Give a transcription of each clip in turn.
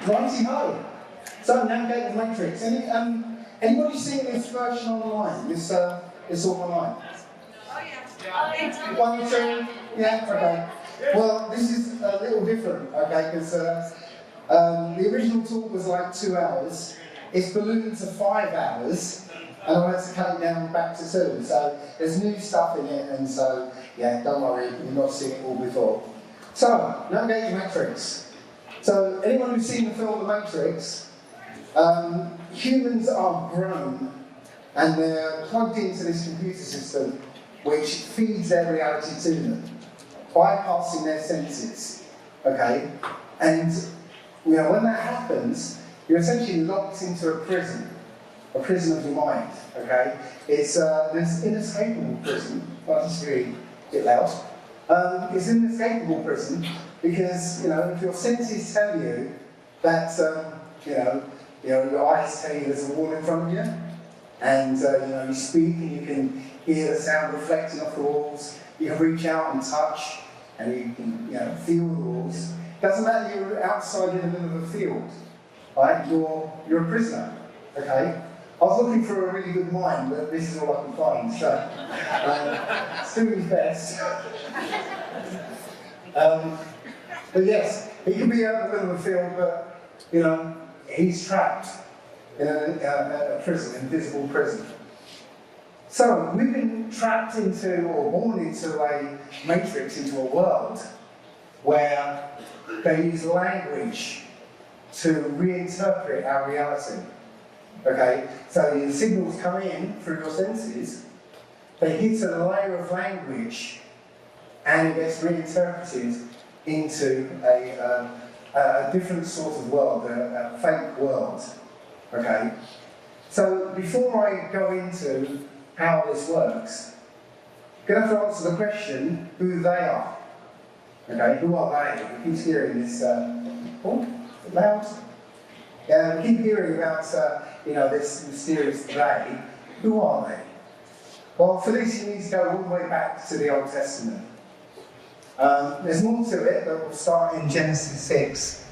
Righty-ho. So, navigate the matrix. Anybody seen this version online? This all online? Oh yeah. One or two? Yeah? Okay. Well, this is a little different, okay, because the original talk was like 2 hours. It's ballooned to 5 hours, and I had to cut it down back to 2. So there's new stuff in it, and so, yeah, don't worry, you've not seen it all before. So, navigate the matrix. So, anyone who's seen the film The Matrix, humans are grown, and they're plugged into this computer system which feeds their reality to them, bypassing their senses, okay? And, you know, when that happens, you're essentially locked into a prison of your mind, okay? It's this inescapable prison. Well, that's really a bit loud. It's an inescapable prison because, you know, if your senses tell you that, you know, your eyes tell you there's a wall in front of you, and, you know, you speak and you can hear the sound reflecting off the walls, you can reach out and touch, and you can, you know, feel the walls. It doesn't matter you're outside in the middle of a field, right? You're a prisoner, okay? I was looking for a really good mind, but this is all I can find, so it's doing his best. But yes, he can be out in the middle of the field, but, you know, he's trapped in a prison, an invisible prison. So, we've been trapped into, or born into a matrix, into a world where they use language to reinterpret our reality. Okay, so the signals come in through your senses, they hit a layer of language, and it gets reinterpreted into a different sort of world, a fake world. Okay, so before I go into how this works, I'm going to have to answer the question who they are. Okay, who are they? We keep hearing this. Oh, is it loud? Yeah, we keep hearing about you know, this mysterious they. Who are they? Well, for this you need to go all the way back to the Old Testament. There's more to it, but we'll start in Genesis 6.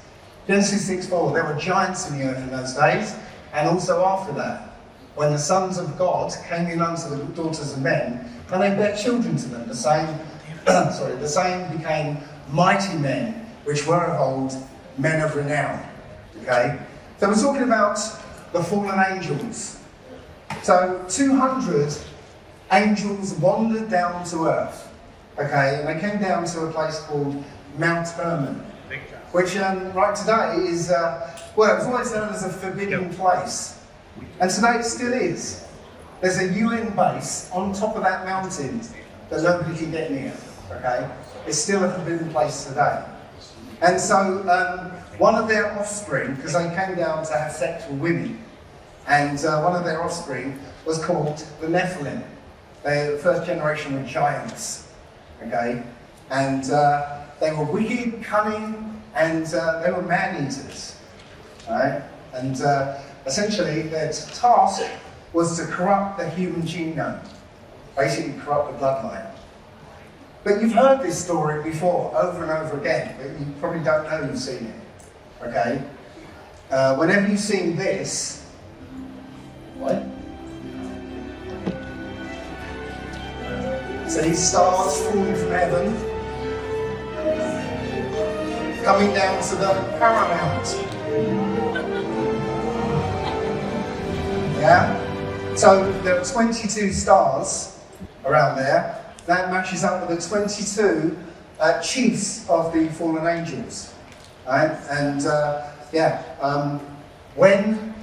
Genesis 6:4. There were giants in the earth in those days, and also after that, when the sons of God came in unto the daughters of men, and they bare children to them. The same became mighty men, which were of old men of renown. Okay? So we're talking about the fallen angels. So 200 angels wandered down to earth. Okay? And they came down to a place called Mount Hermon, which right today is, well, it's always known as a forbidden place. And today it still is. There's a UN base on top of that mountain that nobody can get near. Okay? It's still a forbidden place today. And so one of their offspring, because they came down to have sex with women, and one of their offspring was called the Nephilim. They're the first generation of giants. Okay? And they were wicked, cunning, and they were man-eaters. Right? And essentially their task was to corrupt the human genome, basically corrupt the bloodline. But you've heard this story before, over and over again, but you probably don't know you've seen it. Okay? Whenever you've seen this, what? So these stars falling from heaven, coming down to the paramount. Yeah? So there are 22 stars around there. That matches up with the 22 chiefs of the fallen angels. Right? And when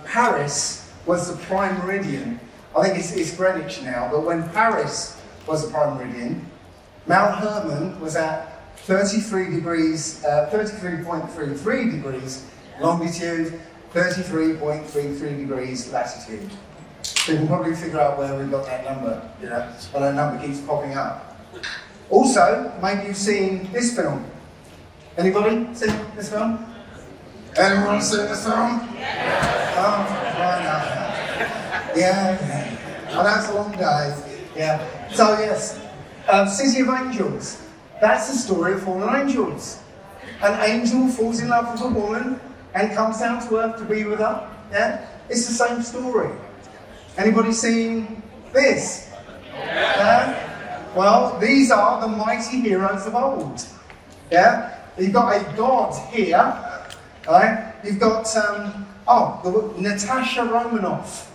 Paris was the prime meridian, I think it's Greenwich now, but when Paris was the prime meridian, Mount Hermon was at 33.33 degrees longitude, 33.33 degrees latitude. So you can probably figure out where we got that number, you know, but that number keeps popping up. Also, maybe you've seen this film. Anybody seen this film? Anyone seen this film? Yeah. Oh, right now. Yeah. Oh, that's a long day. Yeah. So yes, City of Angels. That's the story of fallen angels. An angel falls in love with a woman and comes down to earth to be with her. Yeah? It's the same story. Anybody seen this? Well, these are the mighty heroes of old. Yeah? You've got a god here. Right? You've got, Natasha Romanoff.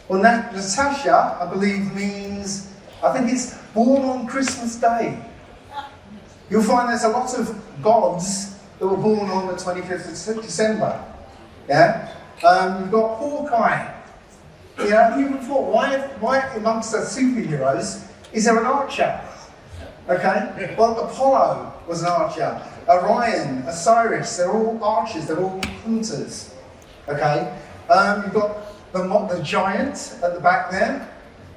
Well, Natasha, I believe, means, I think it's born on Christmas Day. You'll find there's a lot of gods that were born on the 25th of December. Yeah? You've got Hawkeye. You know, you would have thought, why amongst the superheroes is there an archer? Okay? Well, Apollo was an archer. Orion, Osiris, they're all archers, they're all hunters. Okay? You've got the giant at the back there,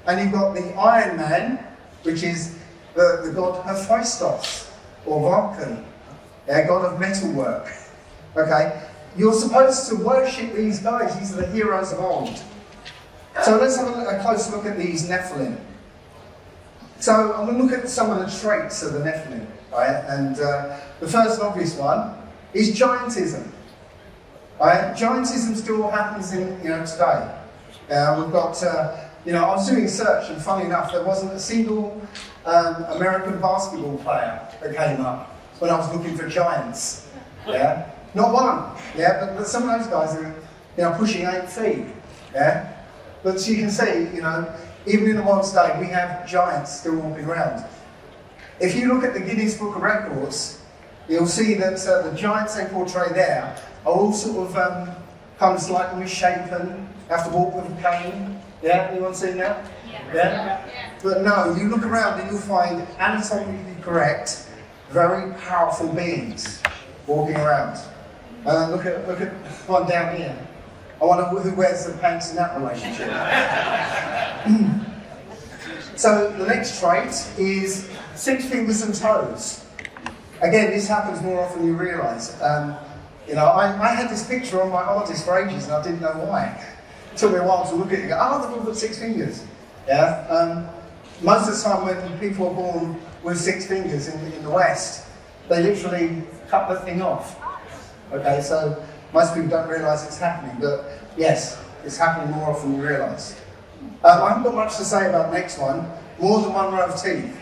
and you've got the Iron Man, which is the god Hephaestus, or Vulcan, god of metalwork. Okay? You're supposed to worship these guys, these are the heroes of old. So let's have a close look at these Nephilim. So I'm going to look at some of the traits of the Nephilim, right? And the first and obvious one is giantism. Right? Giantism still happens in today. We've got I was doing a search, and funny enough, there wasn't a single American basketball player that came up when I was looking for giants. Yeah, not one. Yeah, but some of those guys are pushing 8 feet. Yeah. But you can see, even in the world today, we have giants still walking around. If you look at the Guinness Book of Records, you'll see that the giants they portray there are all sort of kind of slightly misshapen, have to walk with a cane. Yeah, anyone seen that? Yeah? But no, you look around and you'll find anatomically correct, very powerful beings walking around. Look at one down here. I wonder who wears the pants in that relationship. So the next trait is 6 fingers and toes. Again, this happens more often than you realise. I had this picture on my artist for ages and I didn't know why. It took me a while to look at it and go, they've all got 6 fingers. Yeah. Most of the time when people are born with 6 fingers in the West, they literally cut the thing off. Okay, so most people don't realise it's happening, but yes, it's happening more often than you realise. I haven't got much to say about the next one. More than 1 row of teeth.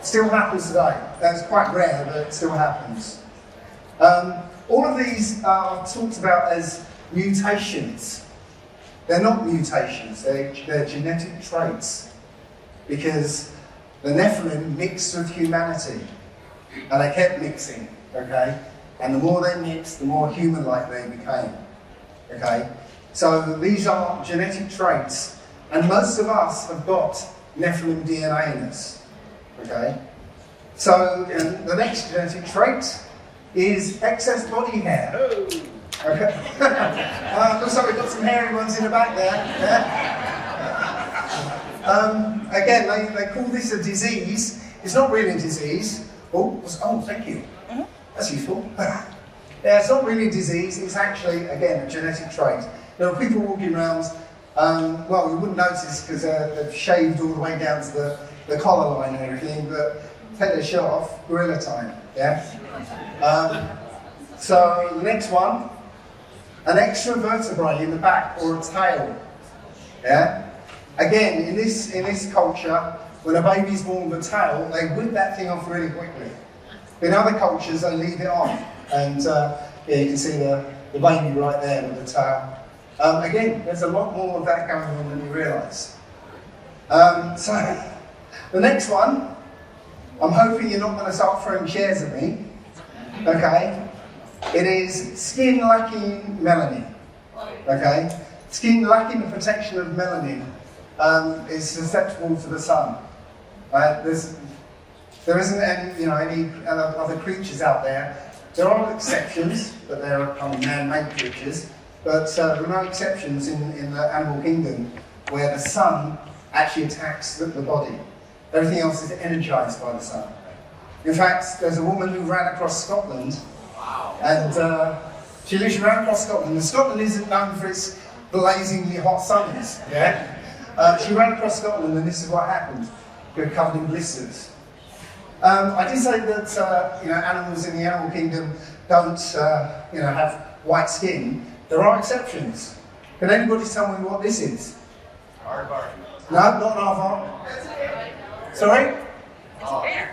Still happens today. That's quite rare, but it still happens. All of these are talked about as mutations. They're not mutations, they're genetic traits. Because the Nephilim mixed with humanity. And they kept mixing, okay? And the more they mixed, the more human-like they became. Okay? So these are genetic traits. And most of us have got Nephilim DNA in us. Okay? So the next genetic trait is excess body hair. Okay? Looks like we've got some hairy ones in the back there. Yeah? Again, they call this a disease. It's not really a disease. Oh, thank you. That's useful. Yeah, it's not really a disease, it's actually, again, a genetic trait. There are people walking around, you wouldn't notice because they've shaved all the way down to the collar line and everything, but take their shirt off, gorilla time, yeah? So the next one, an extra vertebrae in the back or a tail, yeah? Again, in this culture, when a baby's born with a tail, they whip that thing off really quickly. In other cultures, they leave it on, and you can see the baby right there with the tail. Again, there's a lot more of that going on than you realise. So, the next one, I'm hoping you're not going to start throwing chairs at me. Okay? It is skin lacking melanin. Okay? Skin lacking the protection of melanin is susceptible to the sun. Right? There isn't any other creatures out there. There are exceptions, but they're kind of man-made creatures. But there are no exceptions in the animal kingdom where the sun actually attacks the body. Everything else is energized by the sun. In fact, there's a woman who ran across Scotland, and she literally ran across Scotland. And Scotland isn't known for its blazingly hot summers. Yeah? She ran across Scotland, and this is what happened. They were covered in blisters. I did say that animals in the animal kingdom don't have white skin. There are exceptions. Can anybody tell me what this is? Aardvark. No, not an aardvark. Sorry? It's a bear.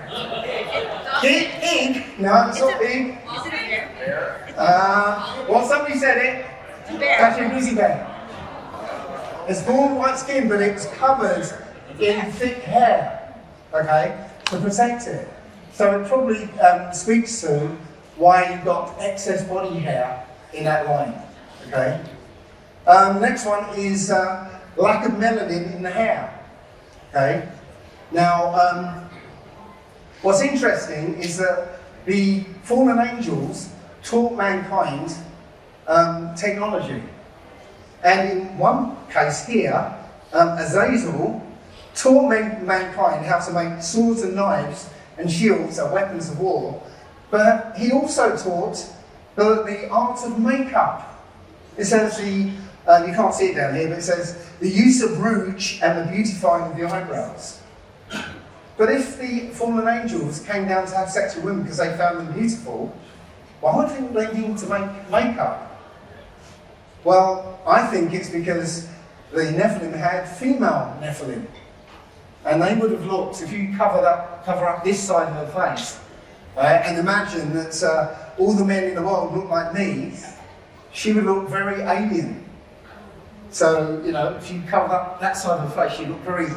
Pig? No, it's not pig. Is it a bear? Well, somebody said it. It's a It's bear. actually a grizzly bear. It's full of white skin, but it was covered in thick hair, okay, to protect it. So it probably speaks to why you've got excess body hair in that line, okay. Next one is lack of melanin in the hair, okay. Now, what's interesting is that the fallen angels taught mankind technology. And in one case here, Azazel taught mankind how to make swords and knives and shields and weapons of war, but he also taught the art of makeup. It says you can't see it down here, but it says the use of rouge and the beautifying of the eyebrows. But if the fallen angels came down to have sex with women because they found them beautiful, why didn't they need to make makeup? Well, I think it's because the Nephilim had female Nephilim. And they would have looked, if you cover up this side of her face, and imagine that all the men in the world look like me, she would look very alien. So, if you cover up that side of the face, she look very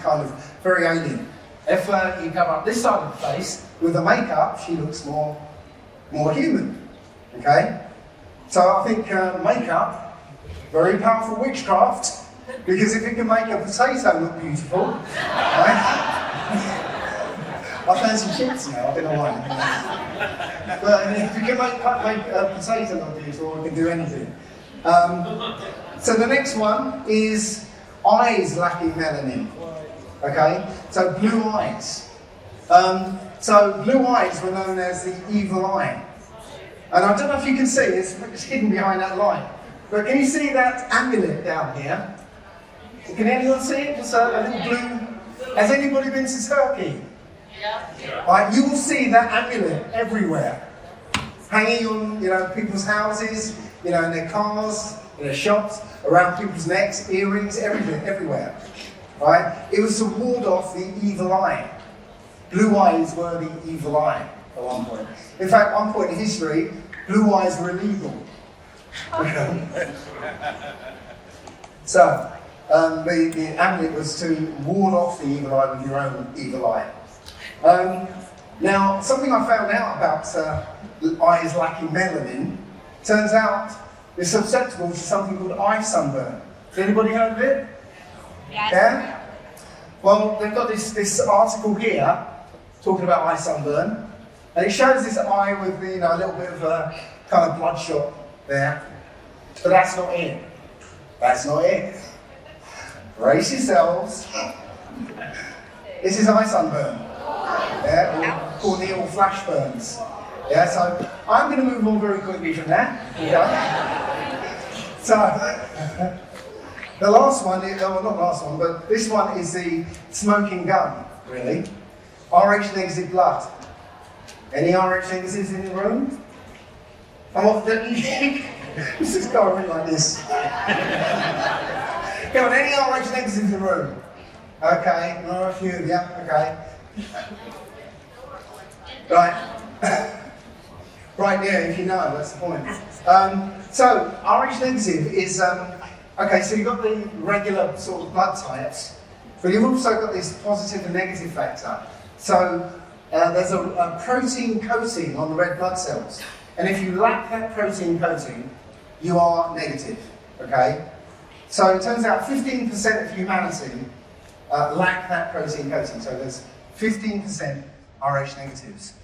alien. If you cover up this side of the face with the makeup, she looks more human. Okay? So I think makeup, very powerful witchcraft, because if it can make a potato look beautiful, right? I fancy chips now, I don't know why. But if you can make a potato look beautiful, it can do anything. So the next one is eyes lacking melanin. Okay, so blue eyes. So blue eyes were known as the evil eye. And I don't know if you can see, it's hidden behind that light. But can you see that amulet down here? Can anyone see it? Just a little blue. Has anybody been to Turkey? Yeah. Right, you will see that amulet everywhere. Hanging on, people's houses, in their cars, in their shops, around people's necks, earrings, everything, everywhere. Right? It was to ward off the evil eye. Blue eyes were the evil eye at one point. In fact, at one point in history, blue eyes were illegal. So, the amulet was to ward off the evil eye with your own evil eye. Now, something I found out about the eyes lacking melanin, turns out they're susceptible to something called eye sunburn. Has anybody heard of it? Yes. Yeah? Well, they've got this article here talking about eye sunburn, and it shows this eye with a little bit of a kind of bloodshot there. But that's not it. That's not it. Brace yourselves. This is eye sunburn. Yeah, or corneal flash burns. Yeah, so I'm going to move on very quickly from that. Yeah. So, the last one, not last one, but this one is the smoking gun, really. RH negative blood. Any RH negatives in the room? Come on, let's just go around like this. Come on, any RH negatives in the room? Okay, a few of you, okay. Right. Right, yeah, if you know, that's the point. So, RH negative is, okay, so you've got the regular sort of blood types, but you've also got this positive and negative factor. So, there's a protein coating on the red blood cells, and if you lack that protein coating, you are negative, okay? So it turns out 15% of humanity lack that protein coating, so there's 15% RH negatives.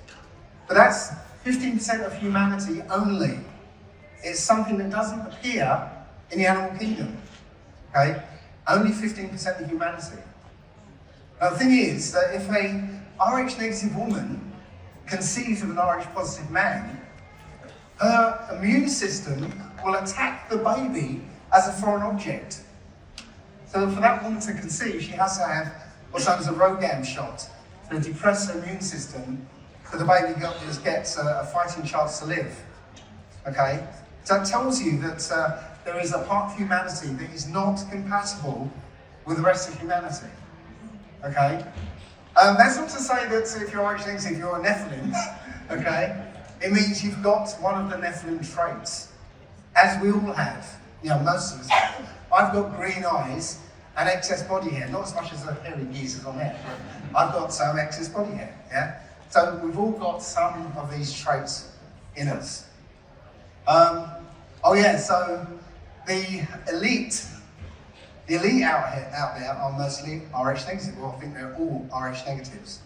But that's 15% of humanity only. It's something that doesn't appear in the animal kingdom, okay? Only 15% of humanity. Now the thing is that if a RH negative woman conceives of an RH positive man, her immune system will attack the baby as a foreign object. So for that woman to conceive, she has to have what's known as a ROGAM shot to depress her immune system for the baby gets a fighting chance to live. Okay? So it tells you that there is a part of humanity that is not compatible with the rest of humanity. Okay? That's not to say that if you're Irish negative, you're a Nephilim. Okay? It means you've got one of the Nephilim traits, as we all have. You know, most of us have. I've got green eyes and excess body hair, not as much as the hairy geezers on there, but I've got some excess body hair. Yeah? So we've all got some of these traits in us. So the elite out there are mostly RH negative. Well, I think they're all RH negatives.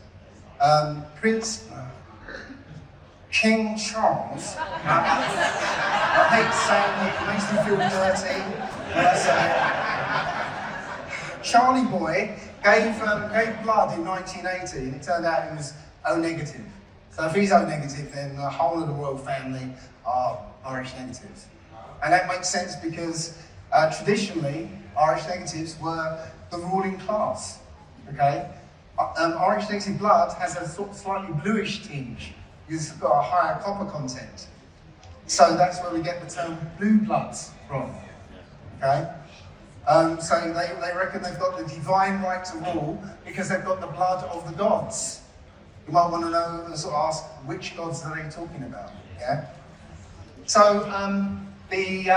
King Charles, I hate saying it, makes me feel dirty when I say it. Charlie Boy gave blood in 1980 and it turned out he was O negative. So if he's O negative, then the whole of the royal family are RH negatives. And that makes sense because traditionally, RH negatives were the ruling class. Okay? RH negative blood has a sort of slightly bluish tinge. It's got a higher copper content. So that's where we get the term blue bloods from. Okay? So they reckon they've got the divine right to rule because they've got the blood of the gods. You might want to know and sort of ask, which gods are they talking about? Yeah? So the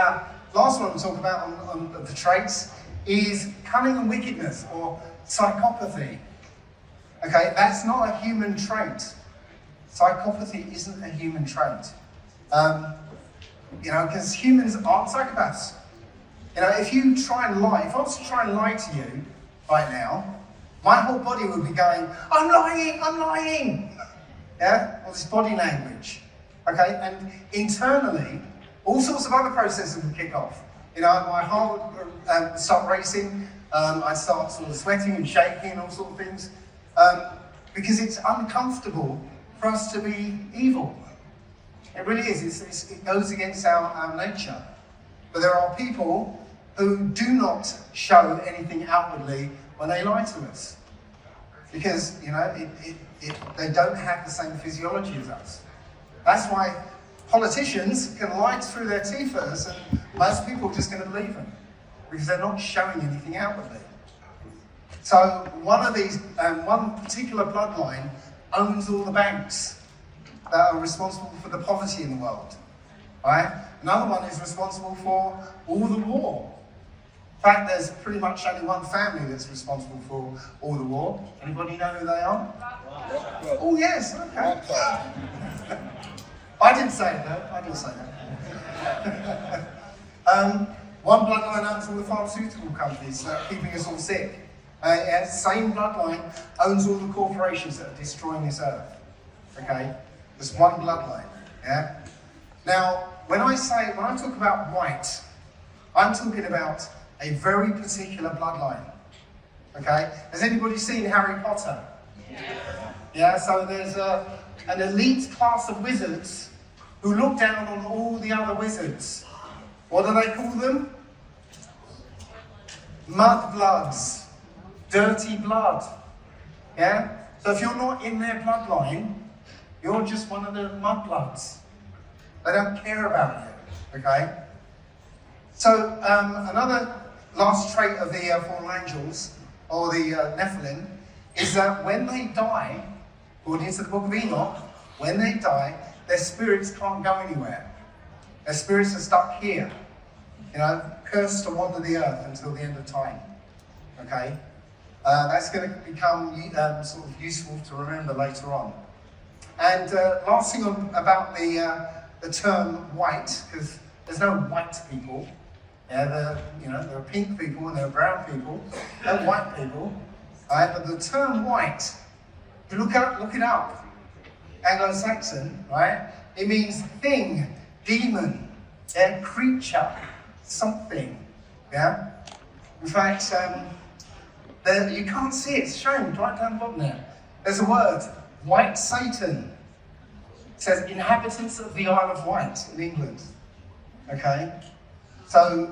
last one we'll talk about on the traits is cunning and wickedness, or psychopathy. Okay, that's not a human trait. Psychopathy isn't a human trait. Because humans aren't psychopaths. If you try and lie, if I was to try and lie to you right now, my whole body would be going, I'm lying! Yeah? All this body language. Okay? And internally, all sorts of other processes would kick off. My heart would start racing, I'd start sort of sweating and shaking and all sorts of things. Because it's uncomfortable for us to be evil. It really is. It goes against our nature. But there are people who do not show anything outwardly when they lie to us. Because, they don't have the same physiology as us. That's why politicians can lie through their teeth at us and most people are just going to believe them. Because they're not showing anything outwardly. So one of these, one particular bloodline owns all the banks that are responsible for the poverty in the world. Right? Another one is responsible for all the war. In fact, there's pretty much only one family that's responsible for all the war. Anybody know who they are? Oh yes, okay. I didn't say it though, I didn't say that. One bloodline owns all the pharmaceutical companies that are keeping us all sick. The same bloodline owns all the corporations that are destroying this earth. Okay? There's one bloodline. Yeah? Now, when I talk about white, I'm talking about a very particular bloodline. Okay? Has anybody seen Harry Potter? Yeah, so there's an elite class of wizards who look down on all the other wizards. What do they call them? Mudbloods. Dirty blood. Yeah? So if you're not in their bloodline, you're just one of the mudbloods. They don't care about you. Okay? So another last trait of the fallen angels, or the Nephilim, is that when they die, according to the book of Enoch, when they die, their spirits can't go anywhere. Their spirits are stuck here, cursed to wander the earth until the end of time. Okay? That's going to become sort of useful to remember later on. And last thing about the term white, because there's no white people. Yeah, there are pink people and there are brown people. There are white people. Right? But the term white, if you look it up, Anglo-Saxon, right? It means thing, demon, creature, something. Yeah. In fact, you can't see it. It's shown right down the bottom there. There's a word, white Satan. It says inhabitants of the Isle of Wight in England. Okay. So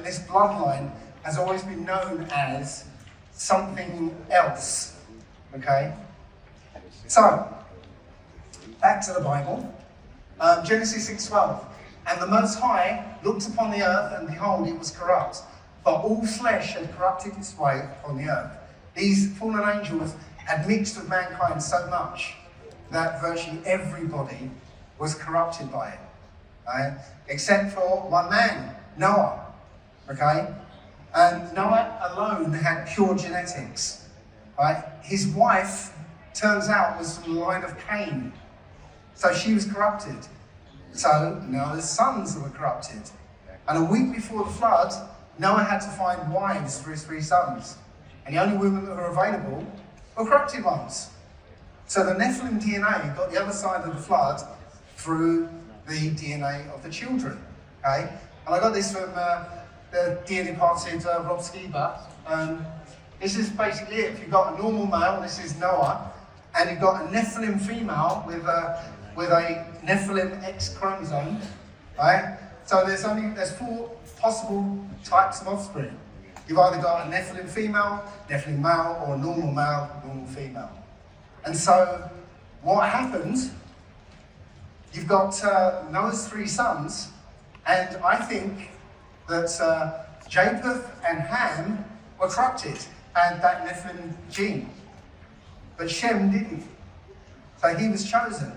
this bloodline has always been known as something else. Okay. So back to the Bible, Genesis 6:12. And the Most High looked upon the earth, and behold, it was corrupt, for all flesh had corrupted its way upon the earth. These fallen angels had mixed with mankind so much that virtually everybody was corrupted by it, right? Except for one man, Noah, okay? And Noah alone had pure genetics, right? His wife, turns out, was from the line of Cain, so she was corrupted. So Noah's sons were corrupted. And a week before the flood, Noah had to find wives for his 3 sons. And the only women that were available were corrupted ones. So the Nephilim DNA got the other side of the flood through the DNA of the children. Okay? And I got this from the dear departed Rob Skiba. This is basically it. If you've got a normal male, this is Noah, and you've got a Nephilim female with a Nephilim X chromosome, right? So there's 4 possible types of offspring. You've either got a Nephilim female, Nephilim male, or a normal male, normal female. And so what happens, you've got Noah's 3 sons, and I think that Japheth and Ham were corrupted, and that Nephilim gene. But Shem didn't. So he was chosen,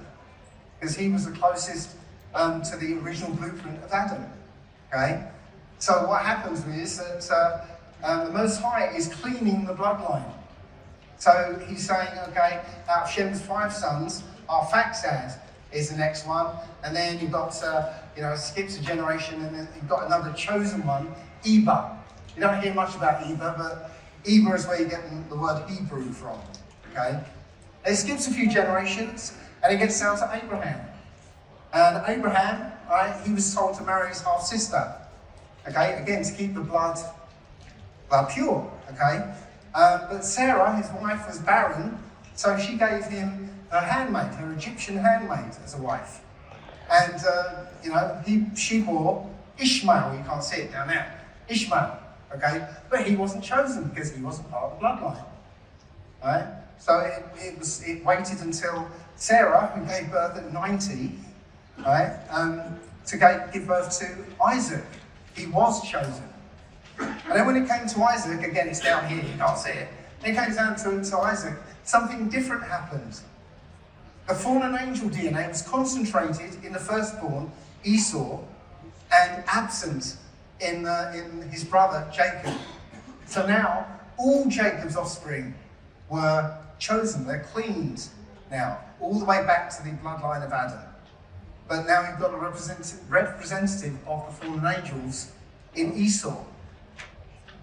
because he was the closest to the original blueprint of Adam. Okay? So what happens is that the Most High is cleaning the bloodline. So he's saying, okay, out of Shem's 5 sons, Arphaxad is the next one, and then you've got, skips a generation, and then you've got another chosen one, Eber. You don't hear much about Eber, but Eber is where you get the word Hebrew from. Okay? It skips a few generations, and it gets down to Abraham. And Abraham, right, he was told to marry his half-sister. Okay, again, to keep the blood pure. Okay? But Sarah, his wife, was barren, so she gave him her handmaid, her Egyptian handmaid, as a wife. And, she bore Ishmael. You can't see it down there. Ishmael. Okay? But he wasn't chosen because he wasn't part of the bloodline. Right? So it waited until Sarah, who gave birth at 90, right, to give birth to Isaac. He was chosen. And then when it came to Isaac, again, it's down here, you can't see it. When it came down to Isaac, something different happened. The fallen angel DNA was concentrated in the firstborn, Esau, and absent in his brother, Jacob. So now, all Jacob's offspring were chosen, they're cleaned now, all the way back to the bloodline of Adam. But now you've got a representative of the fallen angels in Esau.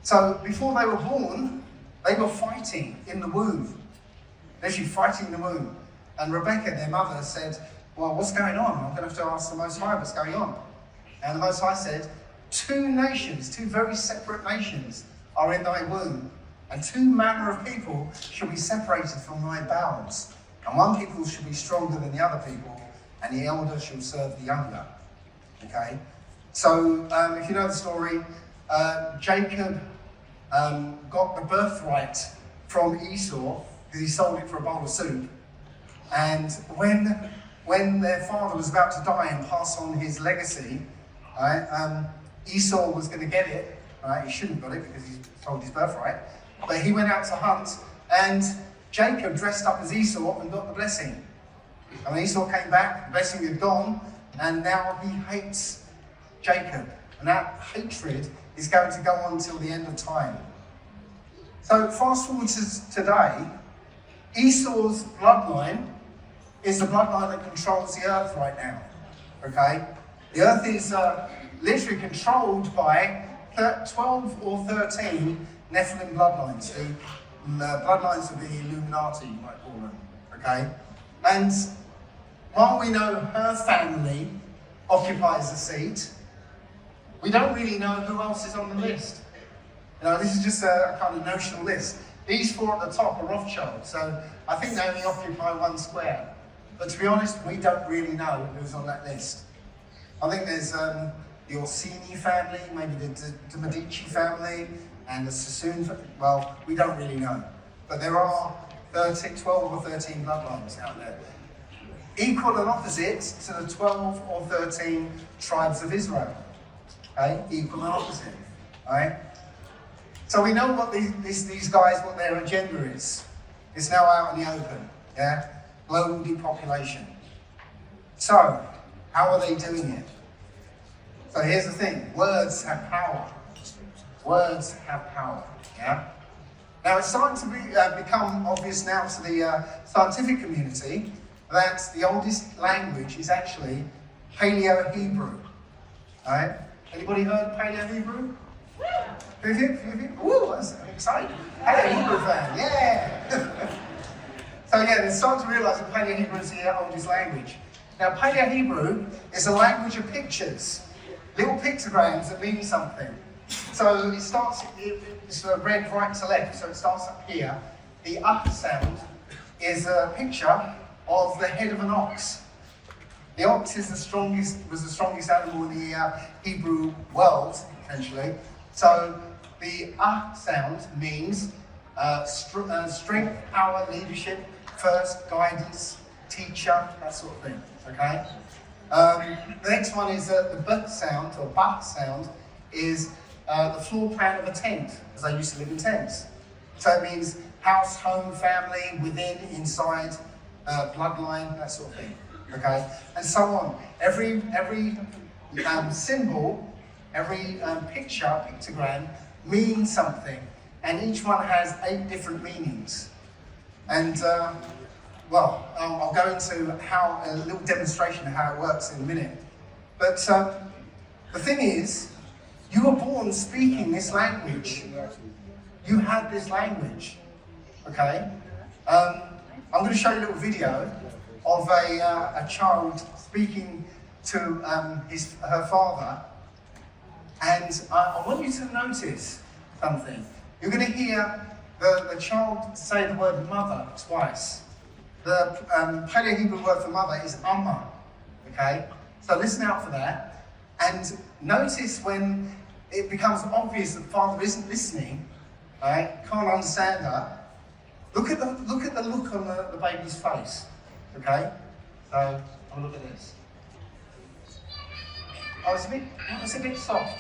So before they were born, they were fighting in the womb. Literally fighting in the womb. And Rebecca, their mother, said, well, what's going on? I'm going to have to ask the Most High what's going on. And the Most High said, 2 nations, 2 very separate nations are in thy womb. And 2 manner of people shall be separated from thy bowels. And one people shall be stronger than the other people, and the elder shall serve the younger. Okay? So, if you know the story, Jacob got the birthright from Esau because he sold it for a bowl of soup. And when their father was about to die and pass on his legacy, right, Esau was going to get it. Right? He shouldn't have got it because he sold his birthright. But he went out to hunt, and Jacob dressed up as Esau and got the blessing. And when Esau came back, the blessing had gone, and now he hates Jacob. And that hatred is going to go on until the end of time. So fast forward to today, Esau's bloodline is the bloodline that controls the earth right now. Okay? The earth is literally controlled by 12 or 13 Nephilim bloodlines, the bloodlines of the Illuminati, you might call them, okay? And while we know her family occupies the seat, we don't really know who else is on the list. This is just a kind of notional list. These 4 at the top are Rothschild, so I think they only occupy 1 square. But to be honest, we don't really know who's on that list. I think there's the Orsini family, maybe the Medici family, and the Sassoon family. Well, we don't really know. But there are 12 or 13 bloodlines out there. equal and opposite to the 12 or 13 tribes of Israel. Okay, equal and opposite. Right? So we know what these guys, what their agenda is. It's now out in the open. Yeah, global depopulation. So, how are they doing it? So here's the thing: words have power. Words have power. Yeah. Now it's starting to become obvious now to the scientific community that the oldest language is actually Paleo-Hebrew. Right? Anybody heard Paleo-Hebrew? Woo, that's exciting. Paleo-Hebrew fan, yeah! So yeah, they're starting to realise that Paleo-Hebrew is the oldest language. Now Paleo-Hebrew is a language of pictures, little pictograms that mean something. So it starts, it's read right to left, so it starts up here. The sound is a picture of the head of an ox. The ox is was the strongest animal in the Hebrew world, essentially. So the sound means strength, power, leadership, first, guidance, teacher, that sort of thing. Okay. The next one is the but sound or but sound is the floor plan of a tent, as I used to live in tents. So it means house, home, family, within, inside, bloodline, that sort of thing. Okay, and so on. Every symbol, every pictogram means something, and each one has 8 different meanings. And well, I'll go into a little demonstration of how it works in a minute. But the thing is, you were born speaking this language. You had this language. Okay? I'm going to show you a little video of a child speaking to her father. And I want you to notice something. You're going to hear the child say the word mother twice. The Paleo-Hebrew word for mother is amma. Okay? So listen out for that. And notice when it becomes obvious that father isn't listening, right? Can't understand her. Look at the look on the baby's face. Okay? So have a look at this. Oh, it's a bit soft.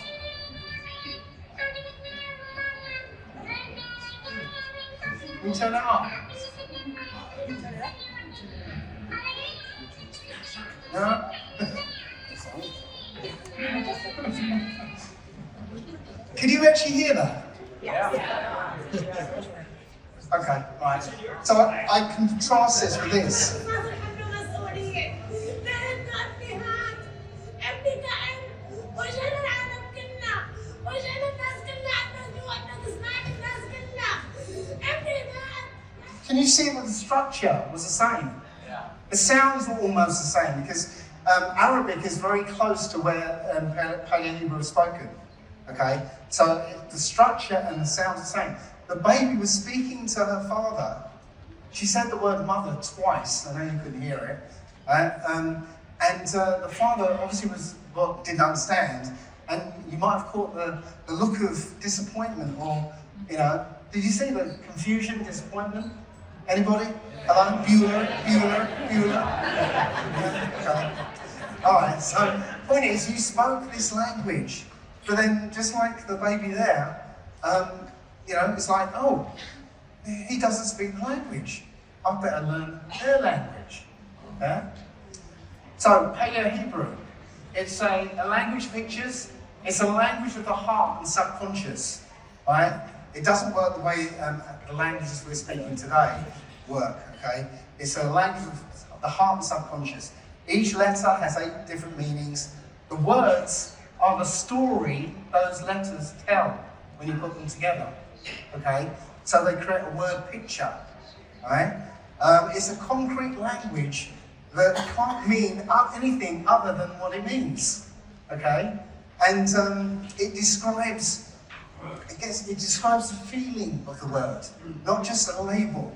Can you turn it up? No? Can you actually hear that? Yeah. Okay, right. So I contrast this with this. Can you see that the structure was the same? Yeah. The sounds were almost the same because Arabic is very close to where Paleo-Hebrew is spoken. Okay, so the structure and the sounds are the same. The baby was speaking to her father. She said the word mother twice. I know you couldn't hear it. And the father obviously didn't understand. And you might have caught the look of disappointment or, did you see the confusion, disappointment? Anybody? Hello? Bueller? Okay. Alright, so the point is, you spoke this language. But then, just like the baby there, it's like, oh, he doesn't speak the language. I better learn their language. Yeah? So, Paleo-Hebrew, it's a language of pictures. It's a language of the heart and subconscious. Right? It doesn't work the way the languages we're speaking today work. Okay? It's a language of the heart and subconscious. Each letter has 8 different meanings. The words are the story those letters tell when you put them together. Okay? So they create a word picture. Right? It's a concrete language that can't mean anything other than what it means. Okay? And it describes the feeling of the word, not just a label.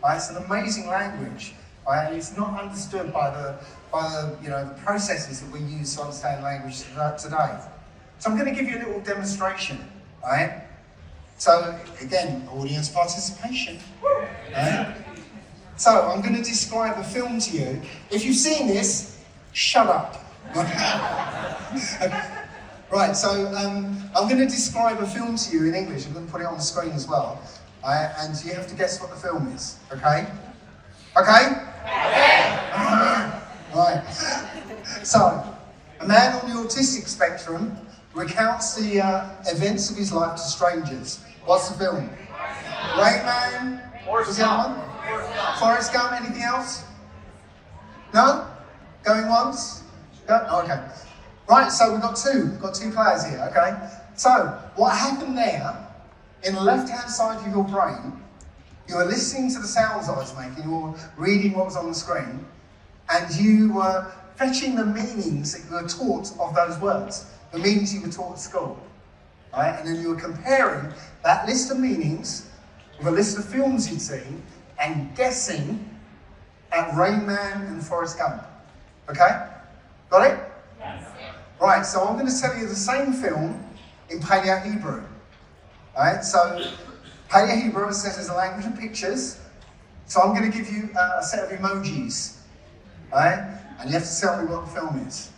Right? It's an amazing language. Right? And it's not understood by the processes that we use to understand language today. So I'm going to give you a little demonstration, right? So again, audience participation. Right? So I'm going to describe a film to you. If you've seen this, shut up. Right, so I'm going to describe a film to you in English. I'm going to put it on the screen as well. And you have to guess what the film is, okay? Okay? Right. So, a man on the autistic spectrum recounts the events of his life to strangers. What's the film? Rain Man? What's the other one? Forrest Gump? Anything else? No? Going once? Go? Oh, okay. Right, so we've got two players here, okay? So, what happened there, in the left-hand side of your brain, you were listening to the sounds I was making, you were reading what was on the screen, and you were fetching the meanings that you were taught of those words, the meanings you were taught at school, right? And then you were comparing that list of meanings with a list of films you'd seen, and guessing at Rain Man and Forrest Gump, okay? Got it? Yes. Right, so I'm going to tell you the same film in Paleo-Hebrew. Right, so Paleo-Hebrew says is a language of pictures. So I'm going to give you a set of emojis. Right, and you have to tell me what the film is.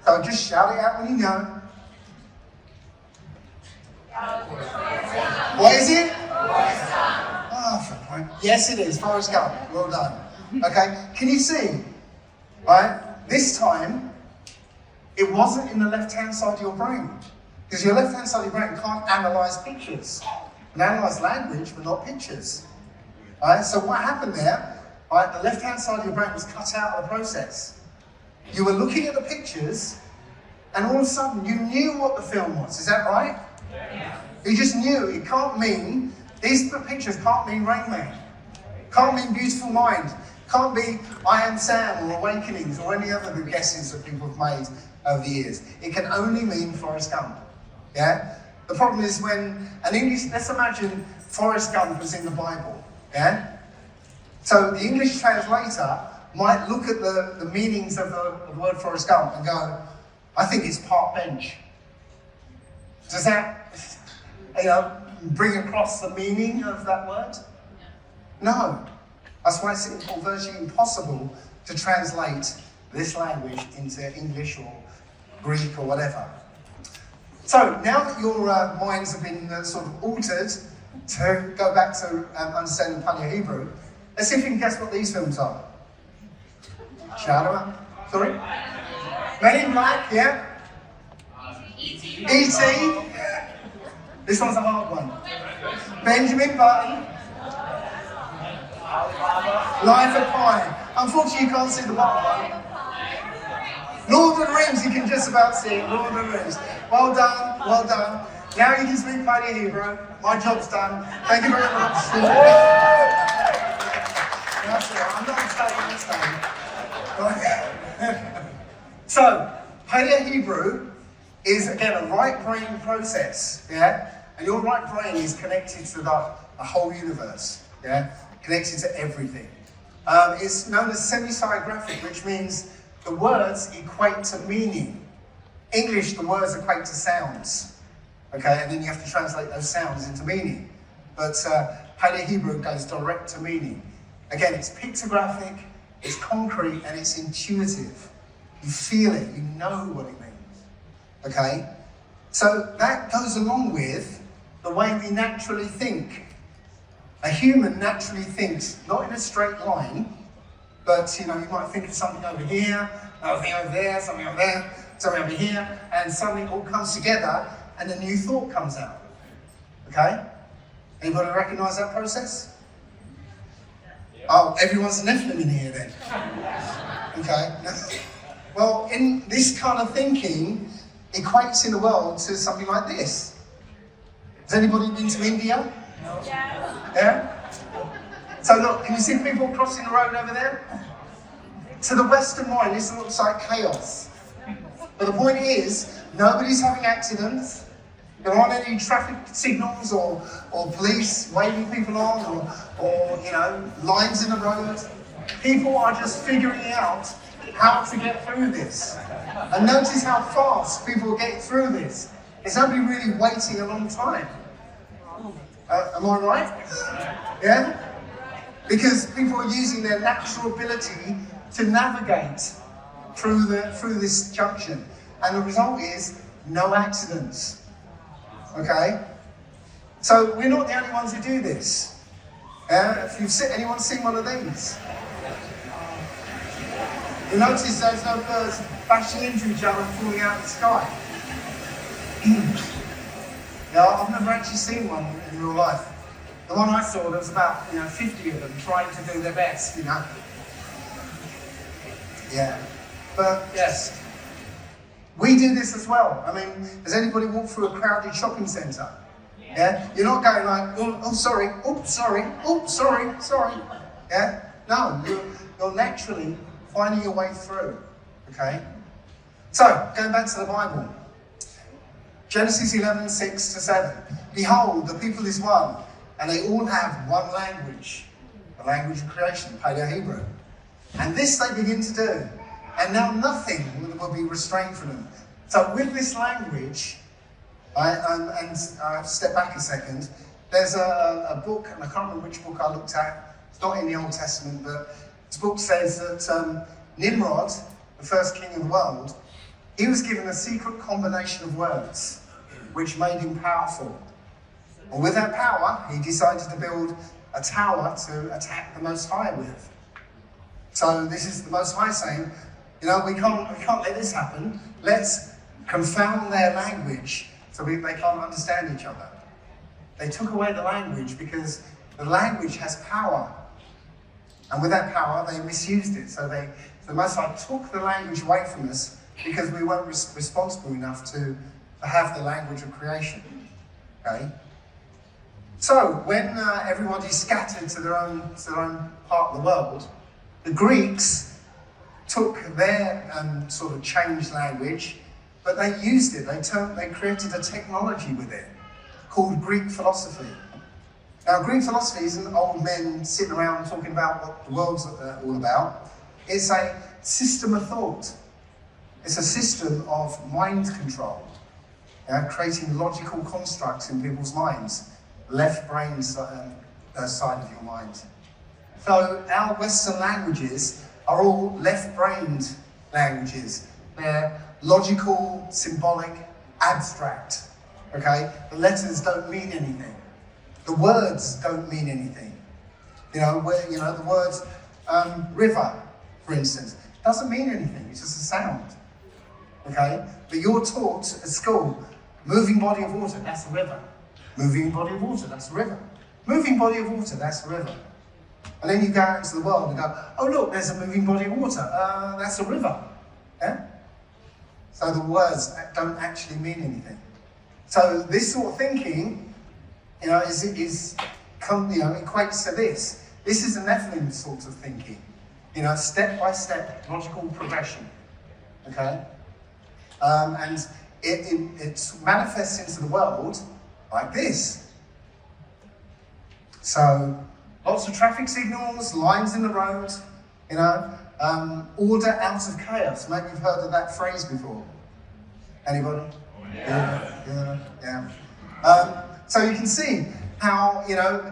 So just shout it out when you know. What is it? Oh, yes, it is. Forrest Gump. Well done. Okay, can you see? Right, this time, it wasn't in the left-hand side of your brain. Because your left-hand side of your brain can't analyse pictures. It can analyse language, but not pictures. Right? So what happened there, right, the left-hand side of your brain was cut out of the process. You were looking at the pictures, and all of a sudden you knew what the film was. Is that right? Yeah. You just knew. It can't mean, these pictures can't mean Rain Man. Can't mean Beautiful Mind. Can't be I Am Sam or Awakenings or any other good guesses that people have made over the years. It can only mean Forrest Gump. Yeah? The problem is when an English, let's imagine Forrest Gump was in the Bible. Yeah? So the English translator might look at the meanings of the word Forrest Gump and go, I think it's park bench. Does that, bring across the meaning of that word? No. That's why it's virtually impossible to translate this language into English or Greek or whatever. So now that your minds have been sort of altered to go back to understanding Paleo-Hebrew, let's see if you can guess what these films are. Shout them out. Sorry? Men in Black, yeah? E.T. This one's a hard one. Benjamin Button. Life of Pi. Unfortunately, you can't see the bottom one. Lord of the Rings, you can just about see it. Lord of the Rings. Well done, well done. Now you can speak Paleo-Hebrew. My job's done. Thank you very much. That's all right. I'm not staying. Right. So, Paleo-Hebrew is, again, a right brain process. Yeah? And your right brain is connected to the whole universe. Yeah? Connected to everything. It's known as semi-psygraphic, which means the words equate to meaning. English, the words equate to sounds. Okay, and then you have to translate those sounds into meaning. But Paleo-Hebrew goes direct to meaning. Again, it's pictographic, it's concrete, and it's intuitive. You feel it, you know what it means. Okay? So that goes along with the way we naturally think. A human naturally thinks, not in a straight line, but you might think of something over here, something over there, something over there, something over here, and something all comes together, and a new thought comes out. Okay? Anybody recognise that process? Oh, everyone's an Nephilim in here then. Okay. Well, in this kind of thinking equates in the world to something like this. Has anybody been to India? No. Yeah? So look, can you see people crossing the road over there? To the western mind, this looks like chaos. But the point is, nobody's having accidents. There aren't any traffic signals or police waving people on or lines in the road. People are just figuring out how to get through this. And notice how fast people are getting through this. It's nobody really waiting a long time. Am I right? Yeah? Because people are using their natural ability to navigate through this junction. And the result is no accidents. Okay? So we're not the only ones who do this. If anyone seen one of these? You notice there's no birds bashing into each other and falling out of the sky. I've never actually seen one in real life. The one I saw, there was about 50 of them trying to do their best, Yeah. But yes, we do this as well. I mean, has anybody walked through a crowded shopping centre? Yeah? You're not going like, oh sorry, sorry. Yeah? No, you're naturally finding your way through. Okay? So, going back to the Bible. Genesis 11, 6-7. Behold, the people is one, and they all have one language. The language of creation, Paleo-Hebrew. And this they begin to do. And now nothing will be restrained from them. So with this language, and I have to step back a second, there's a book, and I can't remember which book I looked at. It's not in the Old Testament, but this book says that Nimrod, the first king of the world, he was given a secret combination of words, which made him powerful. And with that power, he decided to build a tower to attack the Most High with. So this is the Most High saying, we can't let this happen. Let's confound their language so they can't understand each other. They took away the language because the language has power. And with that power, they misused it. So the Most High took the language away from us because we weren't responsible enough to have the language of creation. Okay? So when everybody scattered to their own part of the world, the Greeks took their sort of changed language, but they used it. They created a technology with it called Greek philosophy. Now, Greek philosophy isn't old men sitting around talking about what the world's all about. It's a system of thought. It's a system of mind control, creating logical constructs in people's minds, left brain side of your mind. So our Western languages are all left-brained languages. They're logical, symbolic, abstract. Okay? The letters don't mean anything. The words don't mean anything. The word river, for instance, doesn't mean anything. It's just a sound. Okay? But you're taught at school, moving body of water, that's a river. Moving body of water, that's a river. Moving body of water, that's a river. And then you go out into the world and go, oh look, there's a moving body of water. That's a river. Yeah? So the words don't actually mean anything. So this sort of thinking, equates to this. This is a Nephilim sort of thinking. Step-by-step logical progression. Okay? And it manifests into the world like this. So lots of traffic signals, lines in the road, order out of chaos. Maybe you've heard of that phrase before. Anybody? Yeah. So you can see how,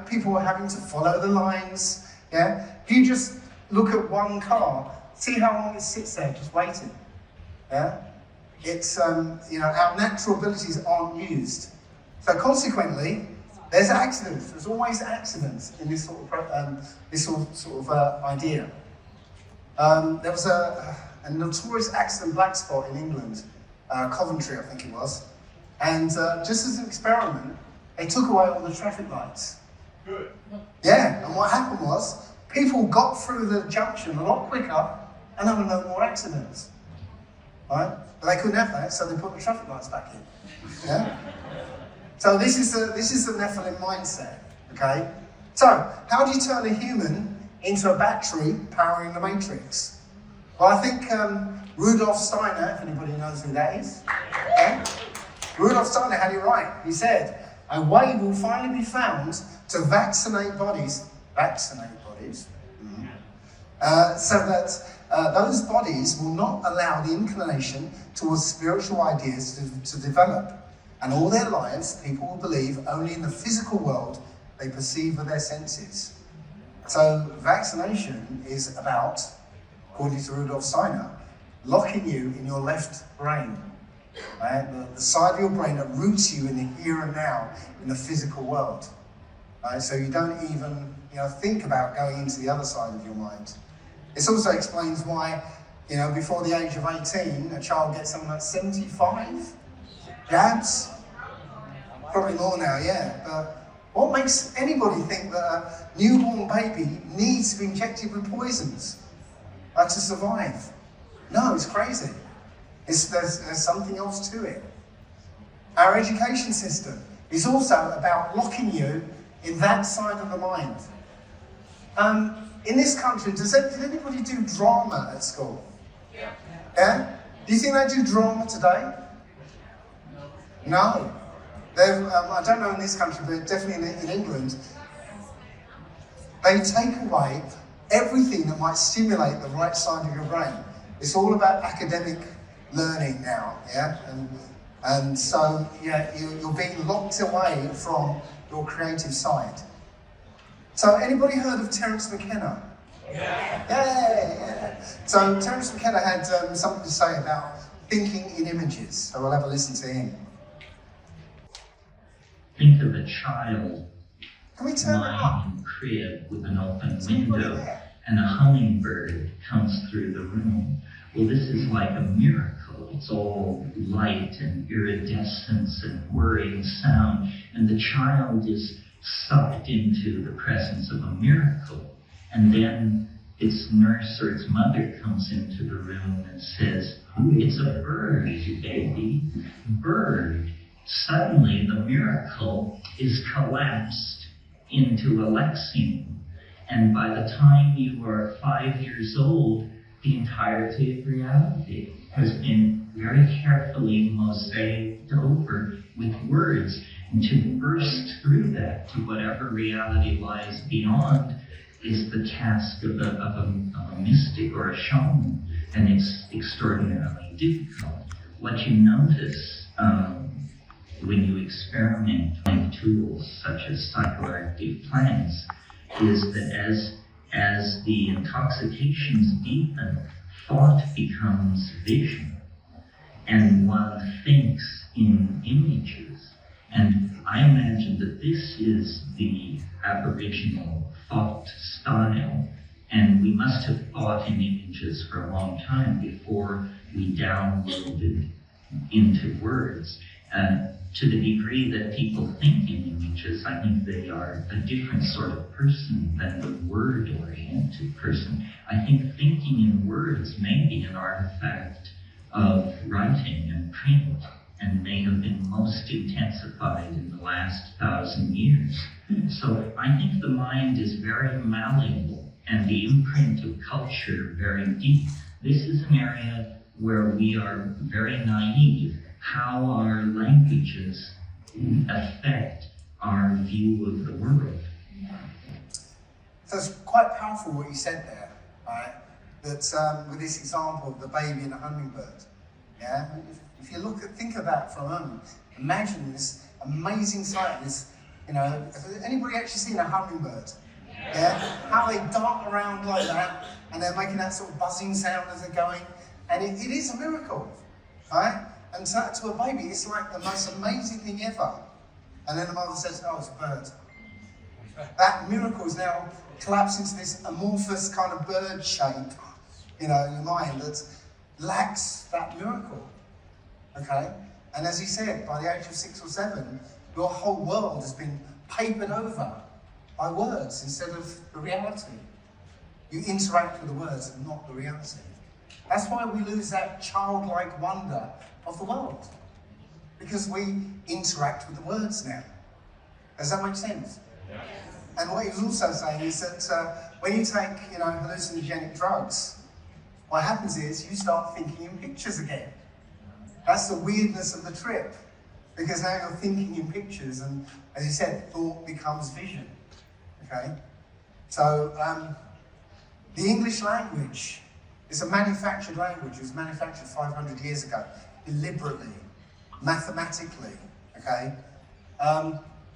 people are having to follow the lines. Yeah. If you just look at one car, see how long it sits there just waiting. Yeah. It's our natural abilities aren't used. So consequently, there's accidents. There's always accidents in this sort of idea. There was a notorious accident black spot in England, Coventry, I think it was. And just as an experiment, they took away all the traffic lights. Good. Yeah, and what happened was, people got through the junction a lot quicker, and there were no more accidents. Right? But they couldn't have that, so they put the traffic lights back in. Yeah. So this is the Nephilim mindset, okay? So, how do you turn a human into a battery powering the Matrix? Well, I think Rudolf Steiner, if anybody knows who that is, okay? Rudolf Steiner had it right. He said, a way will finally be found to vaccinate bodies, so that those bodies will not allow the inclination towards spiritual ideas to develop. And all their lives, people will believe only in the physical world they perceive with their senses. So vaccination is about, according to Rudolf Steiner, locking you in your left brain, right? The side of your brain that roots you in the here and now in the physical world. Right? So you don't even think about going into the other side of your mind. This also explains why, before the age of 18, a child gets something like 75 jabs. Probably more now, yeah. But what makes anybody think that a newborn baby needs to be injected with poisons to survive? No, it's crazy. There's something else to it. Our education system is also about locking you in that side of the mind. In this country, did anybody do drama at school? Yeah? Do you think they do drama today? No. I don't know in this country, but definitely in England, they take away everything that might stimulate the right side of your brain. It's all about academic learning now, yeah? And so, you're being locked away from your creative side. So, anybody heard of Terence McKenna? Yeah. So, Terence McKenna had something to say about thinking in images. So, we'll have a listen to him. Think of a child Can we turn it up? lying in a crib with an open window and a hummingbird comes through the room. Well, this is like a miracle. It's all light and iridescence and whirring sound, and the child is sucked into the presence of a miracle. And then its nurse or its mother comes into the room and says, "It's a bird, baby, bird." Suddenly the miracle is collapsed into a lexeme. And by the time you are 5 years old, the entirety of reality has been very carefully mosaiced over with words. And to burst through that to whatever reality lies beyond is the task of a mystic or a shaman. And it's extraordinarily difficult. What you notice when you experiment with tools such as psychoactive plants is that as the intoxications deepen, thought becomes vision, and one thinks in images. And I imagine that this is the Aboriginal thought style, and we must have thought in images for a long time before we downloaded into words. To the degree that people think in images, I think they are a different sort of person than the word-oriented person. I think thinking in words may be an artifact of writing and print, and may have been most intensified in the last 1,000 years. So I think the mind is very malleable, and the imprint of culture very deep. This is an area where we are very naive. How our languages affect our view of the world. So it's quite powerful what you said there, right? That with this example of the baby and the hummingbird, yeah? If you think of that for a moment, imagine this amazing sight. This, has anybody actually seen a hummingbird? Yeah? How they dart around like that, and they're making that sort of buzzing sound as they're going, and it is a miracle, right? And to a baby, it's like the most amazing thing ever. And then the mother says, "Oh, it's a bird." That miracle is now collapsed into this amorphous kind of bird shape, in your mind that lacks that miracle. Okay? And as he said, by the age of 6 or 7, your whole world has been papered over by words instead of the reality. You interact with the words and not the reality. That's why we lose that childlike wonder of the world, because we interact with the words now. Does that make sense? Yeah. And what he was also saying is that when you take, hallucinogenic drugs, what happens is you start thinking in pictures again. That's the weirdness of the trip, because now you're thinking in pictures, and as you said, thought becomes vision. Okay? So the English language is a manufactured language. It was manufactured 500 years ago. Deliberately, mathematically, okay?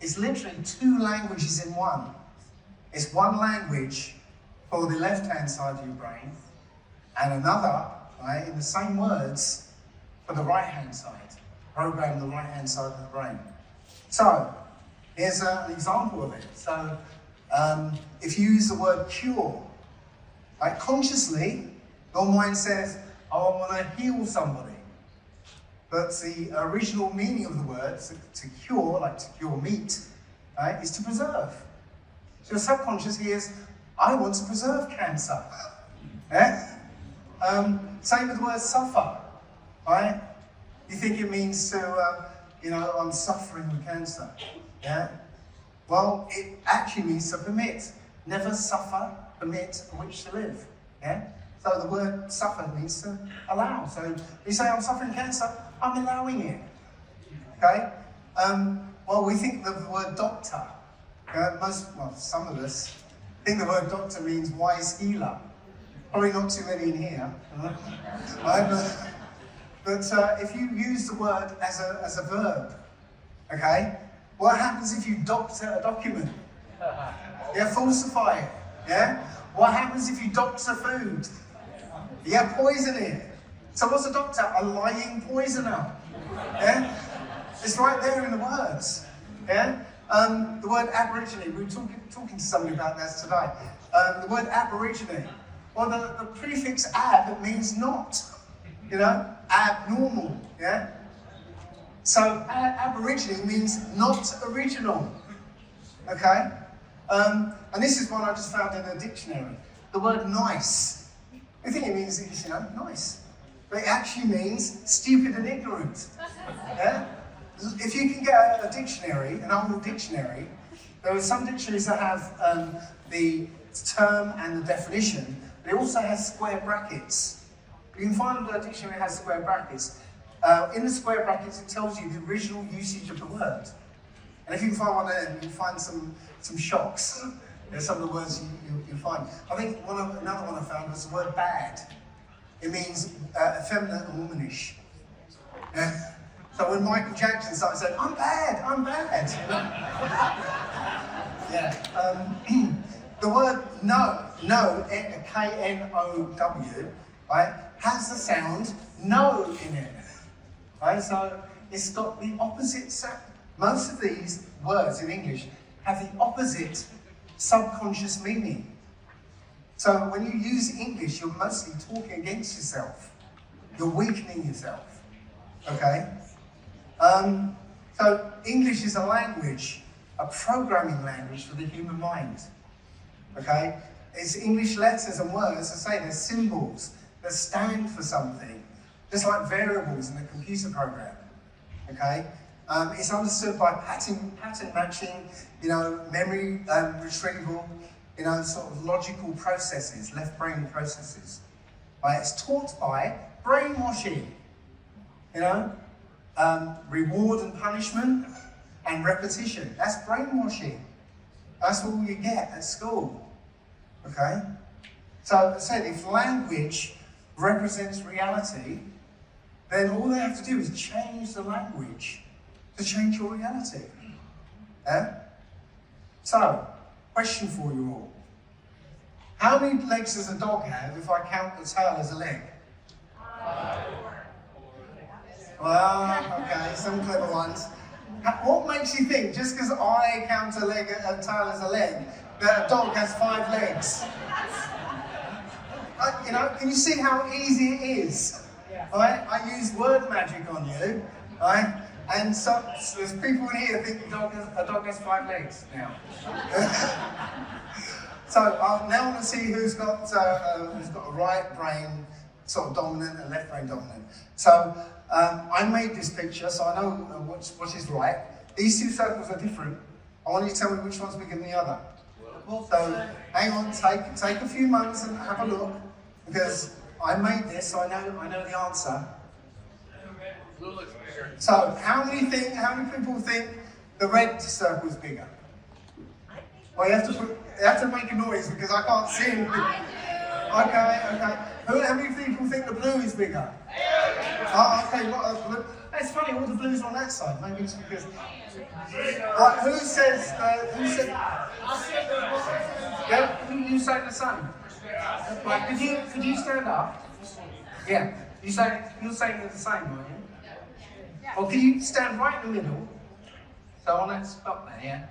It's literally 2 languages in one. It's one language for the left-hand side of your brain, and another, right, in the same words for the right-hand side. Program the right-hand side of the brain. So, here's an example of it. So, if you use the word cure, right, consciously, your mind says, oh, I want to heal somebody. But the original meaning of the word, to cure, like to cure meat, right, is to preserve. So your subconscious hears, I want to preserve cancer. Yeah? Same with the word suffer, right? You think it means to, I'm suffering with cancer. Yeah? Well, it actually means to permit. Never suffer, permit, for which to live. Yeah? So the word suffer means to allow. So you say, I'm suffering cancer, I'm allowing it. Okay? Well, we think the word doctor. Some of us think the word doctor means wise healer. Probably not too many in here. Right? But if you use the word as a verb, okay? What happens if you doctor a document? Yeah, falsify it. Yeah? What happens if you doctor food? Yeah, poison it. So what's a doctor? A lying poisoner. Yeah? It's right there in the words. Yeah? The word aborigine, we were talking to somebody about that today. The word aborigine. Well, the prefix ab means not. Abnormal. Yeah? So aborigine means not original. Okay? And this is one I just found in a dictionary. The word nice. I think it means, nice. But it actually means stupid and ignorant. Yeah? If you can get a dictionary, an old dictionary, there are some dictionaries that have the term and the definition, but it also has square brackets. You can find that a dictionary has square brackets. In the square brackets, it tells you the original usage of the word. And if you can find one there, you can find some shocks. There's some of the words you find. I think another one I found was the word bad. It means effeminate and womanish. Yeah? So when Michael Jackson started saying, I'm bad. Yeah. The word no, K-N-O-W, right, has the sound no in it. Right? So it's got the opposite sound. Most of these words in English have the opposite subconscious meaning. So when you use English, you're mostly talking against yourself. You're weakening yourself. Okay? So English is a language, a programming language for the human mind. Okay? It's English letters and words, I say, they're symbols that stand for something, just like variables in a computer program. Okay? It's understood by pattern matching, memory retrieval, sort of logical processes, left brain processes. Right? It's taught by brainwashing, reward and punishment and repetition. That's brainwashing. That's all you get at school. Okay? So, as I said, if language represents reality, then all they have to do is change the language to change your reality. Yeah? So, question for you all. How many legs does a dog have if I count the tail as a leg? Well, okay, some clever ones. What makes you think, just because I count a tail as a leg, that a dog has 5 legs? Can you see how easy it is? Right? I use word magic on you, right? And so there's people in here think a dog has 5 legs now. So now I want to see who's got a right brain sort of dominant and left brain dominant. So I made this picture, so I know what is right. These 2 circles are different. I want you to tell me which one's bigger than the other. So hang on, take a few moments and have a look, because I made this, so I know the answer. So how many people think the red circle is bigger? Well, you have to make a noise because I can't see anything. Okay. How many people think the blue is bigger? Oh, okay. It's funny, all the blues are on that side. Maybe it's because... Right, who says... Yeah, you say the same. Right, could you stand up? Yeah. You're saying the same, aren't you? Or can you stand right in the middle? So on that spot there, yeah?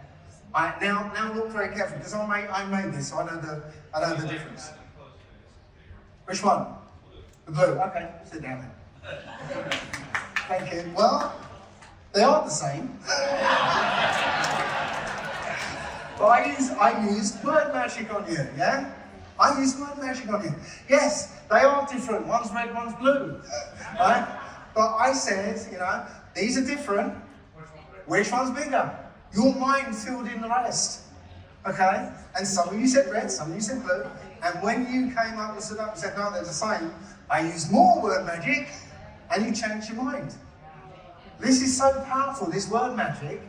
Right, now look very carefully, because I made this, so I know the difference. Which one? The blue. Okay, sit down then. Thank you. Well, they aren't the same. But I use word magic on you, yeah? I use word magic on you. Yes, they are different. One's red, one's blue. Right? But I said, these are different. Which one's bigger? Your mind filled in the rest. Okay? And some of you said red, some of you said blue. And when you came up and stood up and said, no, they're the same, I used more word magic, and you changed your mind. This is so powerful, this word magic.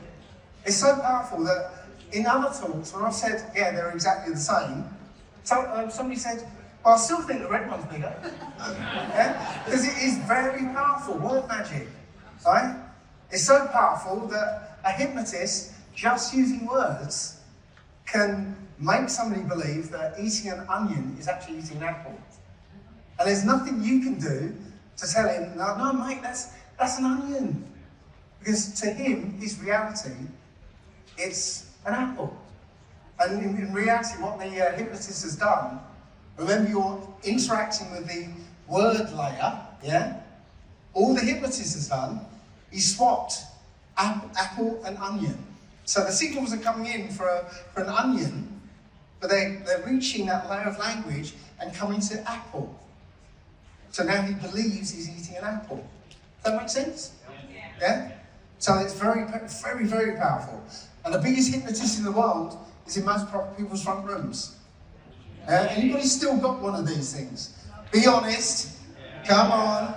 It's so powerful that in other talks, when I've said, yeah, they're exactly the same, so somebody said, well, I still think the red one's bigger. Yeah? Because it is very powerful, word magic. Right? It's so powerful that a hypnotist, just using words, can make somebody believe that eating an onion is actually eating an apple. And there's nothing you can do to tell him, no, mate, that's an onion. Because to him, his reality, it's an apple. And in reality, what the hypnotist has done, remember you're interacting with the word layer, yeah? All the hypnotist has done, he swapped apple and onion. So the signals are coming in for an onion, but they're reaching that layer of language and coming to apple. So now he believes he's eating an apple. Does that make sense? Yeah? So it's very, very, very powerful. And the biggest hypnotist in the world is in most people's front rooms. Anybody still got one of these things? Be honest. Come on.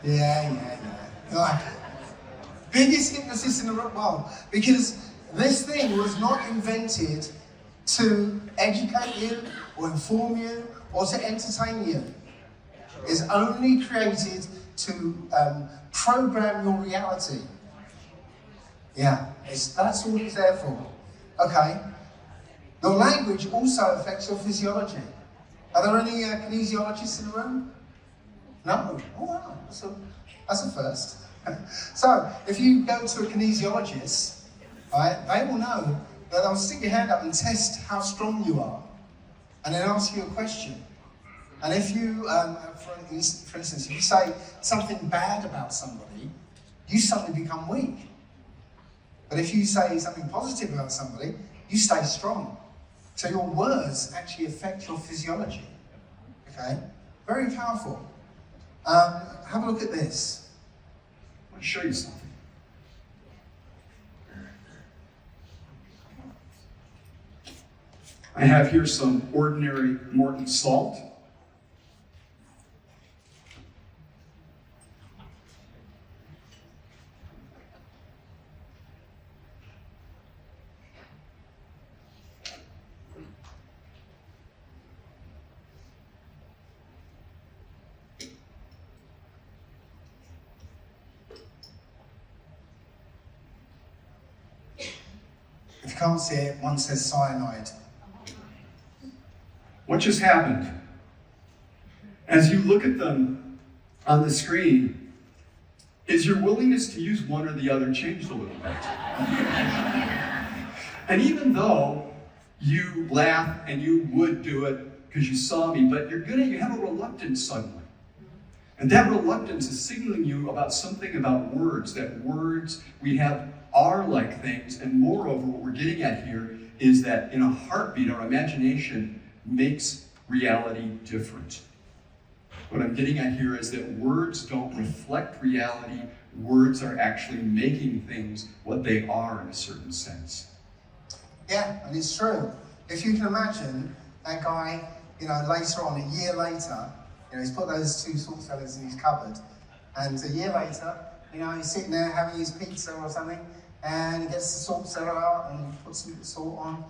Yeah. Right. Biggest hypnotist in the world. Because this thing was not invented to educate you, or inform you, or to entertain you. It's only created to program your reality. Yeah, that's all it's there for. Okay. Your language also affects your physiology. Are there any kinesiologists in the room? No? Oh wow, that's a first. So, if you go to a kinesiologist, right, they will know that they'll stick your hand up and test how strong you are, and then ask you a question. And if you, for instance, if you say something bad about somebody, you suddenly become weak. But if you say something positive about somebody, you stay strong. So your words actually affect your physiology. Okay? Very powerful. Have a look at this. I want to show you something. I have here some ordinary Morton salt. If you can't see it, one says cyanide. What just happened? As you look at them on the screen, is your willingness to use one or the other changed a little bit? And even though you laugh and you would do it because you saw me, but you have a reluctance suddenly. And that reluctance is signaling you about something about words, that words we have are like things, and moreover, what we're getting at here is that in a heartbeat, our imagination makes reality different. What I'm getting at here is that words don't reflect reality. Words are actually making things what they are in a certain sense. Yeah, and it's true. If you can imagine that guy, later on, a year later, he's put those two salt cellars in his cupboard, and a year later, he's sitting there having his pizza or something, and he gets the salt cellar out and puts some salt on,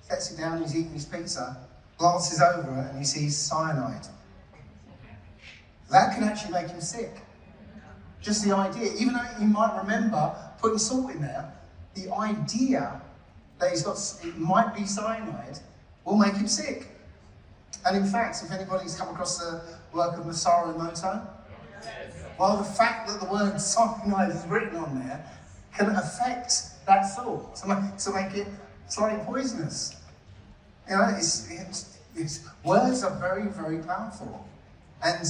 sets it down, he's eating his pizza, glances over it, and he sees cyanide. That can actually make him sick. Just the idea, even though you might remember putting salt in there, the idea that it might be cyanide will make him sick. And in fact, if anybody's come across the work of Masaru Emoto, well, the fact that the word cyanide is written on there can affect that thought to make it slightly poisonous. You know, words are very, very powerful. And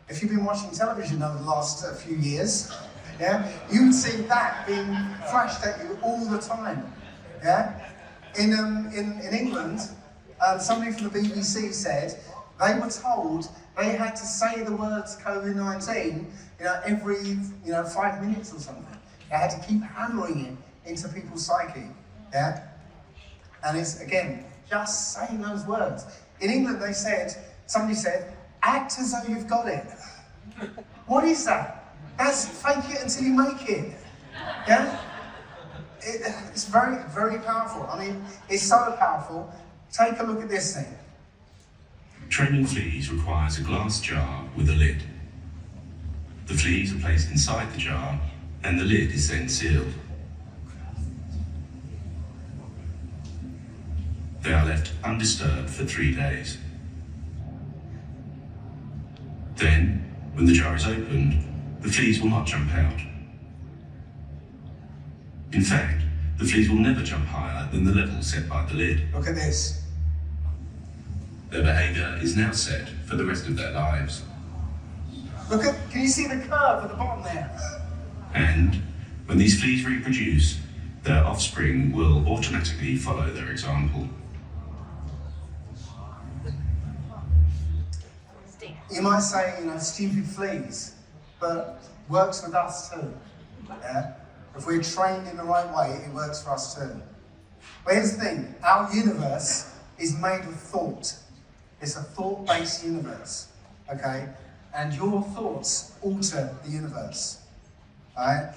if you've been watching television over the last few years, yeah, you would see that being flashed at you all the time. Yeah, in England, somebody from the BBC said they were told they had to say the words COVID-19, every 5 minutes or something. They had to keep hammering it into people's psyche. Yeah, and it's again just saying those words. In England, somebody said, act as though you've got it. What is that? That's fake it until you make it. Yeah? It's very, very powerful. I mean, it's so powerful. Take a look at this thing. Training fleas requires a glass jar with a lid. The fleas are placed inside the jar and the lid is then sealed. They are left undisturbed for 3 days. Then, when the jar is opened, the fleas will not jump out. In fact, the fleas will never jump higher than the level set by the lid. Look at this. Their behaviour is now set for the rest of their lives. Can you see the curve at the bottom there? And when these fleas reproduce, their offspring will automatically follow their example. You might say, stupid fleas, but works with us too. Yeah? If we're trained in the right way, it works for us too. But here's the thing, our universe is made of thought. It's a thought-based universe, okay? And your thoughts alter the universe, right?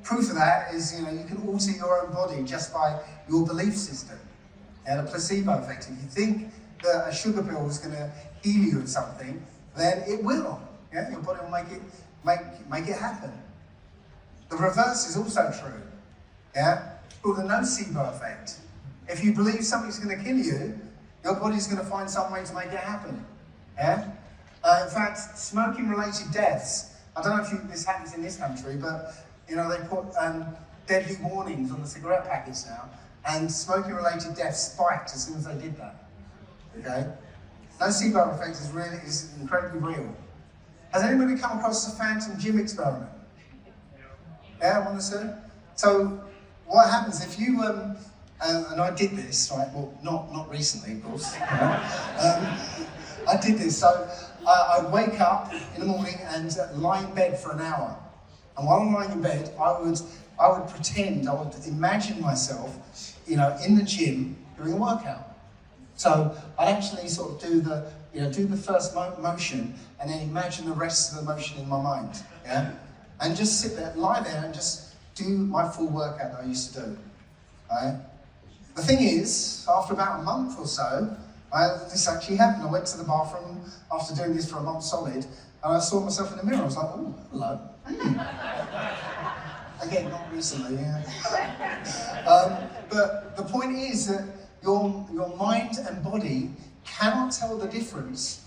Proof of that is, you can alter your own body just by your belief system. And a placebo effect. If you think that a sugar pill is going to heal you of something, then it will. Yeah? Your body will make it happen. The reverse is also true. Yeah? It's called the nocebo effect. If you believe something's going to kill you, your body's going to find some way to make it happen. Yeah? In fact, smoking-related deaths. I don't know if this happens in this country, but they put deadly warnings on the cigarette packets now, and smoking-related deaths spiked as soon as they did that. Okay? Nocebo effect is incredibly real. Has anybody come across the phantom Jim experiment? Yeah, one or two? So, what happens if you, and I did this, right, well, not recently, of course. I did this, so I'd wake up in the morning and lie in bed for an hour. And while I'm lying in bed, I would pretend, I would imagine myself, in the gym doing a workout. So I'd actually sort of do the first motion and then imagine the rest of the motion in my mind, yeah? And just sit there, lie there and just do my full workout that I used to do, right? The thing is, after about a month or so, this actually happened. I went to the bathroom after doing this for a month solid, and I saw myself in the mirror. I was like, oh, hello. Again, not recently, yeah. But the point is that your mind and body cannot tell the difference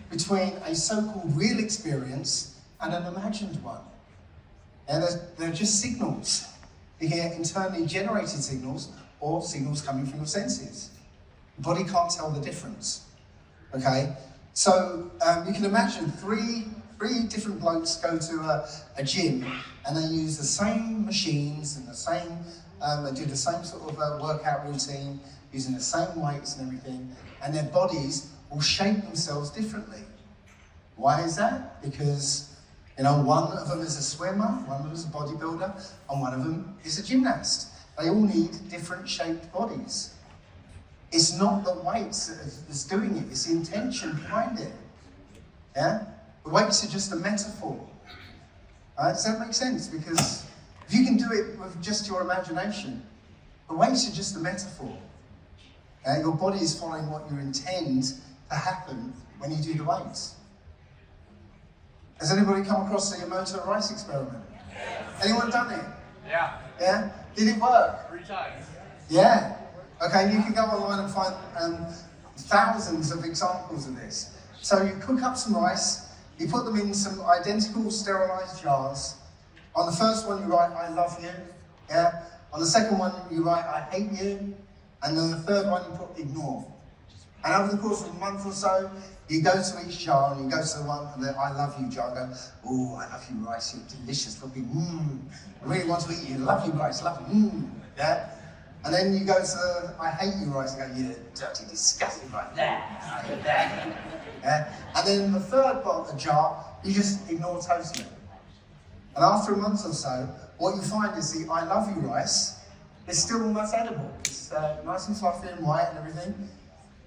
between a so-called real experience and an imagined one. And they're just signals. You hear internally generated signals or signals coming from your senses. The body can't tell the difference. Okay? So you can imagine three different blokes go to a gym and they use the same machines and they do the same sort of workout routine, using the same weights and everything, and their bodies will shape themselves differently. Why is that? Because one of them is a swimmer, one of them is a bodybuilder, and one of them is a gymnast. They all need different shaped bodies. It's not the weights that's doing it, it's the intention behind it. Yeah? The weights are just a metaphor. Does that make sense? Because if you can do it with just your imagination, the weights are just a metaphor. Your body is following what you intend to happen when you do the weights. Has anybody come across the Emoto rice experiment? Anyone done it? Yeah. Yeah? Did it work? 3 times. Yeah. Okay, you can go online and find thousands of examples of this. So you cook up some rice, you put them in some identical sterilised jars. On the first one you write, I love you. Yeah. On the second one you write, I hate you. And then the third one you put, ignore. And over the course of a month or so, you go to each jar and you go to the one and the I love you jar and go, oh, I love you rice, you're delicious, lovely, I really want to eat you, love you rice, love you, yeah? And then you go to the I hate you rice and go, you dirty, disgusting rice, I hate that. Yeah? And then the third jar, you just ignore totally. And after a month or so, what you find is the I love you rice is still almost edible. It's nice and fluffy and white and everything.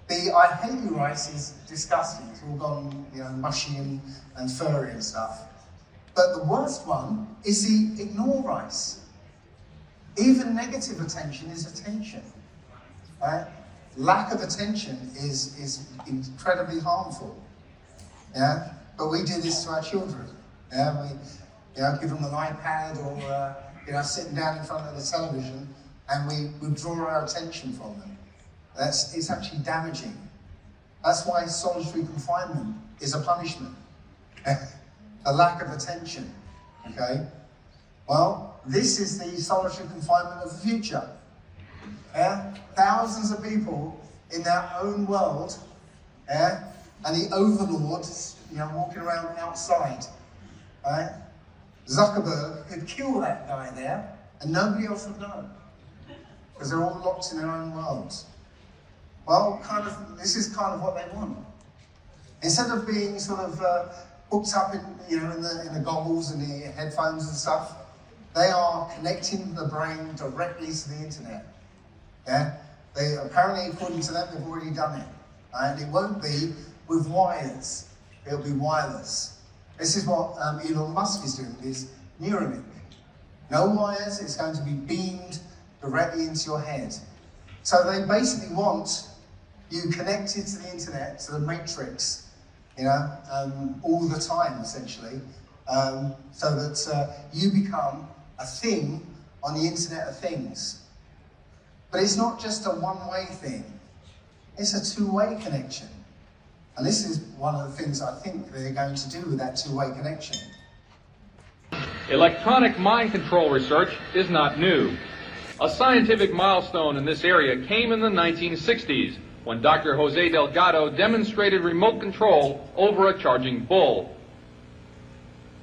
The I hate you rice is disgusting. It's all gone, mushy and furry and stuff. But the worst one is the ignore rice. Even negative attention is attention. Right? Lack of attention is incredibly harmful. Yeah? But we do this to our children. Yeah? We give them an iPad or sitting down in front of the television and we withdraw our attention from them. It's actually damaging. That's why solitary confinement is a punishment. A lack of attention, okay? Well, this is the solitary confinement of the future. Yeah? Thousands of people in their own world, yeah? And the overlord, walking around outside, right? Zuckerberg could kill that guy there and nobody else would know. Because they're all locked in their own worlds. Well, this is kind of what they want. Instead of being sort of hooked up in the goggles and the headphones and stuff, they are connecting the brain directly to the internet. Yeah? They apparently, according to them, they've already done it. And it won't be with wires. It'll be wireless. This is what Elon Musk is doing, is Neuralink. No wires, it's going to be beamed directly into your head. So they basically want you connected to the internet, to the matrix, all the time, essentially, so that you become a thing on the Internet of Things. But it's not just a one-way thing. It's a two-way connection. And this is one of the things I think they're going to do with that two-way connection. Electronic mind control research is not new. A scientific milestone in this area came in the 1960s when Dr. Jose Delgado demonstrated remote control over a charging bull.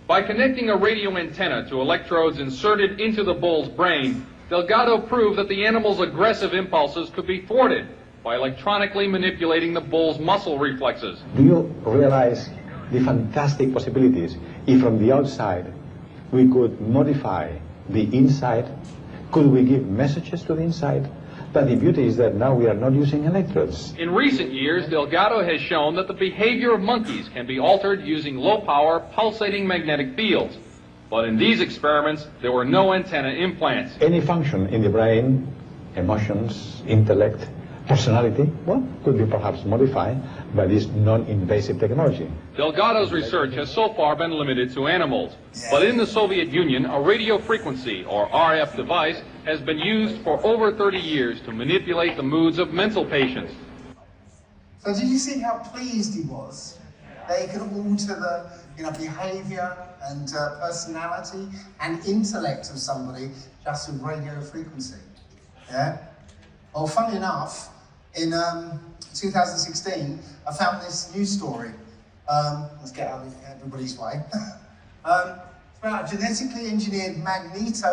By connecting a radio antenna to electrodes inserted into the bull's brain, Delgado proved that the animal's aggressive impulses could be thwarted by electronically manipulating the bull's muscle reflexes. Do you realize the fantastic possibilities if from the outside we could modify the inside? Could we give messages to the inside? But the beauty is that now we are not using electrodes. In recent years, Delgado has shown that the behavior of monkeys can be altered using low-power, pulsating magnetic fields. But in these experiments, there were no antenna implants. Any function in the brain, emotions, intellect, personality, could be perhaps modified by this non-invasive technology. Delgado's research has so far been limited to animals. But in the Soviet Union, a radio frequency, or RF device, has been used for over 30 years to manipulate the moods of mental patients. So did you see how pleased he was? That he could alter the behavior and personality and intellect of somebody just with radio frequency. Yeah? Well, funny enough, in 2016, I found this news story. Let's get out of everybody's way. It's about a genetically engineered magnetic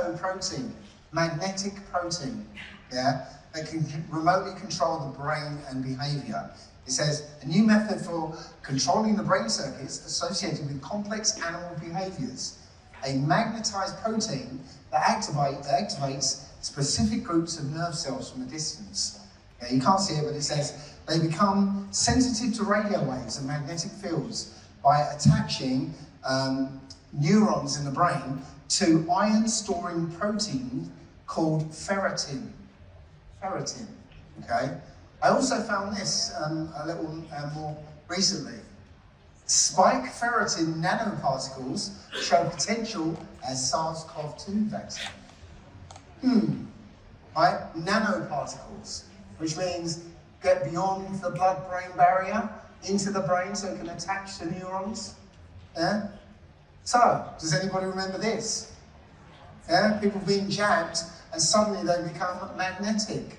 protein, yeah, that can remotely control the brain and behavior. It says, a new method for controlling the brain circuits associated with complex animal behaviors. A magnetized protein that activates specific groups of nerve cells from a distance. Yeah, you can't see it, but it says they become sensitive to radio waves and magnetic fields by attaching neurons in the brain to iron-storing protein called ferritin. Ferritin, okay? I also found this a little more recently. Spike ferritin nanoparticles show potential as SARS-CoV-2 vaccine. Right? Nanoparticles, which means get beyond the blood-brain barrier into the brain so it can attach to neurons. Yeah? So, does anybody remember this? Yeah? People being jabbed and suddenly they become magnetic.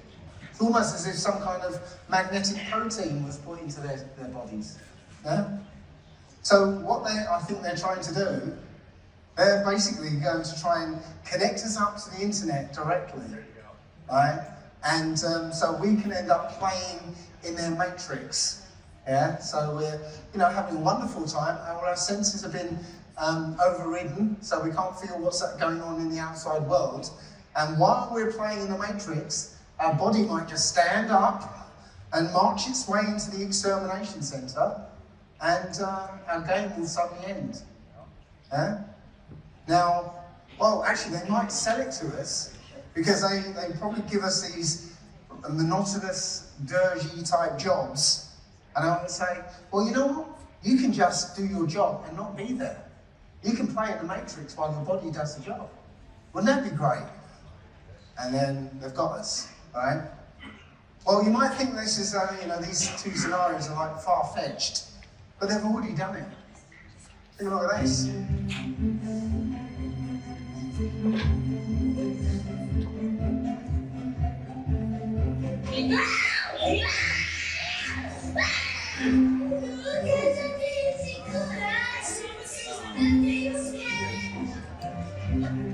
It's almost as if some kind of magnetic protein was put into their bodies. Yeah? So what I think they're trying to do, they're basically going to try and connect us up to the internet directly. Right? And so we can end up playing in their matrix. Yeah? So we're having a wonderful time. All our senses have been overridden, so we can't feel what's going on in the outside world. And while we're playing in the matrix, our body might just stand up and march its way into the extermination centre, and our game will suddenly end. Yeah? Now, well, actually, they might sell it to us because they probably give us these monotonous, dirgy type jobs, and I would say, well, you know what? You can just do your job and not be there. You can play in the matrix while your body does the job. Wouldn't that be great? And then they've got us, right? Well, you might think this is, these two scenarios are like far-fetched, but they've already done it. Take a look at this.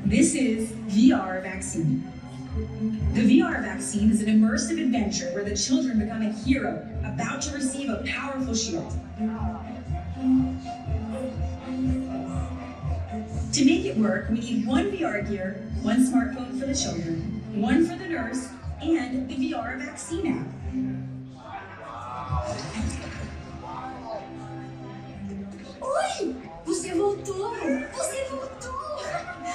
This is VR vaccine. The VR vaccine is an immersive adventure where the children become a hero about to receive a powerful shield. To make it work, we need one VR gear, one smartphone for the children, one for the nurse, and the VR vaccine app. Oi! Você voltou! Você voltou!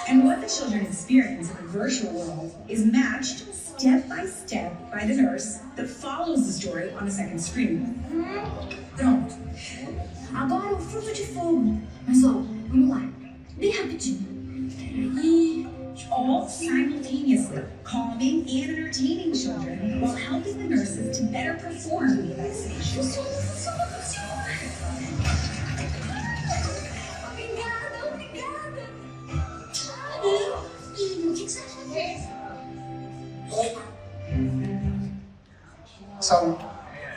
And what the children experience in the virtual world is matched step by step by the nurse that follows the story on a second screen. Pronto. Agora o fruto de fogo. Mas ó, vamos lá. Bem rapidinho. Peraí. All simultaneously calming and entertaining children while helping the nurses to better perform the vaccination. Funciona, funciona, funciona. Obrigada, obrigada. E o que você acha disso? So,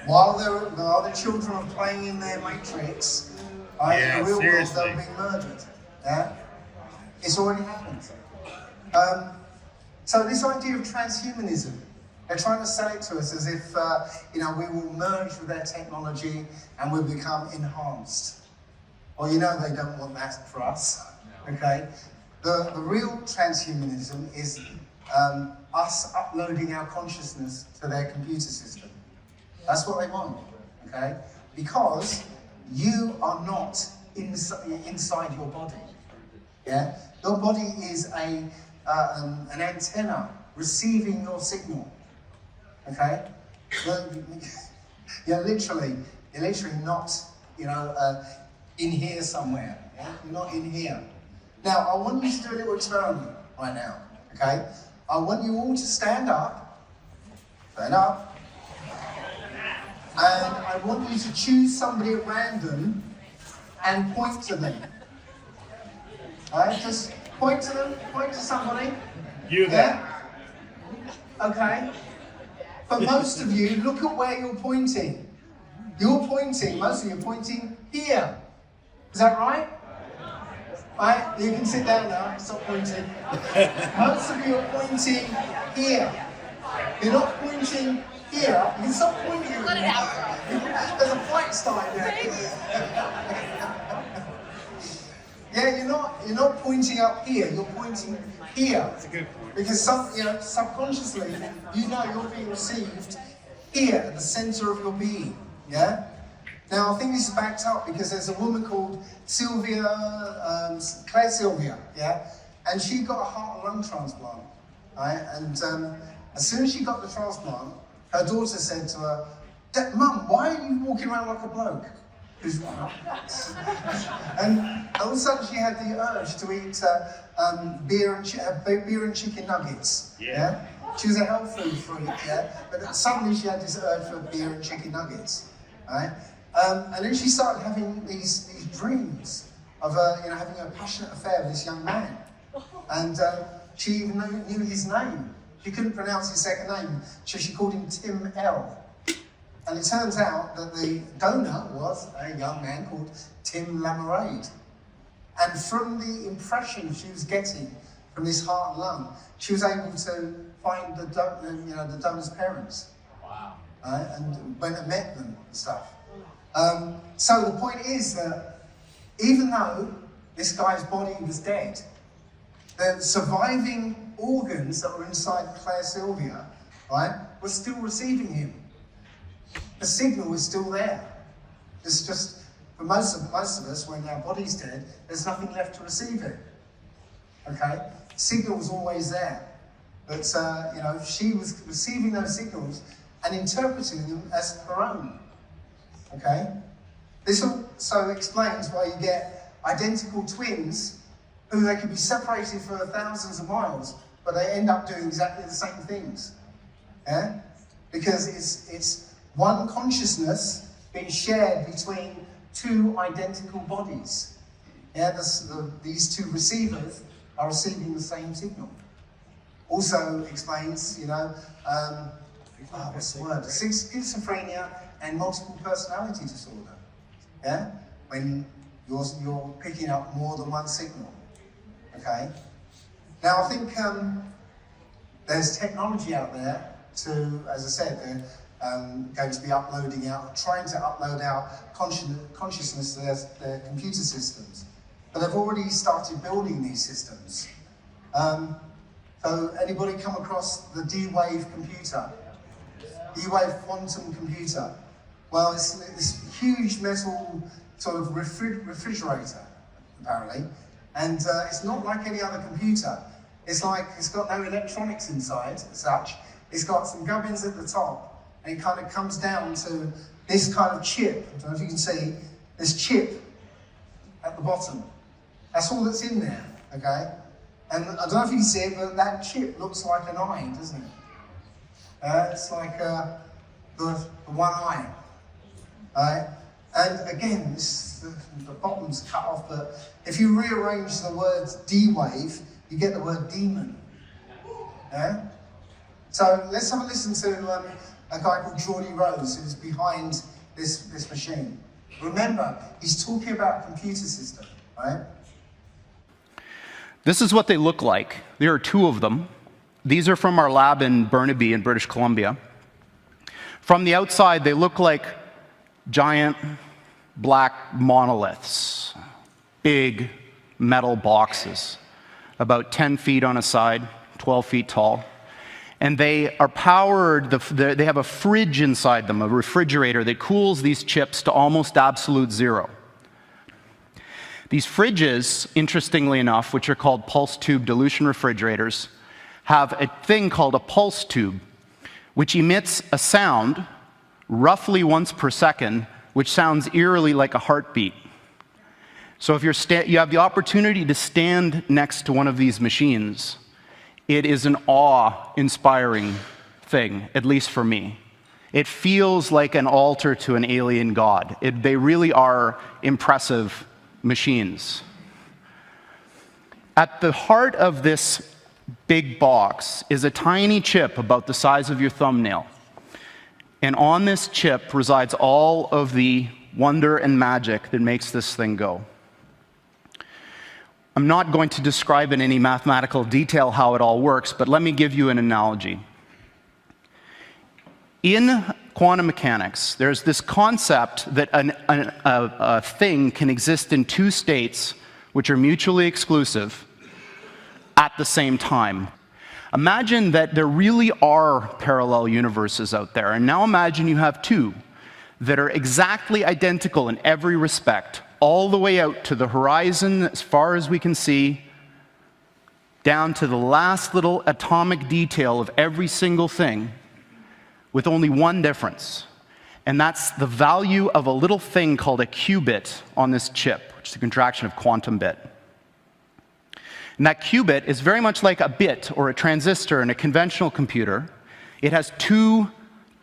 while the children are playing in their matrix, in the real world they're being murdered. Yeah? It's already happened. So this idea of transhumanism, they're trying to sell it to us as if we will merge with their technology and we'll become enhanced. Well, they don't want that for us. Okay? The real transhumanism is us uploading our consciousness to their computer system. That's what they want, okay? Because you are not inside your body, yeah? Your body is an antenna receiving your signal, okay? You're literally not, in here somewhere, yeah? You're not in here. Now, I want you to do a little experiment right now, okay? I want you all to stand up, and I want you to choose somebody at random and point to them. Alright, just point to them, point to somebody. You there. Yeah? Okay. But most of you, look at where you're pointing. Most of you are pointing here. Is that right? Right, you can sit down now, stop pointing. Most of you are pointing here. You're not pointing here. You can stop pointing. Let it out. There's a fight starting there. Yeah, you're not pointing up here, you're pointing here. That's a good point. Because subconsciously, you're being received here at the center of your being. Yeah? Now, I think this is backed up because there's a woman called Claire Sylvia, yeah? And she got a heart and lung transplant, right? And as soon as she got the transplant, her daughter said to her, Mum, why are you walking around like a bloke? And all of a sudden she had the urge to eat beer and chicken nuggets. Yeah. She was a health food freak, yeah. But suddenly she had this urge for beer and chicken nuggets, right? And then she started having these dreams of having a passionate affair with this young man, and she even knew his name. She couldn't pronounce his second name, so she called him Tim L. And it turns out that the donor was a young man called Tim Lamourade. And from the impression she was getting from this heart and lung, she was able to find the donor's parents. Wow. And when I met them and stuff. So the point is that even though this guy's body was dead, the surviving organs that were inside Claire Sylvia, right, were still receiving him. The signal is still there. It's just, for most of us, when our body's dead, there's nothing left to receive it. Okay? The signal was always there. But, she was receiving those signals and interpreting them as her own. Okay? This also explains why you get identical twins who they could be separated for thousands of miles, but they end up doing exactly the same things. Yeah? Because it's one consciousness being shared between two identical bodies. Yeah, these two receivers are receiving the same signal. Also explains, what's the word? Schizophrenia and multiple personality disorder. Yeah, when you're picking up more than one signal. Okay. Now I think there's technology out there to, as I said, they're going to be trying to upload our consciousness to their computer systems. But they've already started building these systems. So anybody come across the D-Wave computer? D-Wave quantum computer. Well, it's this huge metal sort of refrigerator, apparently. And it's not like any other computer. It's got no electronics inside as such. It's got some gubbins at the top, and it kind of comes down to this kind of chip. I don't know if you can see this chip at the bottom. That's all that's in there, okay? And I don't know if you can see it, but that chip looks like an eye, doesn't it? It's like the one eye. Right? And again, the bottom's cut off, but if you rearrange the words D-Wave, you get the word demon. Yeah? So let's have a listen to a guy called Geordie Rose, who's behind this machine. Remember, he's talking about a computer system, right? This is what they look like. There are two of them. These are from our lab in Burnaby in British Columbia. From the outside, they look like giant black monoliths, big metal boxes, about 10 feet on a side, 12 feet tall. And they are powered, they have a fridge inside them, a refrigerator that cools these chips to almost absolute zero. These fridges, interestingly enough, which are called pulse tube dilution refrigerators, have a thing called a pulse tube, which emits a sound roughly once per second, which sounds eerily like a heartbeat. So if you have the opportunity to stand next to one of these machines, it is an awe-inspiring thing, at least for me. It feels like an altar to an alien god. They really are impressive machines. At the heart of this big box is a tiny chip about the size of your thumbnail. And on this chip resides all of the wonder and magic that makes this thing go. I'm not going to describe in any mathematical detail how it all works, but let me give you an analogy. In quantum mechanics, there's this concept that a thing can exist in two states which are mutually exclusive at the same time. Imagine that there really are parallel universes out there, and now imagine you have two that are exactly identical in every respect, all the way out to the horizon as far as we can see, down to the last little atomic detail of every single thing, with only one difference. And that's the value of a little thing called a qubit on this chip, which is a contraction of quantum bit. And that qubit is very much like a bit or a transistor in a conventional computer. It has two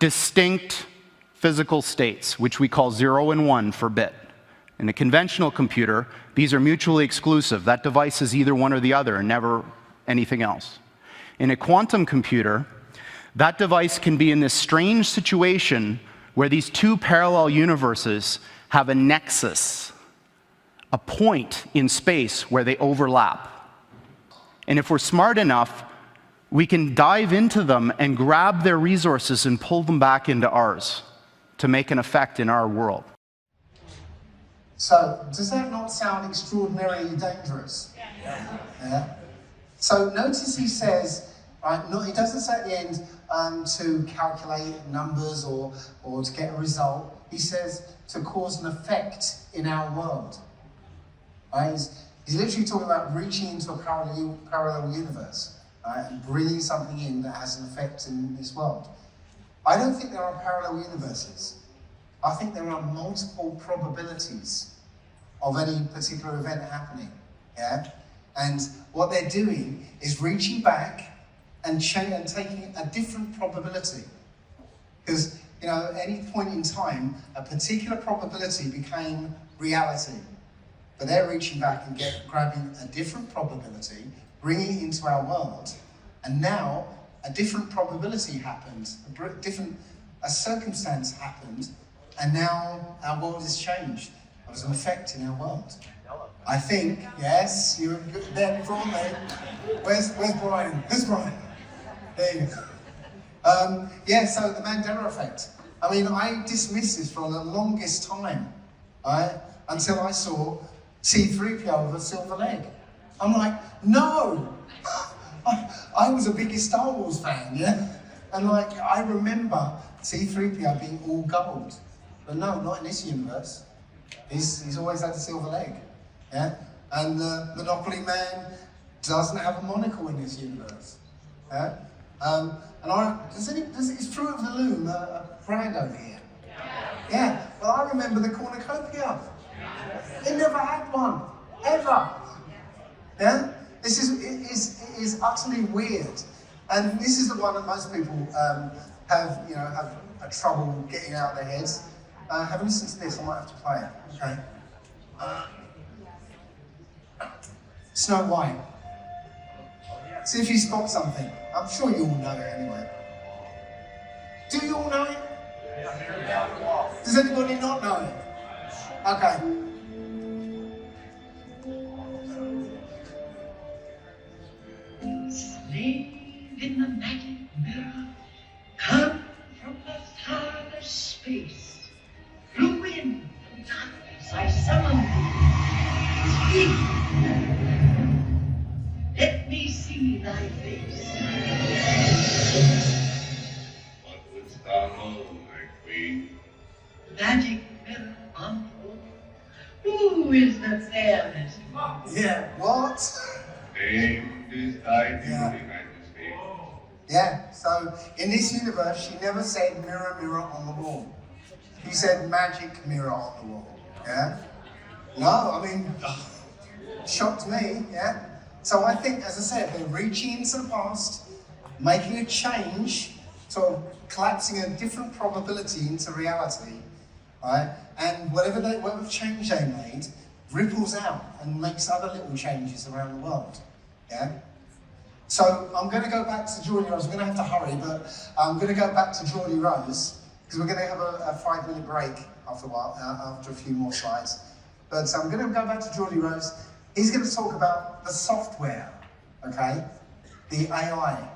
distinct physical states, which we call 0 and 1 for bit. In a conventional computer, these are mutually exclusive. That device is either one or the other, and never anything else. In a quantum computer, that device can be in this strange situation where these two parallel universes have a nexus, a point in space where they overlap. And if we're smart enough, we can dive into them and grab their resources and pull them back into ours to make an effect in our world. So, does that not sound extraordinarily dangerous? Yeah. So notice he says, right, he doesn't say at the end to calculate numbers or to get a result. He says to cause an effect in our world. Right? He's literally talking about reaching into a parallel universe, right, and bringing something in that has an effect in this world. I don't think there are parallel universes. I think there are multiple probabilities of any particular event happening. Yeah? And what they're doing is reaching back and taking a different probability. Because, you know, at any point in time, a particular probability became reality. But they're reaching back and grabbing a different probability, bringing it into our world, and now a different probability happened, a circumstance happened, and now our world has changed. There was an effect in our world. I think, yes, you were there before me. Where's Brian? Who's Brian? There you go. Yeah, so the Mandela effect. I mean, I dismissed this for the longest time, right? Until I saw C-3PO with a silver leg. I'm like, no! I was the biggest Star Wars fan, yeah? And like, I remember C-3PO being all gold. But no, not in this universe. He's always had a silver leg, yeah? And the Monopoly Man doesn't have a monocle in this universe, yeah? Is Fruit of the Loom a brand over here? Yeah, well I remember the cornucopia. It never had one, ever. Yeah? This is utterly weird. And this is the one that most people have a trouble getting out of their heads. Have a listen to this, I might have to play it, okay? Snow White. See if you spot something. I'm sure you all know it anyway. Do you all know it? Does anybody not know it? Okay. Slave in the magic mirror, come from the farthest space. Flew in from darkness, I summoned thee. Speak. Let me see thy face. What wouldst thou know, my queen? Magic mirror unfold. Who is the fairest? Yeah, what? Famed is thy beauty, Majesty. Yeah, so in this universe, she never said mirror, mirror on the wall. He said magic mirror on the wall, yeah? No, I mean, shocked me, yeah? So I think, as I said, they're reaching into the past, making a change, sort of collapsing a different probability into reality, right? And whatever change they made ripples out and makes other little changes around the world, yeah? So I'm going to go back to Geordie Rose. I'm going to have to hurry, but I'm going to go back to Geordie Rose because we're going to have a 5-minute break after a while, after a few more slides. But I'm going to go back to Geordie Rose. He's going to talk about the software, okay? The AI,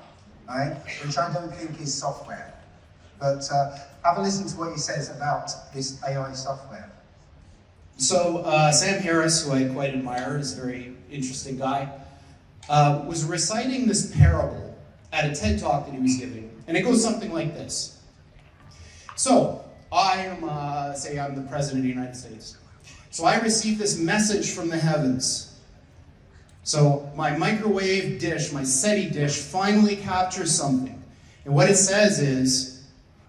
right? Which I don't think is software. But have a listen to what he says about this AI software. So Sam Harris, who I quite admire, is a very interesting guy, was reciting this parable at a TED Talk that he was giving. And it goes something like this. So, say I'm the President of the United States. So I received this message from the heavens. So my microwave dish, my SETI dish, finally captures something. And what it says is,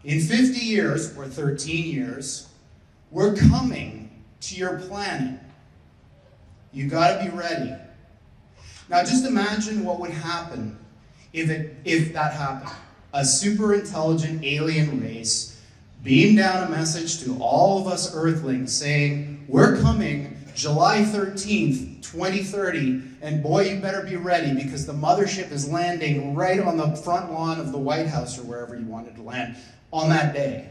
in 50 years, or 13 years, we're coming to your planet. You gotta be ready. Now just imagine what would happen if that happened. A super intelligent alien race beamed down a message to all of us Earthlings saying, we're coming July 13th, 2030, and boy, you better be ready because the mothership is landing right on the front lawn of the White House or wherever you wanted to land on that day.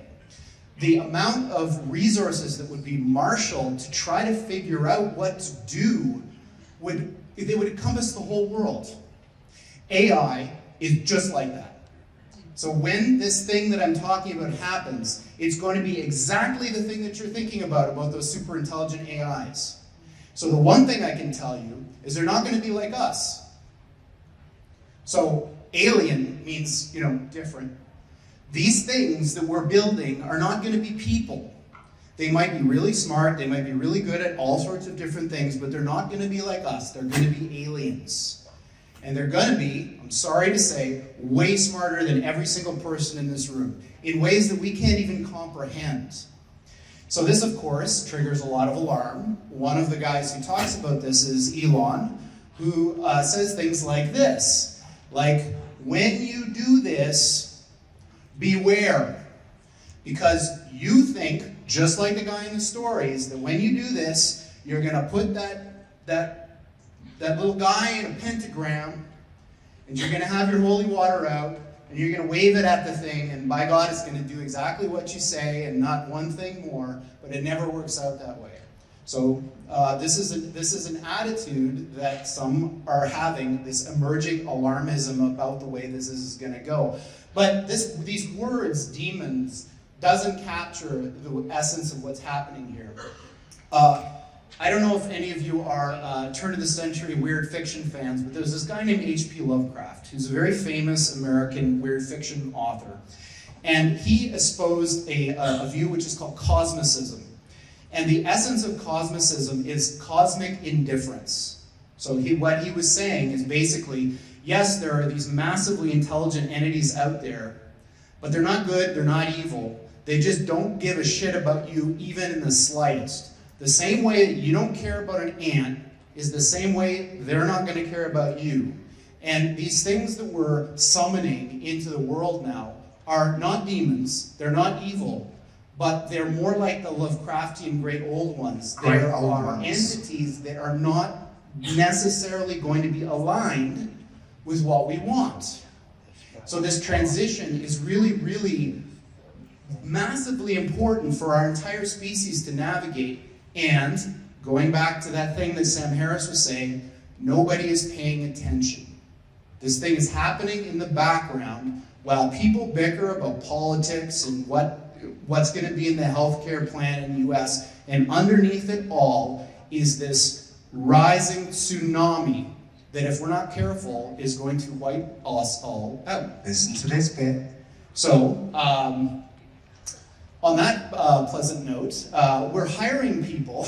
The amount of resources that would be marshaled to try to figure out what to do would encompass the whole world. AI is just like that. So when this thing that I'm talking about happens, it's going to be exactly the thing that you're thinking about those super intelligent AIs. So the one thing I can tell you is they're not going to be like us. So alien means, different. These things that we're building are not going to be people. They might be really smart, they might be really good at all sorts of different things, but they're not going to be like us. They're going to be aliens. And they're going to be, I'm sorry to say, way smarter than every single person in this room, in ways that we can't even comprehend. So this, of course, triggers a lot of alarm. One of the guys who talks about this is Elon, who says things like this, like, when you do this, beware, because you think, just like the guy in the stories, that when you do this, you're going to put that little guy in a pentagram, and you're going to have your holy water out, and you're going to wave it at the thing, and by God, it's going to do exactly what you say, and not one thing more, but it never works out that way. So this is an attitude that some are having, this emerging alarmism about the way this is going to go. But these words, demons, doesn't capture the essence of what's happening here. I don't know if any of you are turn-of-the-century weird fiction fans, but there's this guy named H.P. Lovecraft, who's a very famous American weird fiction author. And he espoused a view which is called cosmicism. And the essence of cosmicism is cosmic indifference. So what he was saying is basically, yes, there are these massively intelligent entities out there, but they're not good, they're not evil. They just don't give a shit about you even in the slightest. The same way that you don't care about an ant is the same way they're not going to care about you. And these things that we're summoning into the world now are not demons, they're not evil, but they're more like the Lovecraftian great old ones. There are entities that are not necessarily going to be aligned with what we want. So this transition is really, really massively important for our entire species to navigate. And going back to that thing that Sam Harris was saying, nobody is paying attention. This thing is happening in the background while people bicker about politics and what's going to be in the healthcare plan in the US. And underneath it all is this rising tsunami that, if we're not careful, is going to wipe us all out. Listen to this bit. So, on that pleasant note, we're hiring people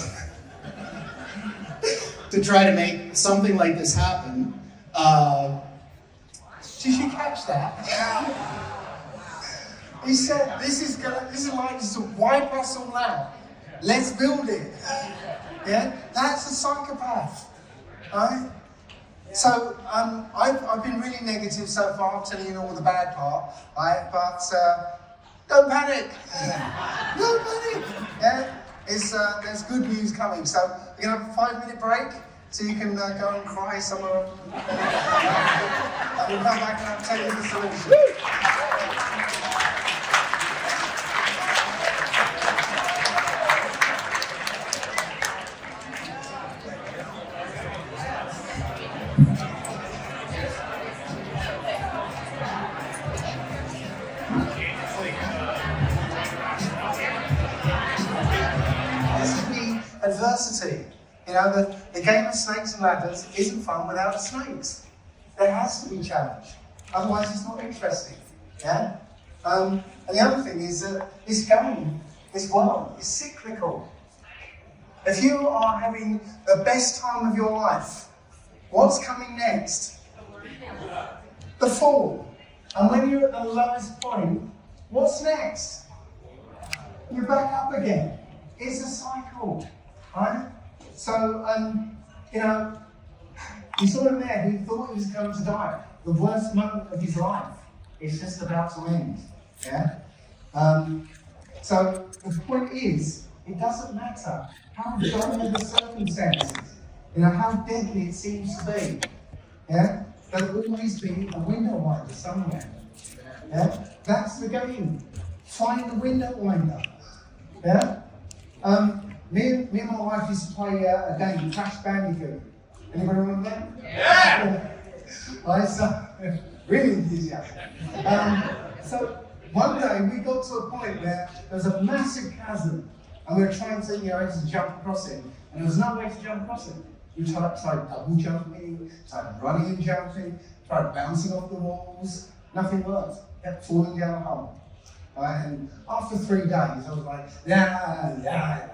to try to make something like this happen. Did you catch that? He said, this is like to wipe us all out. Let's build it. Yeah, that's a psychopath, right? So I've been really negative so far. I'm telling you all the bad part, right? But don't panic. Don't panic. Yeah, there's good news coming. So we're gonna have a 5-minute break, so you can go and cry somewhere. We'll come back and I'll tell you the solution. Adversity. You know, the game of snakes and ladders isn't fun without snakes. There has to be challenge. Otherwise it's not interesting. Yeah? And the other thing is that this game, this world, is cyclical. If you are having the best time of your life, what's coming next? The fall. And when you're at the lowest point, What's next? You're back up again. It's a cycle, right? So, you know, you saw him there who thought he was going to die. The worst moment of his life is just about to end. Yeah? So the point is, it doesn't matter how dire the circumstances, you know, how deadly it seems to be. Yeah? There'll always be a window winder somewhere. Yeah? That's the game. Find the window winder. Yeah? Me and my wife used to play a game, Crash Bandicoot. Anybody remember that? Yeah! Right, so, really enthusiastic. So, one day we got to a point where there was a massive chasm, and we were trying to, you know, to jump across it, and there was no way to jump across it. We tried double jumping, tried running and jumping, tried bouncing off the walls, nothing worked. Kept falling down a hole. Right? And after 3 days, I was like, yeah.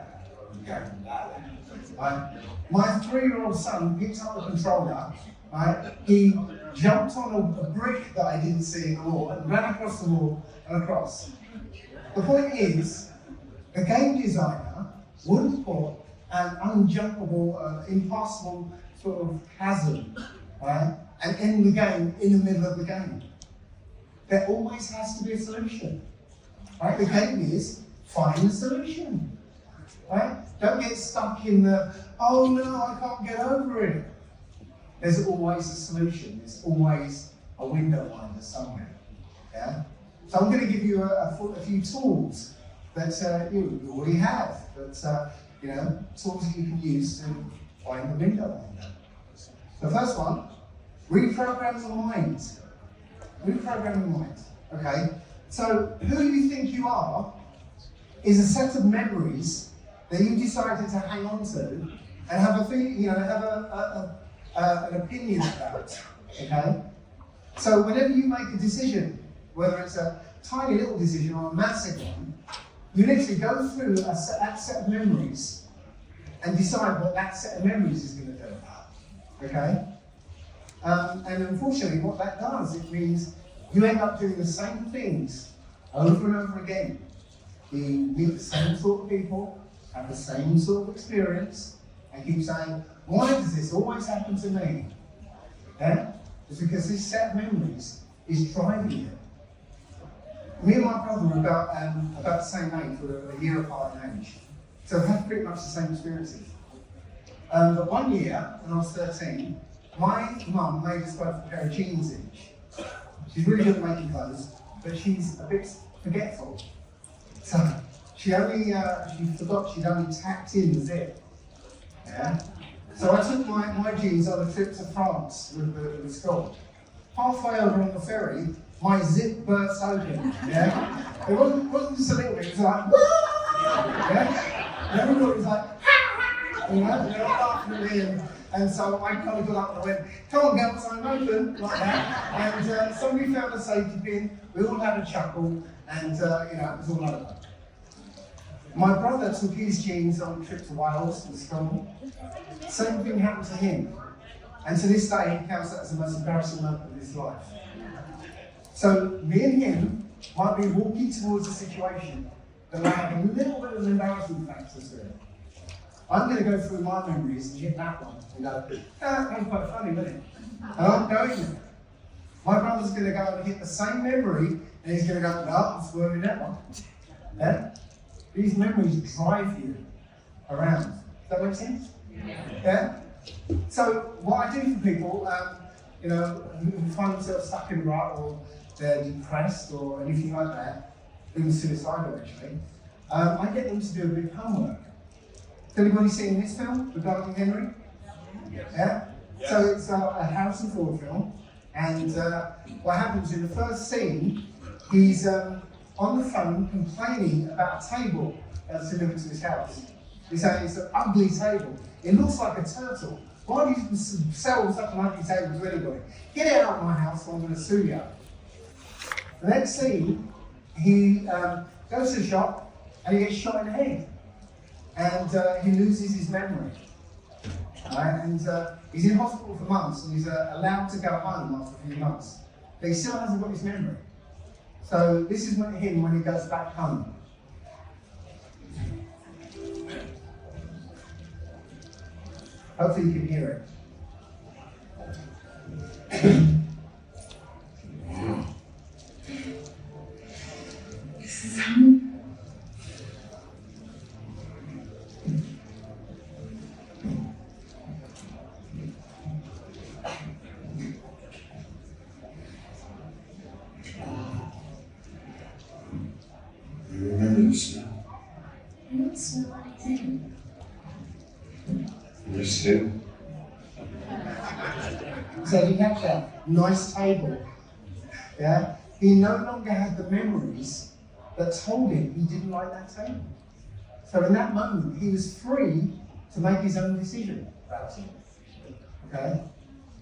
Right? My 3-year-old son picked up the controller, right? He jumped on a brick that I didn't see in the wall and ran across the wall and across. The point is, the game designer would have put an unjumpable, impossible sort of chasm, right? And end the game in the middle of the game. There always has to be a solution. Right? The game is find the solution. Right? Don't get stuck in the, oh no, I can't get over it. There's always a solution. There's always a window winder somewhere. Yeah? So I'm going to give you a few tools that you already have, but you know, tools that you can use to find the window winder. The first one, reprogram the mind. Reprogram the mind. Okay? So who you think you are is a set of memories that you decided to hang on to and have an opinion about. Okay? So whenever you make a decision, whether it's a tiny little decision or a massive one, you literally go through that set of memories and decide what that set of memories is going to do. Okay? And unfortunately, what that does, it means you end up doing the same things over and over again. You meet the same sort of people, have the same sort of experience, and keep saying, why does this always happen to me? Yeah? It's because this set of memories is driving you. Me and my brother were about the same age, we're a year apart in age. So we've had pretty much the same experiences. But one year, when I was 13, my mum made us both a pair of jeans each. She's really good at making clothes, but she's a bit forgetful. So she forgot she'd only tacked in the zip. Yeah? So I took my jeans on a trip to France with the school. Halfway over on the ferry, my zip burst open. Yeah? It wasn't just a little bit, it was like, yeah? And everybody was like, you know, they were laughing at me, and so I kind of got up and I went, come on girls, I'm open, like that. And somebody found a safety pin, we all had a chuckle, and you know, it was all over. My brother took his jeans on a trip to Wales from school. Same thing happened to him. And to this day, he counts that as the most embarrassing moment of his life. So me and him might be walking towards a situation that will have a little bit of an embarrassment factor to it. I'm going to go through my memories and hit that one and go, that was quite funny, wasn't it? And I'm going there. My brother's going to go and hit the same memory and he's going to go, no, I'm swerving that one. Yeah? These memories drive you around. Does that make sense? Yeah? So what I do for people, you know, who find themselves stuck in a rut or they're depressed or anything like that, even suicidal actually, I get them to do a bit of homework. Has anybody seen this film regarding Henry? Yeah? So it's a Harrison Ford film, and what happens in the first scene, he's on the phone complaining about a table that's delivered to his house. He's saying it's an ugly table. It looks like a turtle. Why do you sell such an ugly table to anybody? Get it out of my house or I'm going to sue you. The next scene, he goes to the shop and he gets shot in the head. And he loses his memory. Right? And he's in hospital for months and he's allowed to go home after a few months. But he still hasn't got his memory. So this is him when he goes back home. Hopefully you can hear it. You remember the snow? I don't smell anything. You still? So you catch that? Nice table. Yeah? He no longer had the memories that told him he didn't like that table. So in that moment, he was free to make his own decision about it. Okay?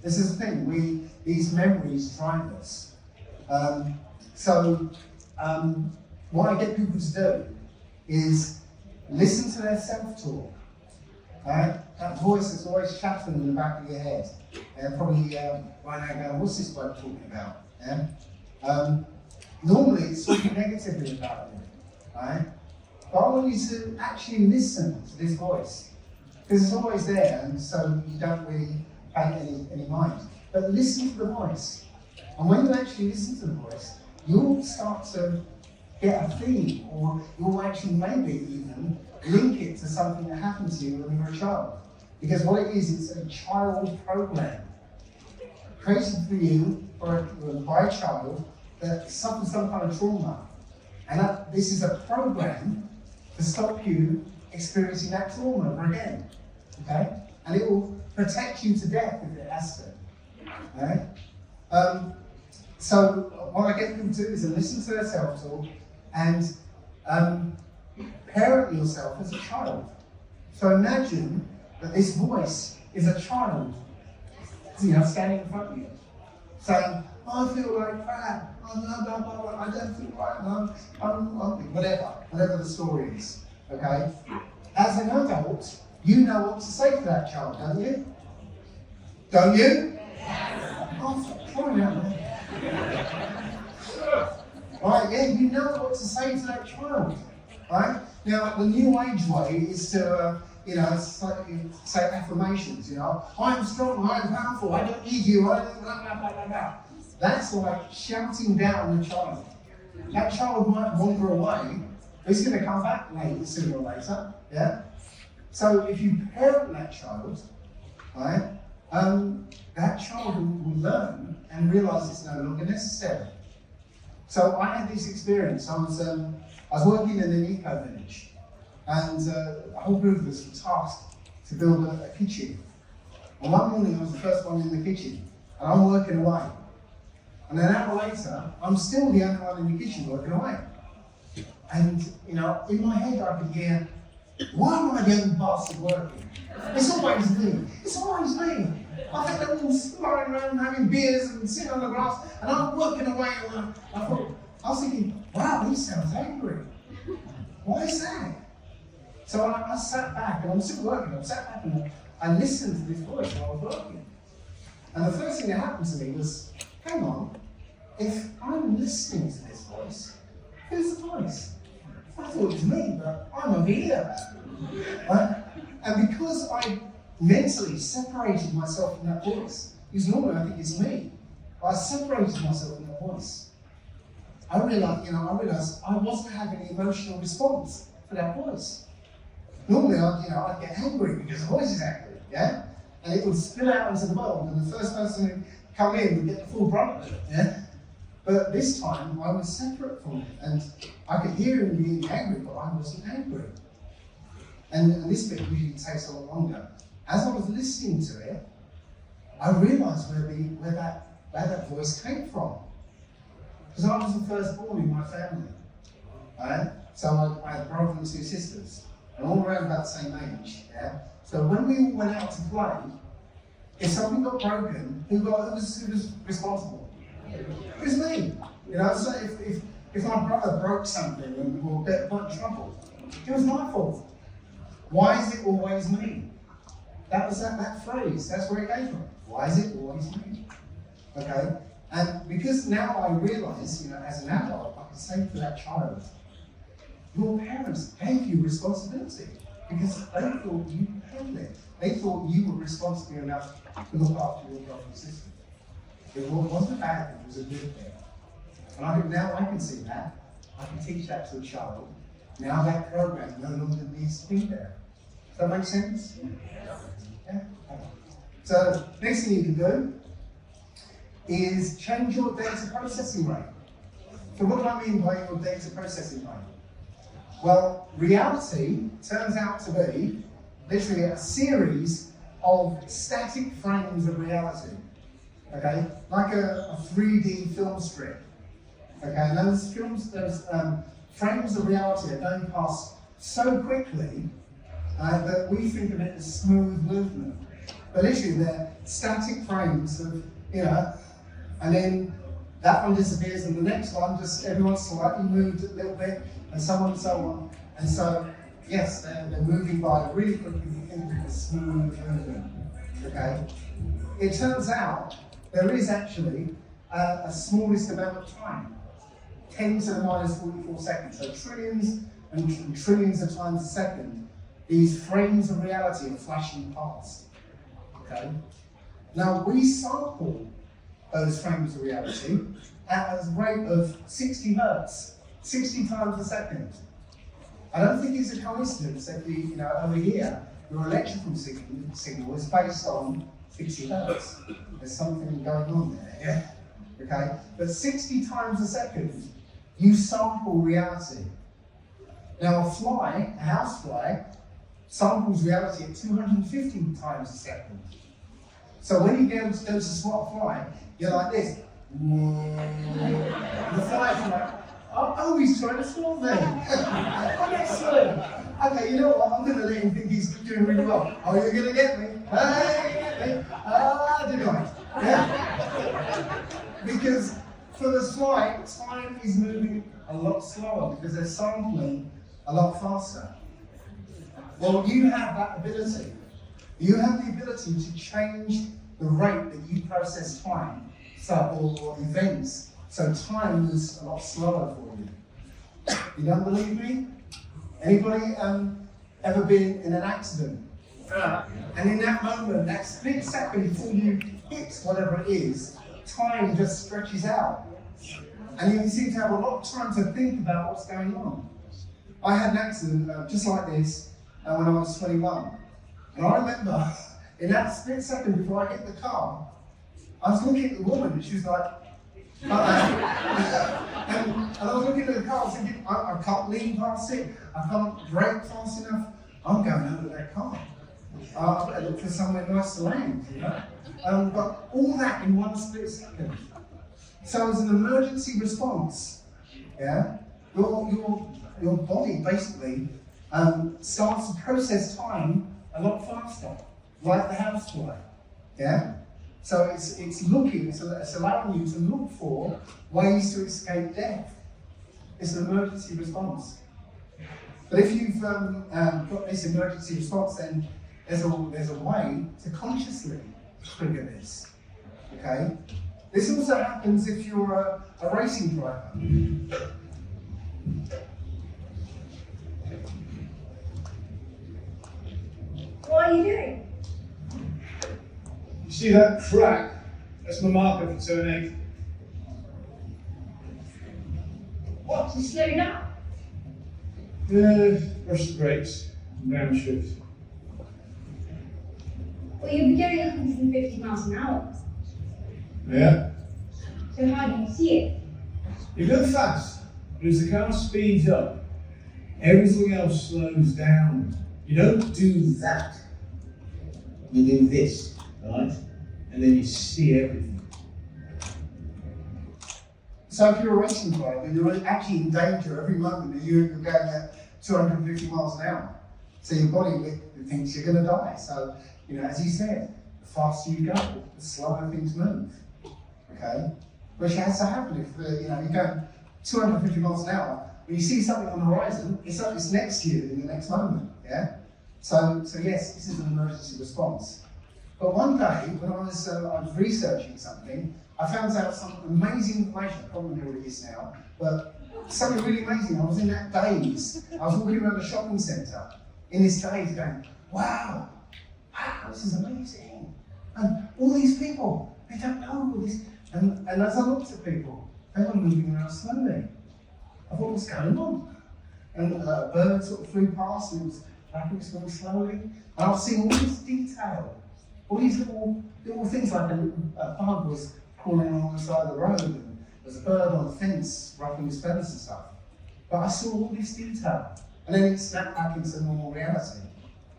This is the thing, these memories drive us. What I get people to do is listen to their self-talk. Right? That voice that's always chattering in the back of your head. Probably right now going, what's this bloke talking about? Yeah? Normally it's talking negatively about you. Right? But I want you to actually listen to this voice. Because it's always there, and so you don't really pay any mind. But listen to the voice. And when you actually listen to the voice, you'll start to get a theme, or you'll actually maybe even link it to something that happened to you when you were a child. Because what it is, it's a child program created for you by a child that suffered some kind of trauma. And this is a program to stop you experiencing that trauma ever again. Okay? And it will protect you to death if it has to. Okay? So what I get people to do is to listen to their self-talk and parent yourself as a child. So imagine that this voice is a child, standing in front of you, saying, I feel like crap, I don't feel right, whatever the story is, okay? As an adult, you know what to say to that child, don't you? Don't you? Oh, for crying out loud. Right, yeah, you know what to say to that child, right? Now, the new age way is to, say affirmations, I'm strong, I'm powerful, I don't need you, I don't, blah, blah, blah, blah, blah. That's like shouting down the child. That child might wander away, but he's going to come back sooner or later, yeah? So if you parent that child, right, that child will learn and realise it's no longer necessary. So I had this experience. I was working in an eco-village, and a whole group of us were tasked to build a kitchen. And one morning I was the first one in the kitchen, and I'm working away. And an hour later, I'm still the only one in the kitchen working away. And, in my head I could hear, why am I the only bastard working? It's always me. It's always me. I think they're all lying around having beers and sitting on the grass, and I'm working away. And I was thinking, wow, he sounds angry. Why is that? So I sat back, and I'm still working. I sat back and I listened to this voice while I was working. And the first thing that happened to me was, hang on, if I'm listening to this voice, who's the voice? I thought it was me, but I'm over here. Right? And because I mentally separated myself from that voice, because normally I think it's me, I separated myself from that voice. I realized I wasn't having an emotional response to that voice. Normally I'd get angry because the voice is angry, yeah? And it would spill out into the world, and the first person who come in would get the full brunt of it, yeah? But this time I was separate from it, and I could hear him being angry, but I wasn't angry. And this bit usually takes a lot longer. As I was listening to it, I realised where that voice came from. Because I was the firstborn in my family. Right? So I had a brother and 2 sisters, and all around about the same age. Yeah? So when we all went out to play, if something got broken, who was responsible? It was me. So if my brother broke something and we got in trouble, it was my fault. Why is it always me? That was that phrase. That's where it came from. Why is it always me? Okay? And because now I realise, as an adult, I can say to that child, your parents gave you responsibility because they thought you handled it. They thought you were responsible enough to look after your brother and sister. It wasn't a bad thing, it was a good thing. And I think now I can see that. I can teach that to a child. Now that program no longer needs to be there. Does that make sense? Yeah. So next thing you can do is change your data processing rate. So what do I mean by your data processing rate? Well, reality turns out to be literally a series of static frames of reality. Okay, like a 3D film strip. Okay, and those frames of reality are going past so quickly that we think of it as smooth movement. But literally they're static frames of, and then that one disappears and the next one just everyone's slightly moved a little bit and so on and so on. And so, yes, they're moving by really quickly, we think of it as smooth movement. Okay? It turns out there is actually a smallest amount of time. 10 to the minus 44 seconds. So trillions and trillions of times a second, these frames of reality are flashing past. Okay? Now we sample those frames of reality at a rate of 60 hertz, 60 times a second. I don't think it's a coincidence that over here, your electrical signal is based on 60 hertz. There's something going on there, yeah? Okay? But 60 times a second, you sample reality. Now a housefly, samples reality at 250 times a second. So when you go to swat a fly, you're like this. The fly's like, oh, he's trying to swat me. Oh, excellent. Okay, you know what? I'm going to let him think he's doing really well. Oh, you're going to get me? Hey, did I? Yeah. Because for the fly, time is moving a lot slower because they're sampling a lot faster. Well, you have that ability. You have the ability to change the rate that you process time, or events, so time is a lot slower for you. You don't believe me? Anybody ever been in an accident? And in that moment, that split second before you hit whatever it is, time just stretches out. And you seem to have a lot of time to think about what's going on. I had an accident just like this when I was 21. And I remember, in that split second before I hit the car, I was looking at the woman and she was like, and I was looking at the car thinking, I can't lean past it, I can't brake fast enough, I'm going over that car. I look for somewhere nice to land, but all that in one split second. So as an emergency response, yeah, your body basically starts to process time a lot faster, like the housefly, yeah? So it's allowing you to look for ways to escape death. It's an emergency response. But if you've got this emergency response, then there's a way to consciously trigger this, okay? This also happens if you're a racing driver. What are you doing? You see that crack? That's my marker for turn 8. What, to slow down? Brush the brakes, downshift. Well, you'll be going 150 miles an hour. Yeah? So how do you see it? You go fast, but as the car speeds up, everything else slows down. You don't do that. You do this, right? And then you see everything. So if you're a racing driver, you're actually in danger every moment. You're going at 250 miles an hour. So your body thinks you're going to die. So, as you said, the faster you go, the slower things move. Okay? Which has to happen if, you're going 250 miles an hour. When you see something on the horizon, it's next to you in the next moment. Yeah? So yes, this is an emergency response. But one day, when I was researching something, I found out some amazing information. I can't remember what it is now, but something really amazing. I was in that daze. I was walking around the shopping centre in this daze going, wow, this is amazing. And all these people, they don't know all this. And as I looked at people, they were moving around slowly. I thought, what's going on? And a bird sort of flew past and it was flapping slowly. And I was seeing all this detail. All these little things, like a bug was crawling along the side of the road, and there's a bird on the fence ruffling his feathers and stuff. But I saw all this detail, and then it snapped back into normal reality.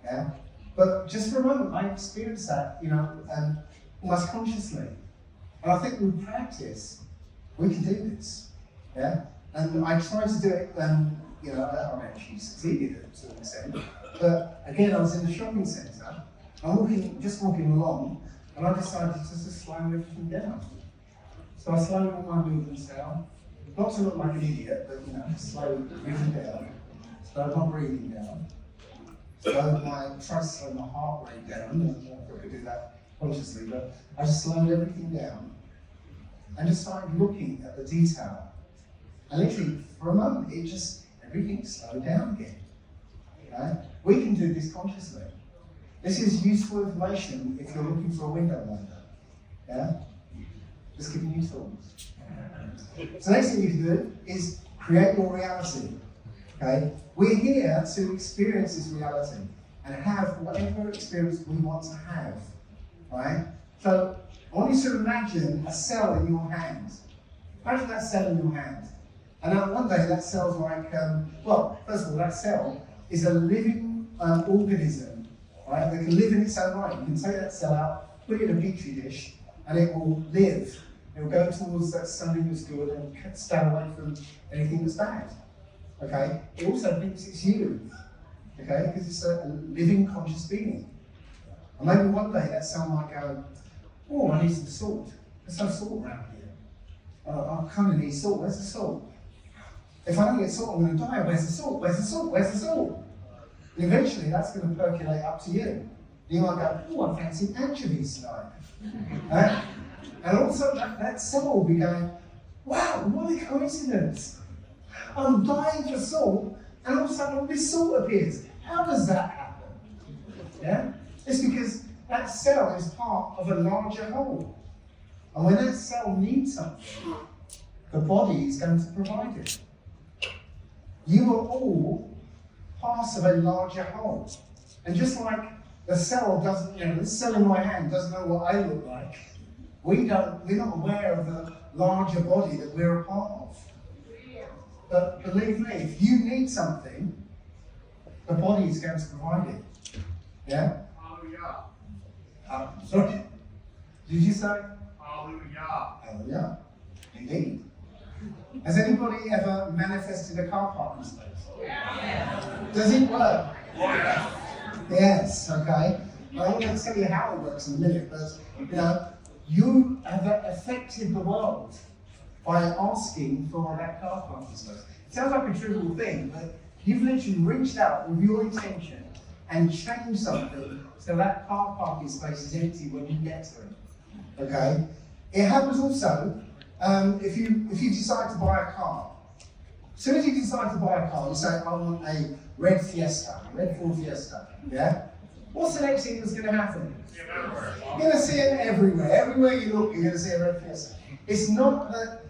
Yeah. But just for a moment, I experienced that, almost consciously. And I think with practice, we can do this. Yeah. And I tried to do it, I actually succeeded to an extent. But again, I was in the shopping centre. I'm just walking along, and I decided to just slow everything down. So I slowed all my movements down, not to look like an idiot, but just slow everything down, slowed my breathing down, tried to slow my heart rate down. I don't know if I could do that consciously, but I just slowed everything down, and just started looking at the detail. And literally, for a moment, everything slowed down again. Right? We can do this consciously. This is useful information if you're looking for a window winder. Yeah? Just giving you tools. So the next thing you can do is create your reality. Okay? We're here to experience this reality and have whatever experience we want to have. Right? So I want you to imagine a cell in your hand. Imagine that cell in your hand. And then one day that cell's like, first of all, that cell is a living organism. Right? That can live in its own right. You can take that cell out, put it in a petri dish, and it will live. It will go towards that something that's good and stay away from anything that's bad. Okay? It also thinks it's you. Okay? Because it's a living, conscious being. And maybe one day that cell might go, oh, I need some salt. There's no salt around here. I kind of need salt. Where's the salt? If I don't get salt, I'm going to die. Where's the salt? Where's the salt? Where's the salt? And eventually that's going to percolate up to you. You might go, oh, I fancy anchovies tonight. And also that cell will be going, wow, what a coincidence. I'm dying for salt, and all of a sudden all this salt appears. How does that happen? Yeah? It's because that cell is part of a larger whole. And when that cell needs something, the body is going to provide it. You are all parts of a larger whole. And just like the cell doesn't, this cell in my hand doesn't know what I look like, we're not aware of the larger body that we're a part of. But believe me, if you need something, the body is going to provide it. Yeah? Hallelujah. Sorry? Did you say? Hallelujah. Hallelujah. Indeed. Has anybody ever manifested a car parking space? Yeah. Does it work? Yeah. Yes, okay. I want to tell you how it works in a minute, but you have affected the world by asking for that car parking space. It sounds like a trivial thing, but you've literally reached out with your intention and changed something so that car parking space is empty when you get to it. Okay? It happens also if you decide to buy a car. As soon as you decide to buy a car, you say, I want a red Fiesta, red Ford Fiesta. Yeah? What's the next thing that's going to happen? You're going to see it everywhere. Everywhere you look, you're going to see a red Fiesta. It's not that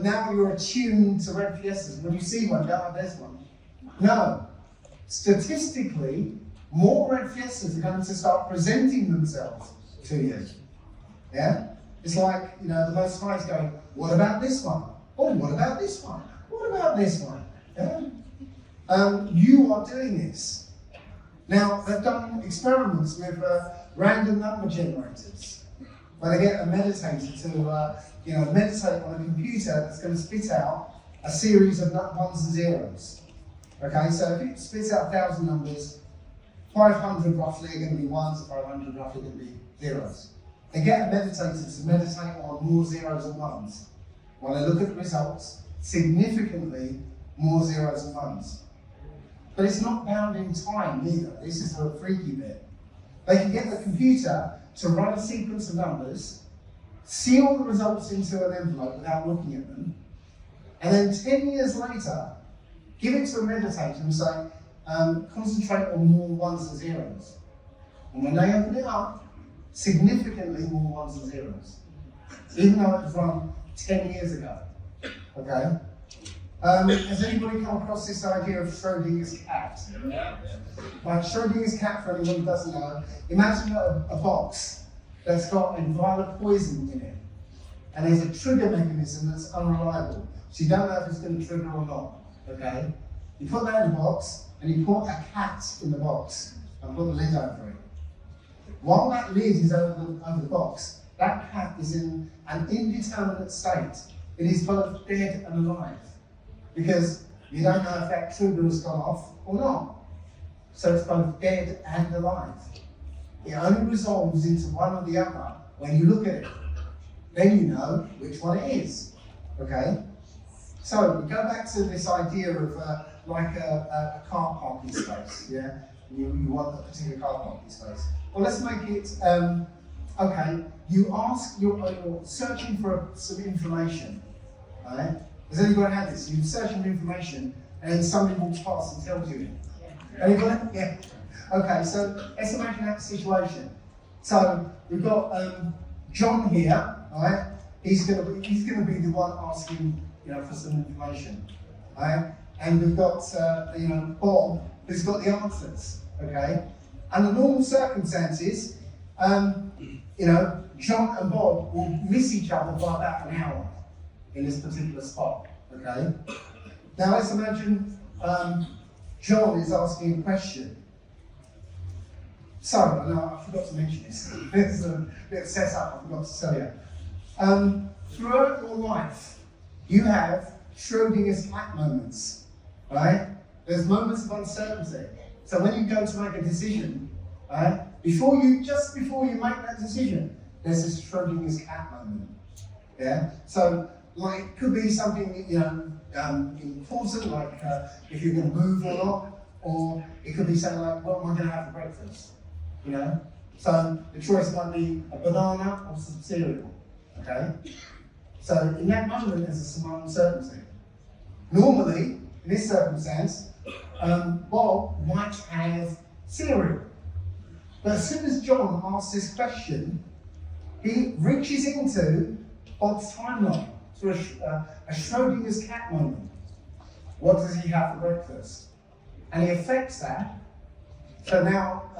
now you're attuned to red Fiestas. When you see one, there's one. No. Statistically, more red Fiestas are going to start presenting themselves to you. Yeah? It's like, the Most High is going, what about this one? Oh, what about this one? What about this one? Yeah? You are doing this. Now, they've done experiments with random number generators, where they get a meditator to meditate on a computer that's going to spit out a series of ones and zeros. Okay, so if it spits out 1,000 numbers, 500 roughly are going to be ones, 500 roughly are going to be zeros. They get a meditator to meditate on more zeros and ones. When they look at the results, significantly more zeros and ones. But it's not bound in time either. This is the freaky bit. They can get the computer to run a sequence of numbers, seal the results into an envelope without looking at them, and then 10 years later, give it to a meditator and say, concentrate on more ones and zeros. And when they open it up, significantly more ones and zeros, even though it was run 10 years ago. Okay? Has anybody come across this idea of Schrodinger's cat? Like Schrodinger's cat, for anyone who doesn't know, imagine a box that's got a violet poison in it, and there's a trigger mechanism that's unreliable, so you don't know if it's going to trigger or not. Okay? You put that in the box, and you put a cat in the box, and put the lid over it. While that lid is over the box, that cat is in an indeterminate state. It is both dead and alive, because you don't know if that trigger has gone off or not. So it's both dead and alive. It only resolves into one or the other when you look at it. Then you know which one it is. Okay? So we go back to this idea of like a car parking space. Yeah? You want a particular car parking space. Well, let's make it, okay, you're searching for some information, right? Has anybody had this? You're searching for information and then somebody walks past and tells you it. Anybody? Yeah. Okay, so let's imagine that situation. So we've got John here, right? He's gonna be the one asking, for some information, right? And we've got Bob, who's got the answers, okay? Under normal circumstances, John and Bob will miss each other by about an hour in this particular spot, okay? Now let's imagine John is asking a question. So, I forgot to mention this. There's a bit of setup I forgot to tell you. Throughout your life, you have Schrodinger's cat moments, right? There's moments of uncertainty. So when you go to make a decision, right, just before you make that decision, there's this Schrodinger's cat moment. Yeah. So like it could be something important, like if you're going to move or not, or it could be something like, what am I going to have for breakfast? So the choice might be a banana or some cereal. Okay. So in that moment, there's some uncertainty. Normally, in this circumstance, Bob might have cereal. But as soon as John asks this question, he reaches into Bob's timeline, to a Schrodinger's cat moment. What does he have for breakfast? And he affects that. So now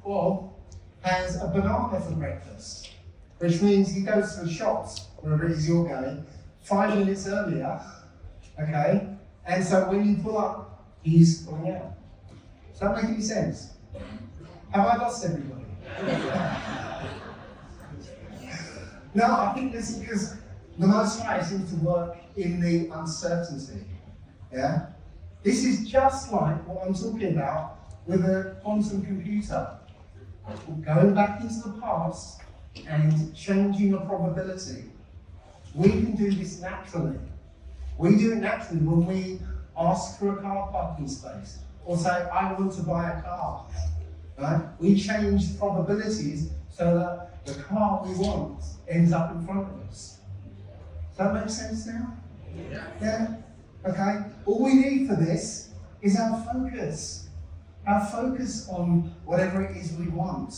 Bob has a banana for breakfast, which means he goes to the shops, wherever it is you're going, 5 minutes earlier, okay? And so when you pull up, he's pulling out. Does that make any sense? Have I lost everybody? No, I think this is because the Most High seems to work in the uncertainty. Yeah? This is just like what I'm talking about with a quantum computer. Going back into the past and changing a probability. We can do this naturally. We do it naturally when we ask for a car parking space or say, I want to buy a car. Right? We change probabilities so that the car we want ends up in front of us. Does that make sense now? Yeah? Okay? All we need for this is our focus. Our focus on whatever it is we want.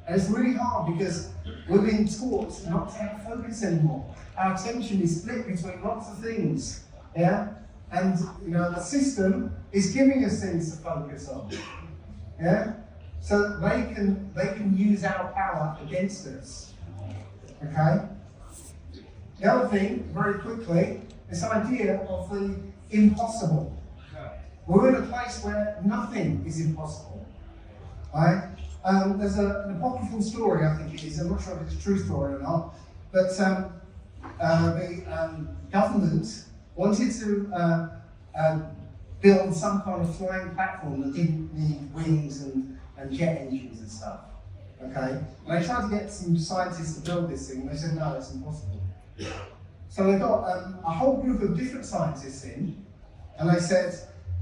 And it's really hard because we're being taught not to have focus anymore. Our attention is split between lots of things. Yeah? And the system is giving us things to focus on. Yeah? So they can use our power against us. Okay? The other thing, very quickly, this idea of the impossible. We're in a place where nothing is impossible. Right? There's an apocryphal story, I think it is. I'm not sure if it's a true story or not. But the government wanted to build some kind of flying platform that didn't need wings and jet engines and stuff. Okay? And they tried to get some scientists to build this thing, and they said, no, it's impossible. So they got a whole group of different scientists in, and they said,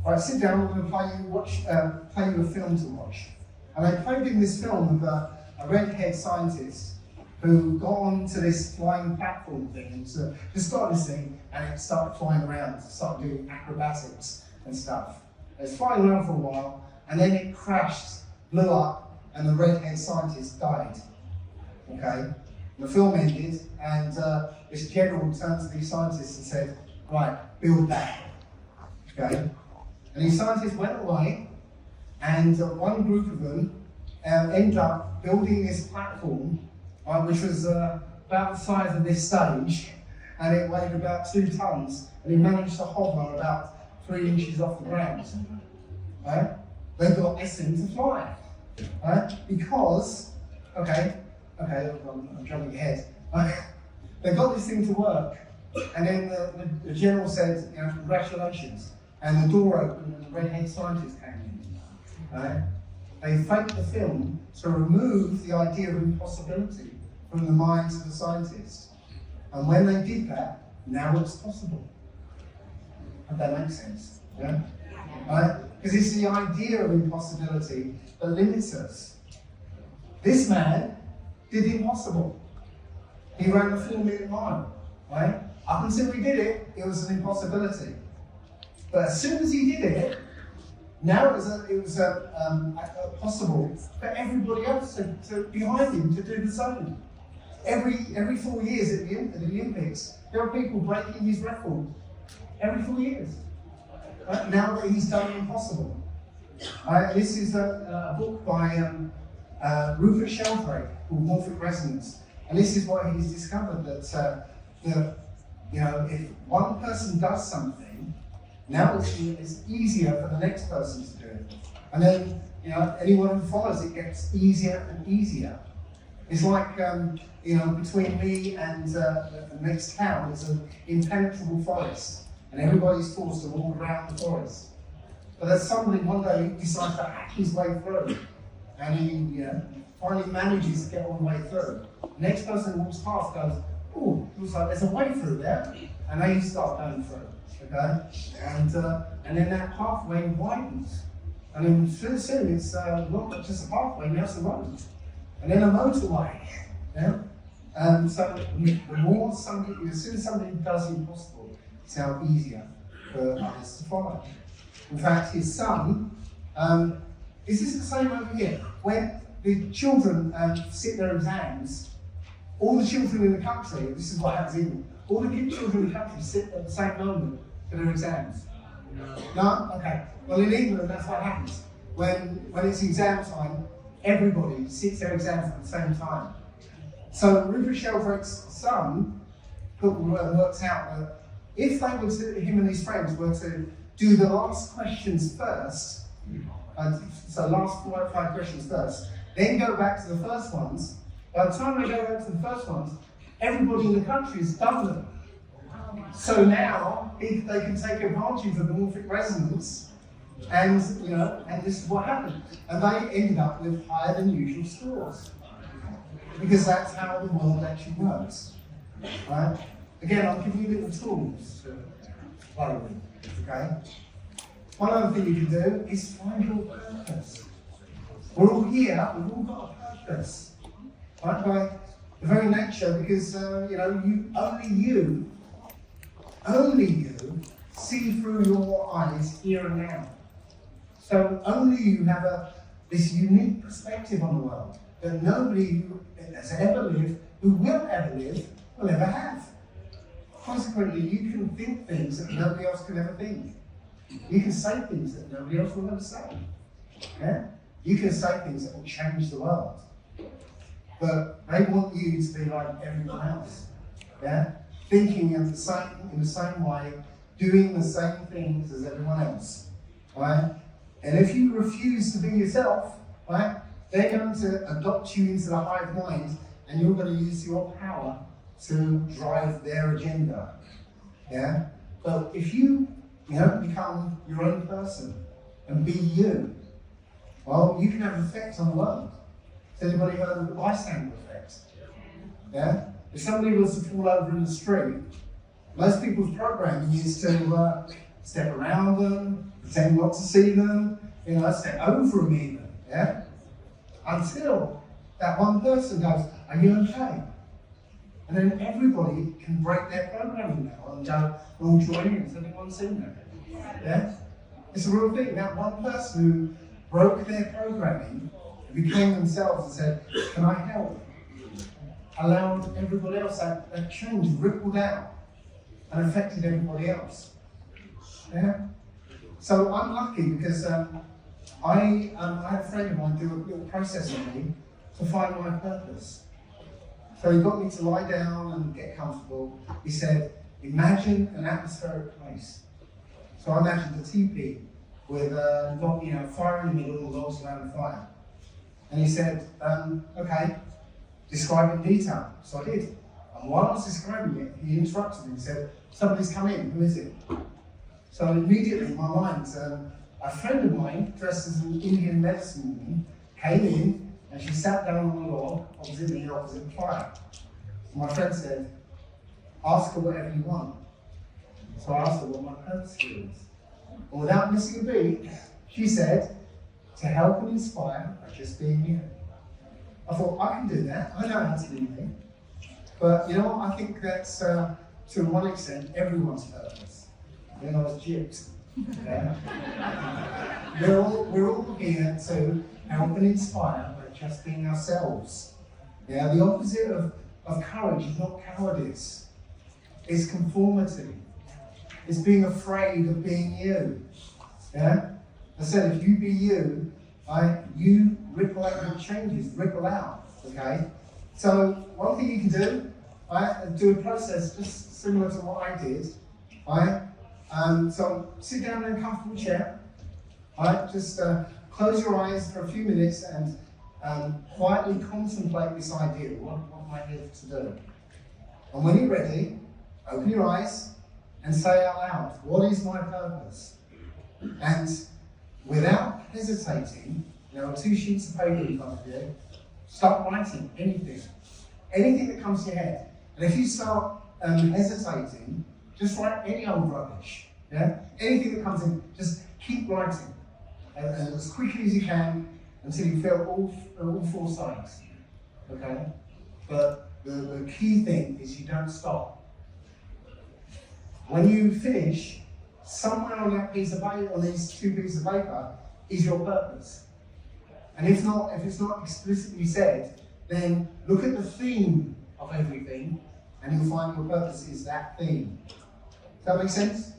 all right, sit down, we're going to play you a film to watch. And they played in this film of a red-haired scientist who got onto this flying platform thing and just got this thing and it started flying around, started doing acrobatics and stuff. It was flying around for a while and then it crashed, blew up, and the red-haired scientist died. Okay? The film ended and this general turned to these scientists and said, right, build that. Okay? And these scientists went away and one group of them ended up building this platform, which was about the size of this stage, and it weighed about 2 tons, and it managed to hover about 3 inches off the ground. Right? They got this thing to fly. Right? Because, I'm jumping ahead. They got this thing to work, and then the general said, congratulations, and the door opened and the red-haired scientist came in. Right? They faked the film to remove the idea of impossibility from the minds of the scientists. And when they did that, now it's possible. Hope that makes sense. Yeah? Right? Because it's the idea of impossibility that limits us. This man did the impossible. He ran the 4-minute mile. Right? Up until he did it, it was an impossibility. But as soon as he did it, now it was possible for everybody else to behind him to do the same. Every 4 years at the Olympics, there are people breaking his record. Every 4 years. Right? Now that he's done the impossible. This is a book by Rupert Sheldrake called Morphic Resonance. And this is what he's discovered, that if one person does something, now it's easier for the next person to do it. And then, anyone who follows it gets easier and easier. It's like, between me and the next town, it's an impenetrable forest. And everybody's forced to walk around the forest. But there's somebody one day who decides to hack his way through. And he finally manages to get all the way through. The next person who walks past goes, oh, looks like there's a way through there. And they start going through. Okay? And then that pathway widens. And then soon it's not just a pathway, now it's a road. And then a motorway. Yeah? So the more somebody, as soon as somebody does the impossible, it's now easier for others to follow. In fact, his son, is this the same over here? When the children sit their exams, all the children in the country, this is what happens in England, all the children in the country sit at the same moment for their exams. No? Okay. Well, in England, that's what happens. When it's exam time, everybody sits their exams at the same time. So Rupert Sheldrake's son worked out that if they were to, him and his friends were to do the last questions first, so last 4 or 5 questions first, then go back to the first ones, by the time they go back to the first ones, everybody in the country has done them. So now they can take advantage of the morphic resonance, and this is what happened. And they ended up with higher than usual scores. Because that's how the world actually works. Right? Again, I'll give you little tools to play with. Okay? One other thing you can do is find your purpose. We're all here, we've all got a purpose. Right? By the very nature, because only you see through your eyes here and now. So only you have this unique perspective on the world that nobody who has ever lived, who will ever live, will ever have. Consequently, you can think things that nobody else could ever think. You can say things that nobody else will ever say. Yeah? You can say things that will change the world. But they want you to be like everyone else. Yeah? Thinking in the same way, doing the same things as everyone else. Right? And if you refuse to be yourself, right, they're going to adopt you into the hive mind, and you're going to use your power to drive their agenda. Yeah? But if you become your own person and be you, well, you can have an effect on the world. Has anybody heard of the bystander effect? Yeah? If somebody was to fall over in the street, most people's programming is to step around them, pretend not to see them, step over them even. Yeah? Until that one person goes, are you okay? And then everybody can break their programming now and all join in. Has anyone seen that? Yeah? It's a real thing. That one person who broke their programming, became themselves and said, can I help? Allowed everybody else, that change rippled out and affected everybody else. Yeah? So I'm lucky because I had a friend of mine do a little process on me to find my purpose. So he got me to lie down and get comfortable. He said, imagine an atmospheric place. So I imagined a teepee with fire in the middle and logs around the fire. And he said, okay, describe in detail. So I did. And while I was describing it, he interrupted me and said, somebody's come in, who is it? So immediately in my mind, a friend of mine, dressed as an Indian medicine woman, came in and she sat down on the log opposite me, opposite the fire. My friend said, ask her whatever you want. So I asked her what my purpose here is. And without missing a beat, she said, to help and inspire by just being here. I thought, I can do that. I know how to do that. But you know what? I think that's, to one extent, everyone's purpose. Then I was gypped. Yeah? We're all here to help and inspire by just being ourselves. Yeah? The opposite of courage is not cowardice. It's conformity. It's being afraid of being you. Yeah? I said, if you be you, you ripple out your changes, ripple out. Okay? So one thing you can do a process just similar to what I did. So sit down in a comfortable chair. Just close your eyes for a few minutes and quietly contemplate this idea. What am I here to do? And when you're ready, open your eyes and say out loud, what is my purpose? And without hesitating, there are 2 sheets of paper in front of you, start writing anything that comes to your head. And if you start hesitating, just write any old rubbish. Yeah? Anything that comes in, just keep writing. And as quickly as you can until you feel all 4 sides. Okay? But the key thing is you don't stop. When you finish, somewhere on that piece of paper, on these 2 pieces of paper, is your purpose. And if it's not explicitly said, then look at the theme of everything, and you'll find your purpose is that theme. Does that make sense?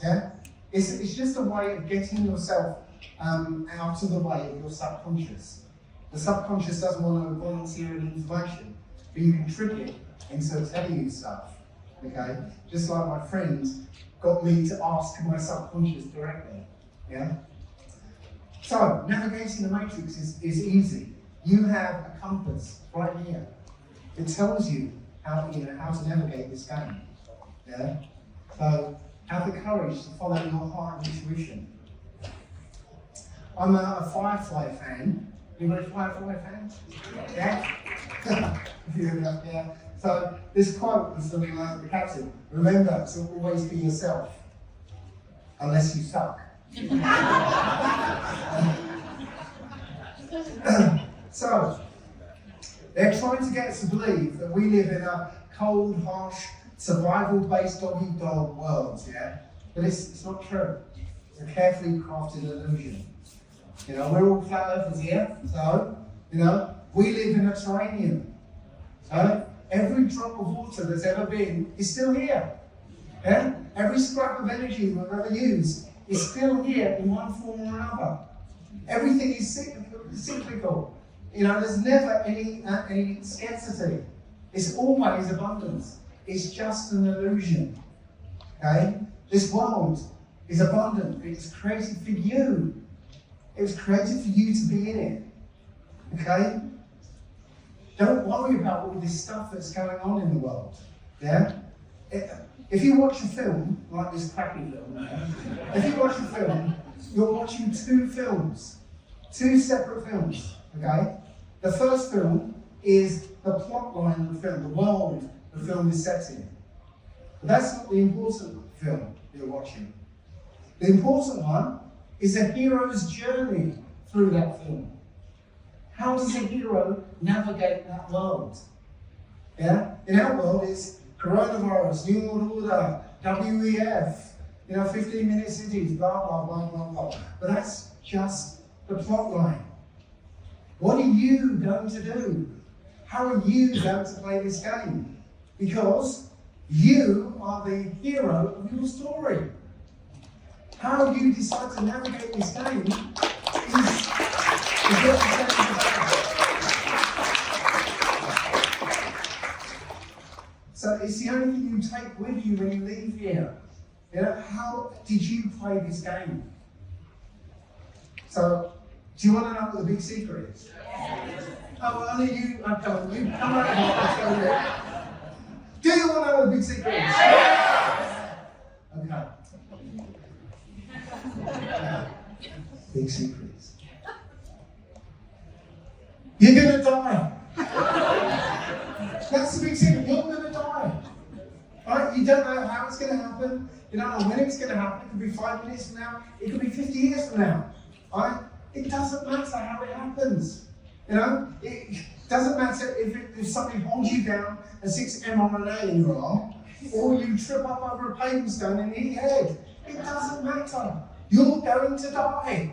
Yeah? It's just a way of getting yourself out of the way of your subconscious. The subconscious doesn't want to volunteer any information, but you can trick it into telling you stuff. Okay? Just like my friends got me to ask my subconscious directly. Yeah? So, navigating the matrix is easy. You have a compass right here. It tells you how to navigate this game. Yeah? So, have the courage to follow your heart and intuition. I'm a Firefly fan. Anybody a Firefly fan? Yeah? Yeah. So, this quote was from the captain. Remember to always be yourself, unless you suck. So, they're trying to get us to believe that we live in a cold, harsh, survival-based dog-eat-dog world, yeah? But it's not true. It's a carefully crafted illusion. You know, we're all flat earthers here, so, we live in a terrarium. So, every drop of water that's ever been is still here. Yeah? Every scrap of energy we've ever used is still here in one form or another. Everything is cyclical. There's never any scarcity. It's always abundance. It's just an illusion. Okay? This world is abundant. It was created for you. It was created for you to be in it. Okay? Don't worry about all this stuff that's going on in the world. Yeah? If you watch a film, like this crappy film, if you watch a film, you're watching 2 films. 2 separate films. Okay? The first film is the plot line of the film, the world the film is set in. But that's not the important film you're watching. The important one is a hero's journey through that film. How does a hero navigate that world? Yeah? In our world, it's coronavirus, new world order, WEF, 15-minute cities, blah, blah, blah, blah, blah. But that's just the plot line. What are you going to do? How are you going to play this game? Because you are the hero of your story. How you decide to navigate this game is what the game is about. So it's the only thing you take with you when you leave here. How did you play this game? So, do you want to know what the big secret is? Oh, well, only you, come on, you come over here, let's go there. Do you want to know what the big secret is? Okay. Big secrets. You're gonna die. That's the big secret. You're gonna die. Right? You don't know how it's gonna happen. You don't know when it's gonna happen. It could be 5 minutes from now. It could be 50 years from now. Right? It doesn't matter how it happens. It doesn't matter if somebody holds you down and sticks mRNA in your arm, or you trip up over a paving stone and hit your head. It doesn't matter. You're going to die.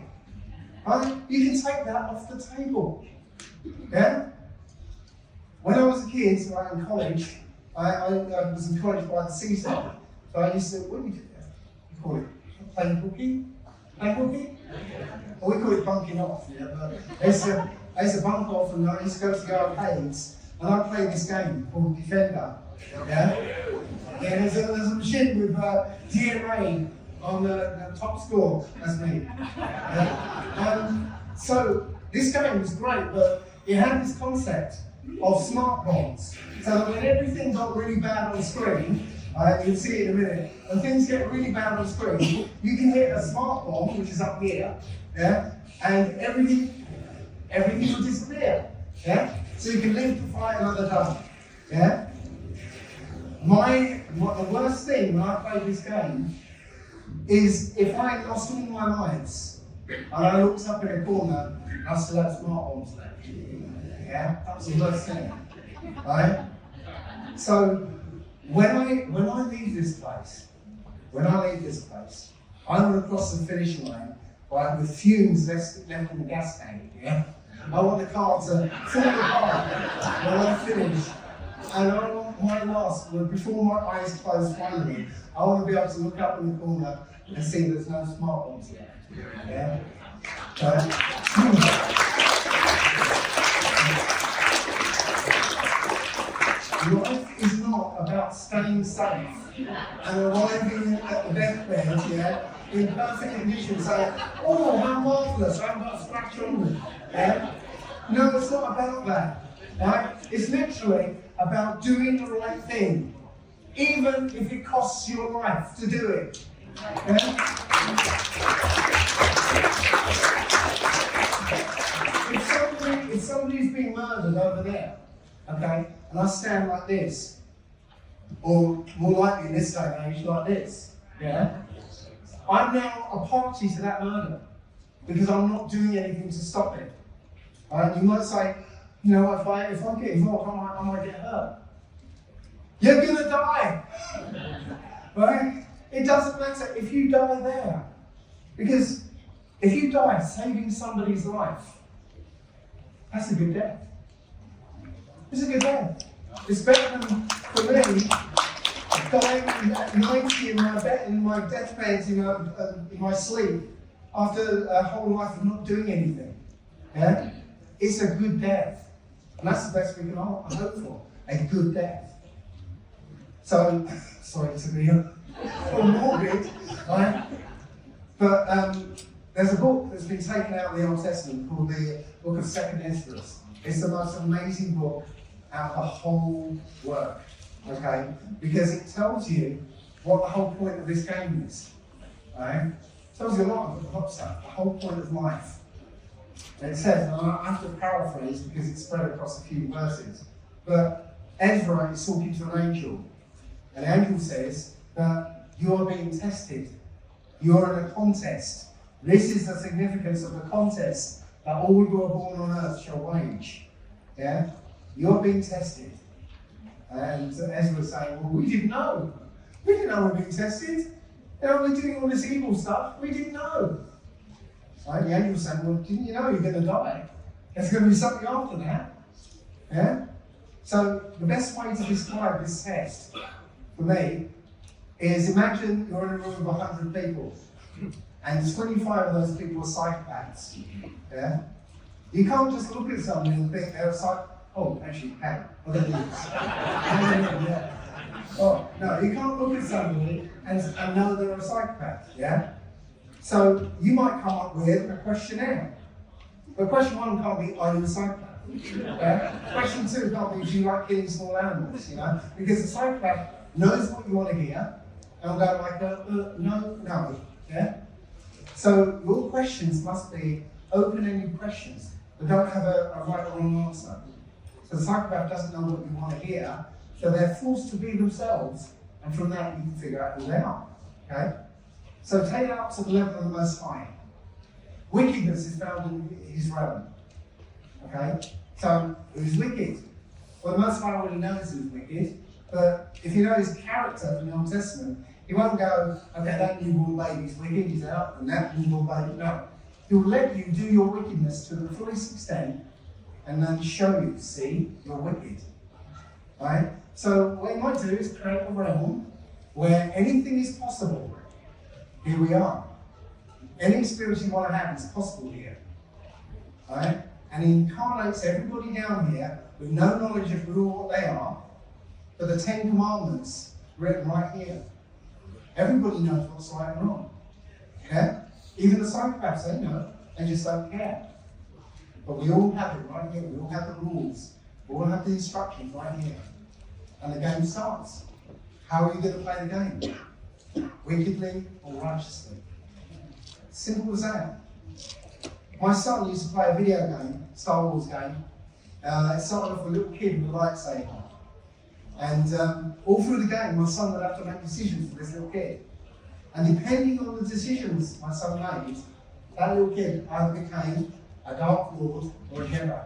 Right? You can take that off the table. Yeah? When I was a kid, in college, I was in college by the seaside. So I used to, what do you call it? Playing hooky? Playing hooky? Well, we call it bunking off, yeah, but I used to bunk off and I used to go to the arcades and I played this game called Defender. Yeah? And there's a machine with DNA on the top score. That's me. So this game was great, but it had this concept of smart bombs. So that when everything got really bad on screen, you'll see it in a minute, when things get really bad on screen, you can hit a smart bomb, which is up here, yeah, and everything will disappear. Yeah? So you can live to fight another day. Yeah? The worst thing when I play this game is if I lost all my lives and I looked up in a corner and I still had smart bombs there. Yeah? That was the worst thing. Right? So when I leave this place, I want to cross the finish line with fumes left in the gas tank. Yeah? I want the car to fall apart when I finish. And I want my last, before my eyes close finally, I want to be able to look up in the corner and see there's no smart bombs there. Yeah? Life is not about staying safe and arriving at the deathbed, yeah, in perfect condition, saying, oh, how marvellous, I haven't got a scratch on me. Yeah? No, it's not about that. Right? It's literally about doing the right thing, even if it costs your life to do it. Yeah? If somebody's being murdered over there, okay, and I stand like this, or more likely in this day and age like this, yeah, I'm now a party to that murder because I'm not doing anything to stop it. You might say, if I get involved, I might get hurt. You're gonna die, right? It doesn't matter if you die there, because if you die saving somebody's life, that's a good death. It's a good death. It's better than, for me, dying at 90 in my deathbed in my sleep after a whole life of not doing anything. Yeah? It's a good death. And that's the best we can hope for. A good death. So, sorry to be morbid, right? But there's a book that's been taken out of the Old Testament called the Book of 2nd Ezra. It's the most amazing book out of the whole work, okay? Because it tells you what the whole point of this game is, right? It tells you a lot of stuff, the whole point of life. And it says, and I have to paraphrase because it's spread across a few verses, but Ezra is talking to an angel, and the angel says that you are being tested. You are in a contest. This is the significance of the contest that all who are born on earth shall wage. Yeah? You're being tested. And Ezra was saying, well, we didn't know. We didn't know we were being tested. You know, we're doing all this evil stuff. We didn't know. Right? The angel said, well, didn't you know you're going to die? There's going to be something after that. Yeah? So the best way to describe this test, for me, is imagine you're in a room of 100 people, and 25 of those people are psychopaths. Yeah? You can't just look at someone and think they're a psychopath. Oh, actually, hang on. Yeah. Oh, no, you can't look at somebody and know they're a psychopath. Yeah? So you might come up with a questionnaire. But question 1 can't be, are you a psychopath? Yeah? Question 2 can't be, do you like killing small animals? You know? Because a psychopath knows what you want to hear, and will go like, no. Yeah? So your questions must be open-ended questions that don't have a right or wrong answer. So the psychopath doesn't know what you want to hear, so they're forced to be themselves, and from that you can figure out who they are. Okay? So take it up to the level of the Most High. Wickedness is found in his realm. Okay? So, who's wicked? Well, the Most High already knows who's wicked, but if you know his character from the Old Testament, he won't go, okay, that newborn baby's wicked, he's out, and that newborn baby, no. He'll let you do your wickedness to the fullest extent, and then show you, see, you're wicked. Right? So, what he might do is create a realm where anything is possible. Here we are. Any experience you want to have is possible here. Right? And he incarnates everybody down here with no knowledge of who or what they are, but the 10 Commandments written right here. Everybody knows what's right and wrong. Yeah? Even the psychopaths, they know, they just don't care. But we all have it right here, we all have the rules, we all have the instructions right here. And the game starts. How are you going to play the game? Wickedly or righteously? Simple as that. My son used to play a video game, Star Wars game. It started off with a little kid with a lightsaber. And all through the game, my son would have to make decisions for this little kid. And depending on the decisions my son made, that little kid either became a Dark Lord or a Jedi.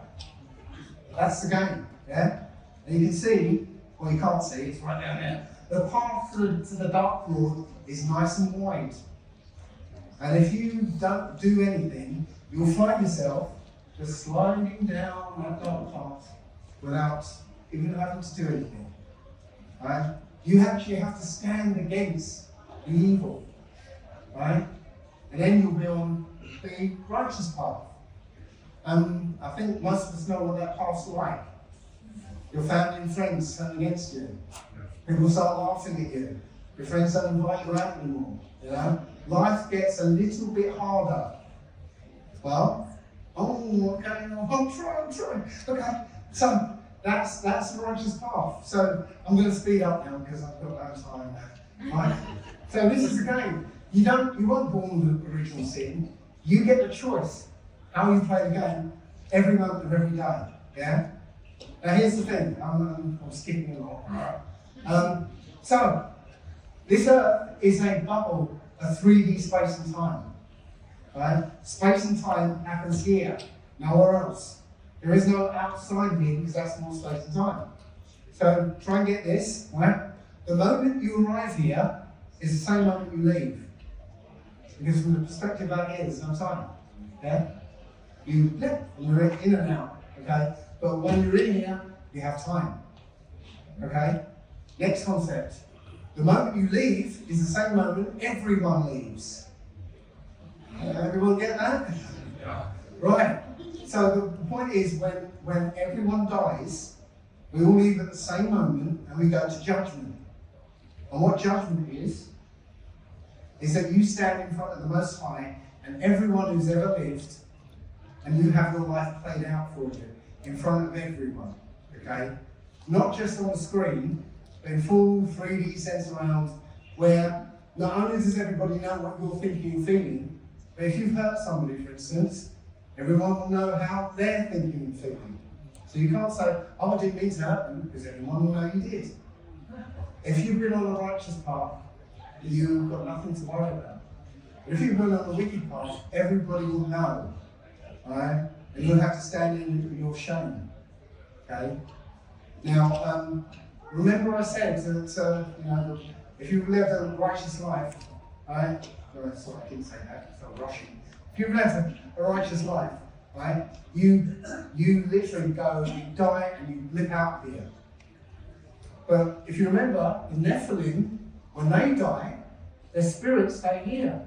That's the game, yeah? And you can see, well, you can't see, it's right down there. The path to the Dark Lord is nice and wide. And if you don't do anything, you'll find yourself just sliding down that dark path without even having to do anything. Right? You actually have to stand against the evil. Right? And then you'll be on the righteous path. I think most of us know what that path's like. Your family and friends turn against you. People start laughing at you. Your friends don't invite you out anymore. You know? Life gets a little bit harder. Well, okay, I'm trying. Okay, so that's the righteous path. So I'm going to speed up now because I've got no time now. Right? So this is the game. You weren't born with original sin. You get the choice how you play the game every moment of every day. Yeah. Now here's the thing. I'm skipping along. So this is a bubble of 3D space and time. Right? Space and time happens here, nowhere else. There is no outside here because that's more space and time. So try and get this, right? The moment you arrive here is the same moment you leave. Because from the perspective out here, there's no time. Yeah? You blip and you're in and out. Okay? But when you're in here, you have time. Okay? Next concept. The moment you leave is the same moment everyone leaves. Everyone get that? Yeah. Right. So the point is when everyone dies, we all leave at the same moment and we go to judgment. And what judgment is that you stand in front of the Most High and everyone who's ever lived, and you have your life played out for you in front of everyone. Okay? Not just on the screen, but in full 3D sense around, where not only does everybody know what you're thinking and feeling, but if you've hurt somebody, for instance, everyone will know how they're thinking and feeling. So you can't say, oh, I didn't mean to hurt them, because everyone will know you did. If you've been on a righteous path, you've got nothing to worry about. But if you've been on the wicked path, everybody will know. Right? and you'll have to stand in your shame. Okay? Now, remember I said that, if you've lived a righteous life, right? No, sorry, I didn't say that, it's not rushing. If you've lived a righteous life, right, you literally go and you die and you live out here. But if you remember, the Nephilim, when they die, their spirits stay here.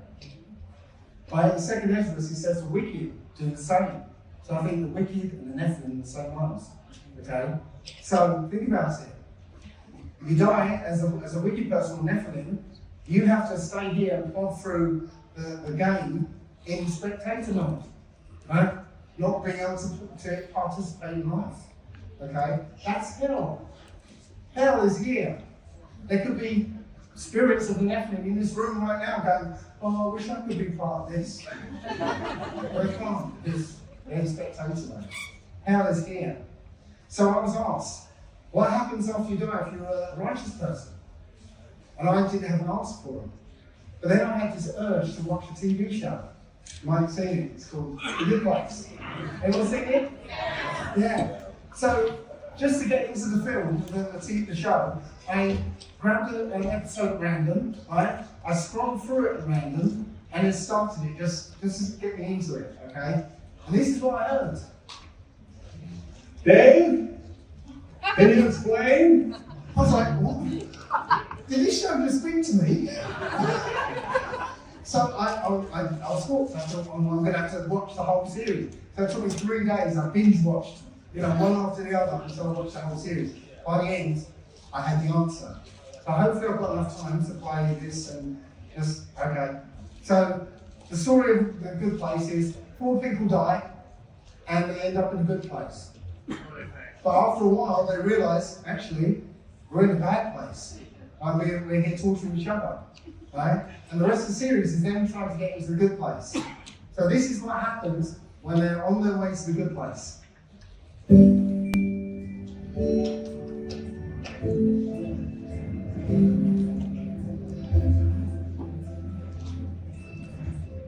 Right? In the second Exodus, he says the wicked do the same. So I think the wicked and the Nephilim are the same ones. Okay? So think about it. If you die as a wicked person or Nephilim, you have to stay here and plod through the game in spectator mode. Right? Not being able to participate in life. Okay? That's hell. Hell is here. There could be spirits of the Nephilim in this room right now going, oh, I wish I could be part of this. But they can't, because they're in spectator mode. Hell is here. So I was asked, what happens after you die if you're a righteous person? And I didn't have an answer for it. But then I had this urge to watch a TV show. You might have seen it. It's called The Good Place. Anyone seen it? Yeah. So, just to get into the film, the show, I grabbed an episode at random, right? I scrolled through it at random, and then started it just to get me into it, okay? And this is what I heard. Dave? Can you explain? I was like, what? Did this show just speak to me? So I was hooked. I thought, I'm going to have to watch the whole series. So it took me 3 days. I binge watched, one after the other until I watched the whole series. By the end, I had the answer. So hopefully I've got enough time to play this and just, okay. So the story of The Good Place is 4 people die and they end up in a good place. But after a while, they realise, actually, we're in a bad place. We're here torturing each other, right? And the rest of the series is them trying to get into the good place. So this is what happens when they're on their way to the good place.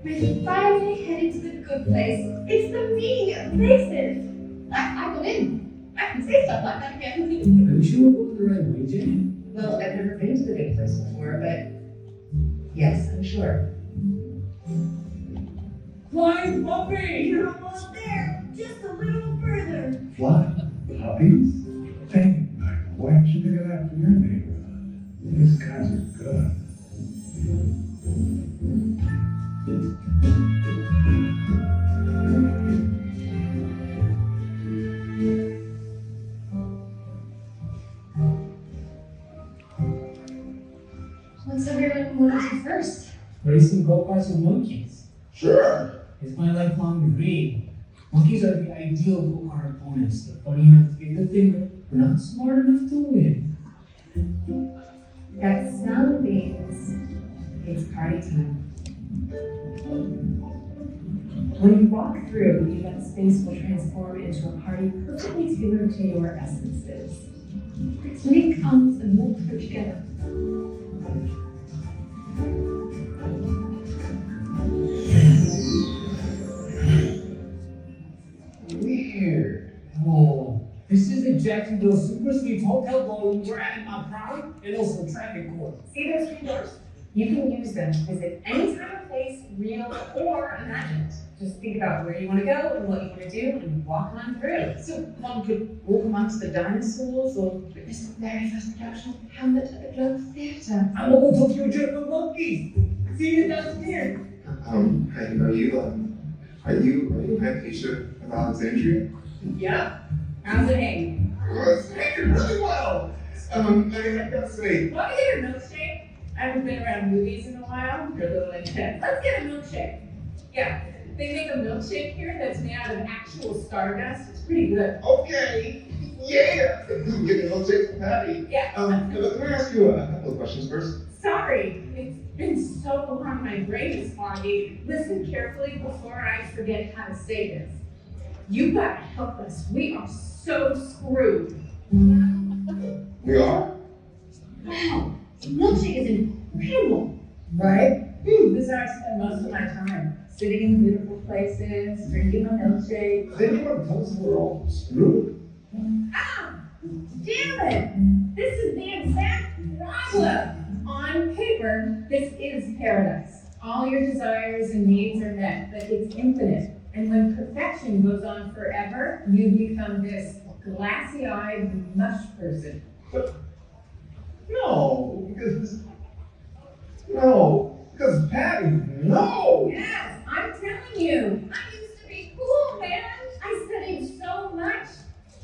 We're finally headed to the good place. It's the meeting of places. I go in. I can say stuff like that again. Are you sure we're going the right way, Jenny? Well, I've never been to the good place before, but yes, I'm sure. Flying puppy! You're almost there. Just a little further. Flying puppies? Dang, Michael, why didn't you pick it up for your neighborhood? These guys are good. What's everyone want to do first? Racing go-karts with monkeys. Sure. It's my lifelong dream. Monkeys are the ideal go-kart opponents. They're funny enough to get the thing, but not smart enough to win. That sound means it's party time. When you walk through, that space will transform into a party perfectly tailored to your essences. So it comes and we'll put together. Weird. Oh, this is the Jacksonville Super Suites Hotel Ballroom where I had my prom and also traffic court. See those three doors? You can use them to visit any time or place, real or imagined. Just think about where you want to go and what you want to do and walk on through. So one could walk amongst the dinosaurs or Witness the very first production of Hamlet at the Globe Theatre. I'm going to talk to you German monkeys. See you downstairs. Are you Pet Keisha of Alexandria? Yeah. How's it hanging? Well, it's hanging really well. I gotta say, Want to get a milkshake? I haven't been around movies in a while. They're a little intense. Let's get a milkshake. Yeah, they make a milkshake here that's made out of actual stardust. It's pretty good. okay, yeah. Get a little taste from Patty. Yeah. Let me ask you a couple of questions first. Sorry, it's been so long. My brain is foggy. Listen carefully before I forget how to say this. You gotta help us. We are so screwed. We are? Wow, the milkshake is incredible. Right? This is how I spend most of my time. Sitting in beautiful places, drinking my milkshake. Then you want to tell us we're all screwed? Ah! Damn it! This is the exact problem! On paper, this is paradise. All your desires and needs are met, but it's infinite. And when perfection goes on forever, you become this glassy-eyed mush person. No, because Patty, no! Yes, I'm telling you. I used to be cool, man. I studied so much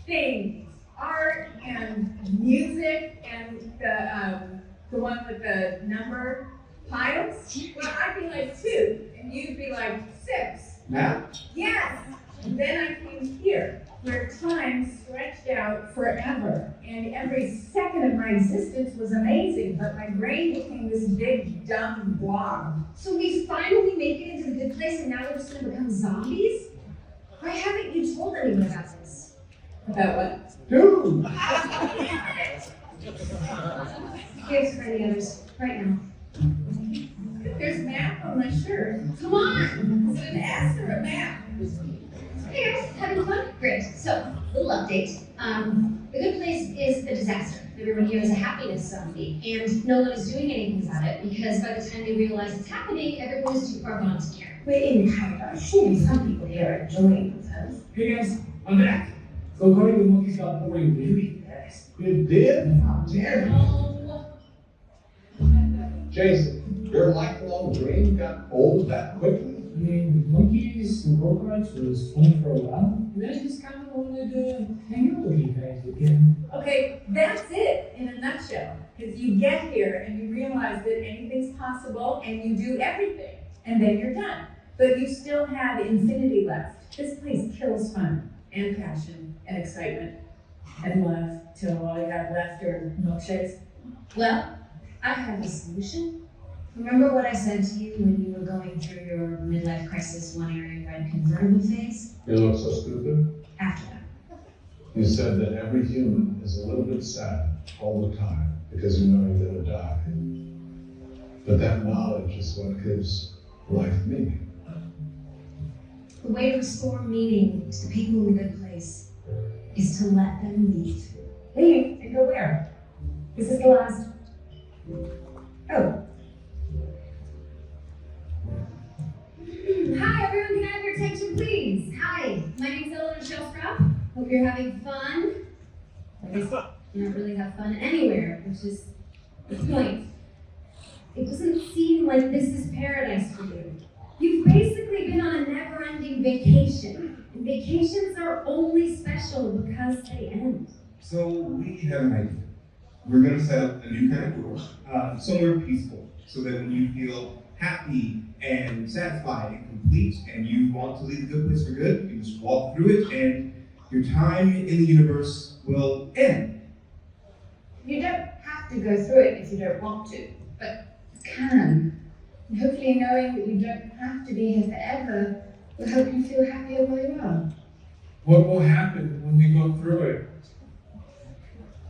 things. Art and music and the one with the number piles. Well, I'd be like 2 and you'd be like 6. Now? Yes. And then I came here, where time stretched out forever, and every second of my existence was amazing, but my brain became this big, dumb blob. So we finally make it into the good place and now we're just gonna become zombies? Why haven't you told anyone about this? About what? Dude! Here's for any others, right now. There's math on my shirt. Come on! Is it an S or a map? Hey guys, having fun? Great. So, little update. The good place is a disaster. Everyone here is a happiness zombie, and no one is doing anything about it because by the time they realize it's happening, everyone is too far gone to care. We're in paradise. Surely some people here are enjoying themselves. Hey guys, I'm back. So according to Monkey's got 40 really fast. It did? Damn. Jason, your lifelong dream got old that quickly? I mean, monkeys and crocodiles was fun for a while. And then I just kind of wanted to hang out with you guys again. Okay, that's it in a nutshell. Because you get here and you realize that anything's possible and you do everything. And then you're done. But you still have infinity left. This place kills fun and passion and excitement and love till all you got left are milkshakes. Well, I have a solution. Remember what I said to you when you were going through your midlife crisis, one area red convertible phase? You look so stupid. After that. You said that every human is a little bit sad all the time because you know you're gonna die. But that knowledge is what gives life meaning. The way to restore meaning to the people in the good place is to let them leave. Leave and go where? This is the last. Oh. Hi everyone, can I have your attention please? Hi, my name's Eleanor Shellstrop. Hope you're having fun. I guess you don't really have fun anywhere, which is the point. It doesn't seem like this is paradise for you. You've basically been on a never-ending vacation. And vacations are only special because they end. So we have an idea. We're going to set up a new kind of door, somewhere peaceful, so that when you feel happy and satisfied and complete, and you want to leave the good place for good, you just walk through it, and your time in the universe will end. You don't have to go through it if you don't want to, but you can. And hopefully knowing that you don't have to be here forever will help you feel happier where you are. What will happen when we go through it?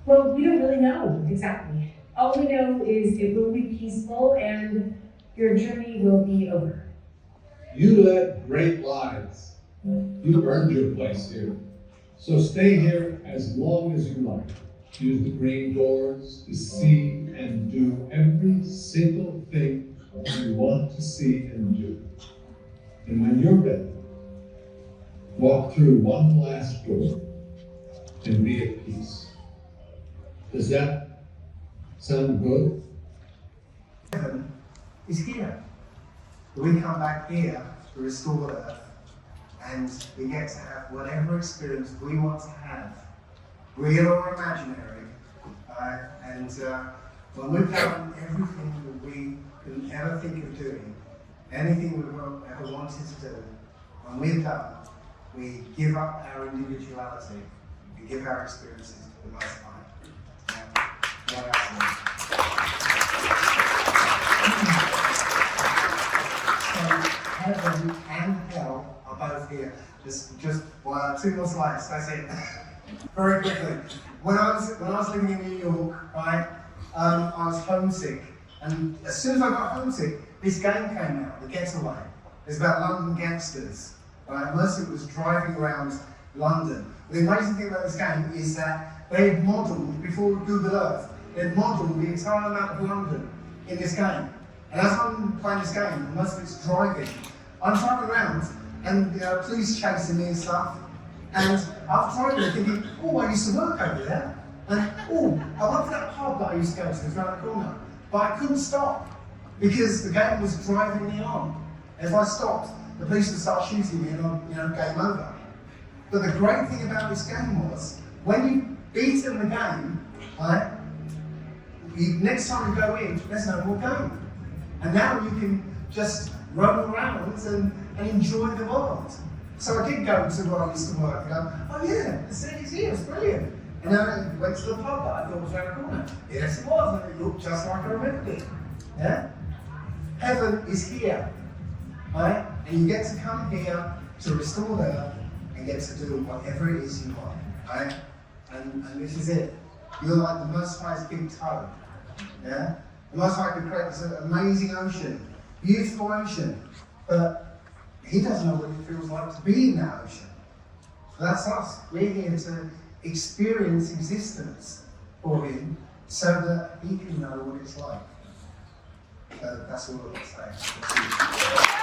Well, we don't really know exactly. All we know is it will be peaceful and your journey will be over. You led great lives. You earned your place here. So stay here as long as you like. Use the green doors to see and do every single thing you want to see and do. And when you're ready, walk through one last door and be at peace. Does that sound good? Heaven is here. We come back here to restore Earth, and we get to have whatever experience we want to have, real or imaginary. When we've done everything that we can ever think of doing, anything we've ever wanted to do, when we're done, we give up our individuality, we give our experiences to the Most High. Heaven and hell are both here. Just 2 more slides. That's it. Very quickly. When I was living in New York, right, I was homesick, And as soon as I got homesick, this game came out, The Getaway. It's about London gangsters. Right? Most of it was driving around London. The amazing thing about this game is that they had modelled, before Google Earth, they had modelled the entire amount of London in this game. And as I'm playing this game, and most of it's driving, I'm driving around and police chasing me and stuff. And I'm driving there thinking, oh, I used to work over there. And oh, I went to that pub that I used to go to, it's around the corner. But I couldn't stop because the game was driving me on. And if I stopped, the police would start shooting me and game over. But the great thing about this game was, when you beat in the game, right, next time you go in, there's no more game. And now you can just roam around and enjoy the world. So I did go to where I used to work and go, oh yeah, the city's here, it's brilliant. And then I went to the pub that I thought was around the corner. Yes, it was, and it looked just like I remembered it. Yeah? Heaven is here, right? And you get to come here to restore the earth and get to do whatever it is you want, right? And this is it. You're like the Most High's big toe, yeah? The Most High could create this amazing ocean, beautiful ocean, but He doesn't know what it feels like to be in that ocean. That's us. We're here to experience existence for Him so that He can know what it's like. So that's all I'll say.